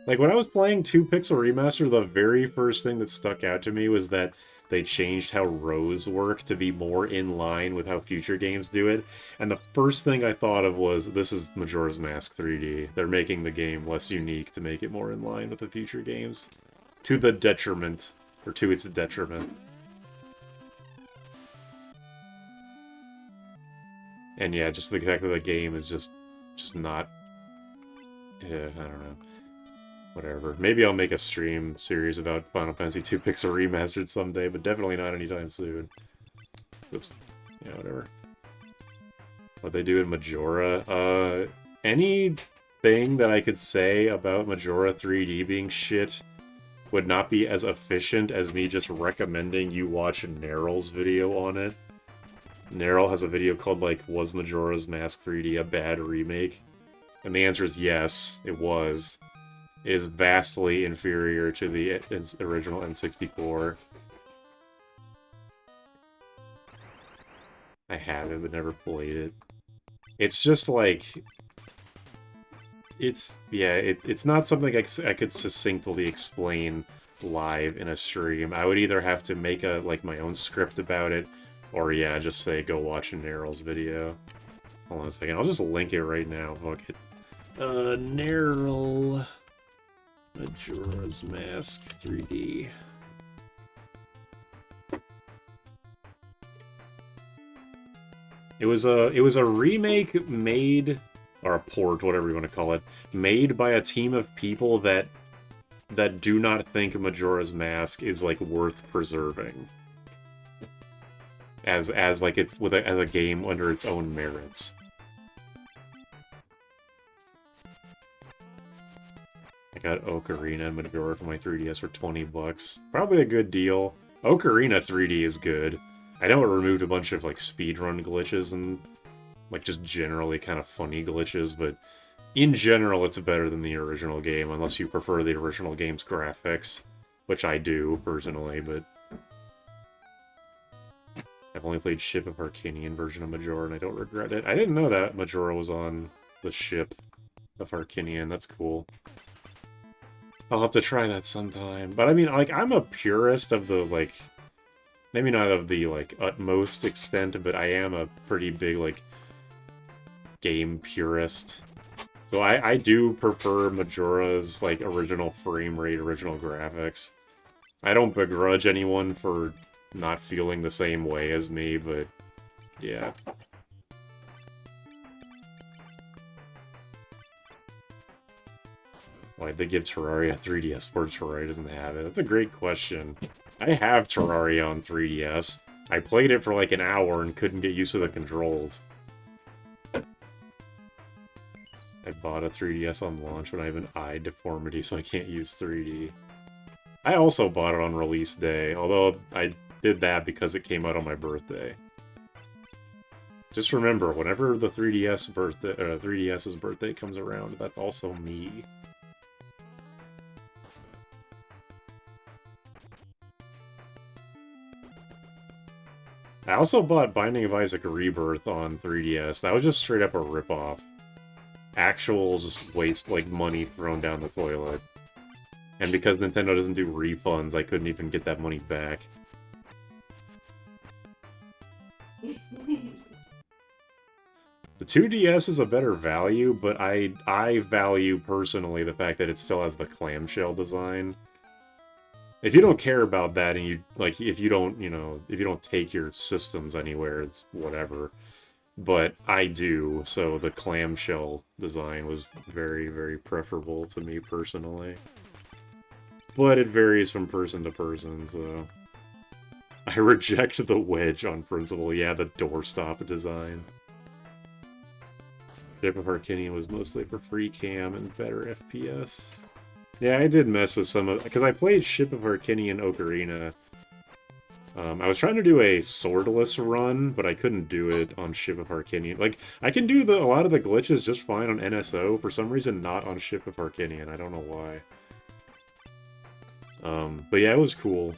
Like, when I was playing 2 Pixel Remaster, the very first thing that stuck out to me was that they changed how rows work to be more in line with how future games do it. And the first thing I thought of was, this is Majora's Mask 3D. They're making the game less unique to make it more in line with the future games. To the detriment, or to its detriment. And yeah, just the fact that the game is just not... Yeah, I don't know. Whatever. Maybe I'll make a stream series about Final Fantasy II Pixel Remastered someday, but definitely not anytime soon. Oops. Yeah, whatever. What they do in Majora. Anything that I could say about Majora 3D being shit would not be as efficient as me just recommending you watch Neryl's video on it. Neryl has a video called, like, Was Majora's Mask 3D a bad remake? And the answer is yes, it was. It is vastly inferior to the original N64. I have it, but never played it. It's just like... It's not something I could succinctly explain live in a stream. I would either have to make my own script about it, or yeah, just say go watch Neryl's video. Hold on a second, I'll just link it right now. Fuck it. Neryl Majora's Mask 3D. It was a remake made, or a port, whatever you want to call it, made by a team of people that do not think Majora's Mask is like worth preserving. As a game under its own merits. I got Ocarina and Majora for my 3DS for 20 bucks. Probably a good deal. Ocarina 3D is good. I know it removed a bunch of like speedrun glitches and like just generally kind of funny glitches, but in general it's better than the original game, unless you prefer the original game's graphics, which I do personally, but I've only played Ship of Arcanian version of Majora and I don't regret it. I didn't know that Majora was on the Ship of Arcanian. That's cool. I'll have to try that sometime. But I mean, like, I'm a purist of the, like, maybe not of the, like, utmost extent, but I am a pretty big, like, game purist. So I do prefer Majora's, like, original frame rate, original graphics. I don't begrudge anyone for not feeling the same way as me, but yeah. Why'd they give Terraria 3DS for Terraria doesn't have it? That's a great question. I have Terraria on 3DS. I played it for like an hour and couldn't get used to the controls. I bought a 3DS on launch when I have an eye deformity, so I can't use 3D. I also bought it on release day, although I did that because it came out on my birthday. Just remember, whenever the 3DS's birthday comes around, that's also me. I also bought Binding of Isaac Rebirth on 3DS. That was just straight up a ripoff. Actual just waste, like, money thrown down the toilet. And because Nintendo doesn't do refunds, I couldn't even get that money back. The 2DS is a better value, but I value personally the fact that it still has the clamshell design. If you don't care about that and you, like, if you don't, you know, if you don't take your systems anywhere, it's whatever. But I do, so the clamshell design was very, very preferable to me personally. But it varies from person to person, so... I reject the wedge on principle. Yeah, the doorstop design. Ship of Arcanian was mostly for free cam and better FPS. Yeah, I did mess with some of... Because I played Ship of Arcanian Ocarina. I was trying to do a swordless run, but I couldn't do it on Ship of Arcanian. Like, I can do a lot of the glitches just fine on NSO, for some reason not on Ship of Arcanian. I don't know why. But yeah, it was cool.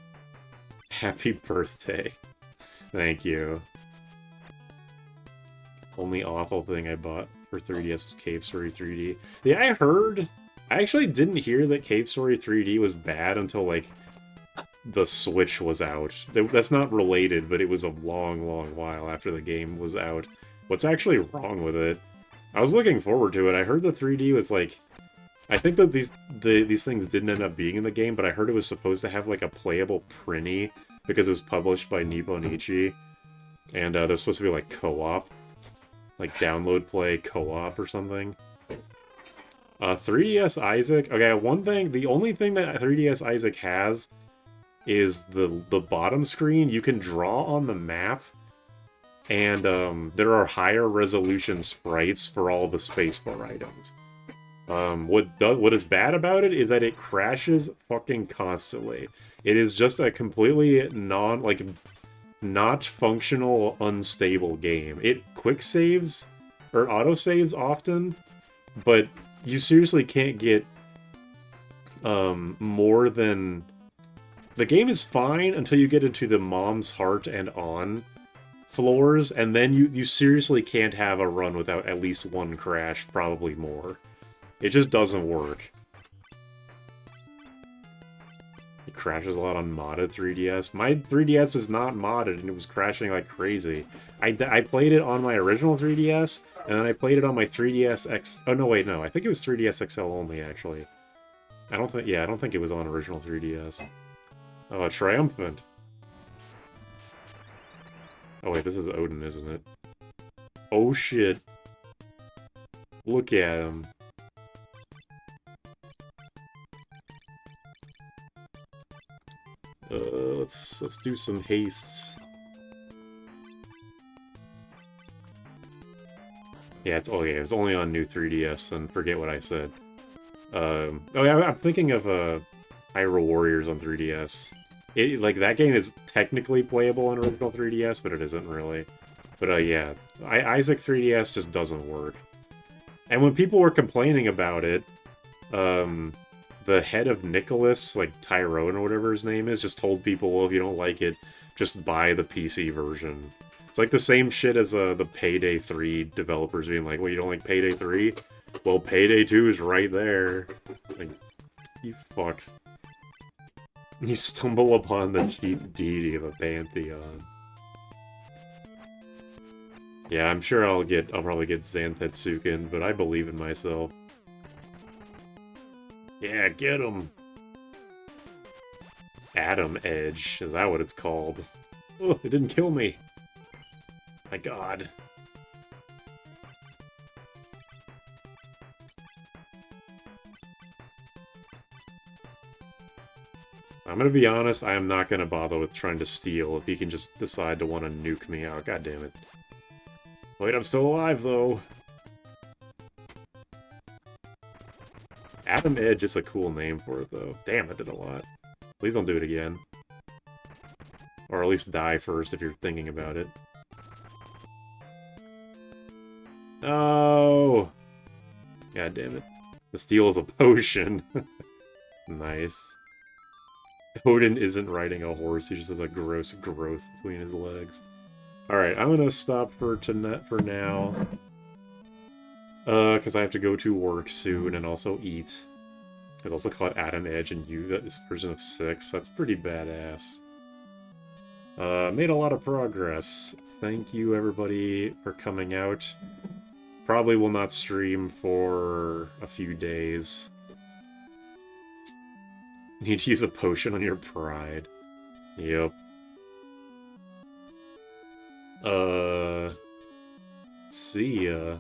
Happy birthday. Thank you. Only awful thing I bought for 3DS was Cave Story 3D. Yeah, I heard... I actually didn't hear that Cave Story 3D was bad until, like, the Switch was out. That's not related, but it was a long, long while after the game was out. What's actually wrong with it? I was looking forward to it. I heard the 3D was like... I think that these things didn't end up being in the game, but I heard it was supposed to have like a playable printy because it was published by Nipponichi. And there's supposed to be like co-op. Like download play co-op or something. 3DS Isaac... Okay, one thing... The only thing that 3DS Isaac has is the bottom screen. You can draw on the map. And there are higher resolution sprites for all the spacebar items. What is bad about it is that it crashes fucking constantly. It is just a completely not functional, unstable game. It quick saves, or auto saves often, but you seriously can't get more than... The game is fine until you get into the Mom's Heart and on floors, and then you seriously can't have a run without at least one crash, probably more. It just doesn't work. It crashes a lot on modded 3DS. My 3DS is not modded, and it was crashing like crazy. I played it on my original 3DS, and then I played it on my 3DS X... Oh, no, wait, no. I think it was 3DS XL only, actually. I don't think it was on original 3DS. Oh, Triumphant. Oh, wait, this is Odin, isn't it? Oh, shit. Look at him. Let's do some hastes. Yeah, it's only on new 3DS, then forget what I said. Oh yeah, I'm thinking of Hyrule Warriors on 3DS. Like, that game is technically playable on original 3DS, but it isn't really. But yeah, Isaac 3DS just doesn't work. And when people were complaining about it, the head of Nicholas, like Tyrone or whatever his name is, just told people, well, if you don't like it, just buy the PC version. It's like the same shit as the Payday 3 developers being like, well, you don't like Payday 3? Well, Payday 2 is right there. Like, you fuck. You stumble upon the chief deity of a pantheon. Yeah, I'm sure I'll probably get Zantetsuken, but I believe in myself. Yeah, get him! Atom Edge, is that what it's called? Oh, it didn't kill me! My god. I'm gonna be honest, I am not gonna bother with trying to steal if he can just decide to want to nuke me out. God damn it. Wait, I'm still alive, though! Atom Edge is a cool name for it, though. Damn, I did a lot. Please don't do it again. Or at least die first if you're thinking about it. No! God damn it. The steal is a potion. Nice. Odin isn't riding a horse, he just has a gross growth between his legs. Alright, I'm gonna stop for now. Because I have to go to work soon and also eat. There's also called Atom Edge and you, that is version of 6. That's pretty badass. Made a lot of progress. Thank you, everybody, for coming out. Probably will not stream for a few days. You need to use a potion on your pride. Yep. See ya.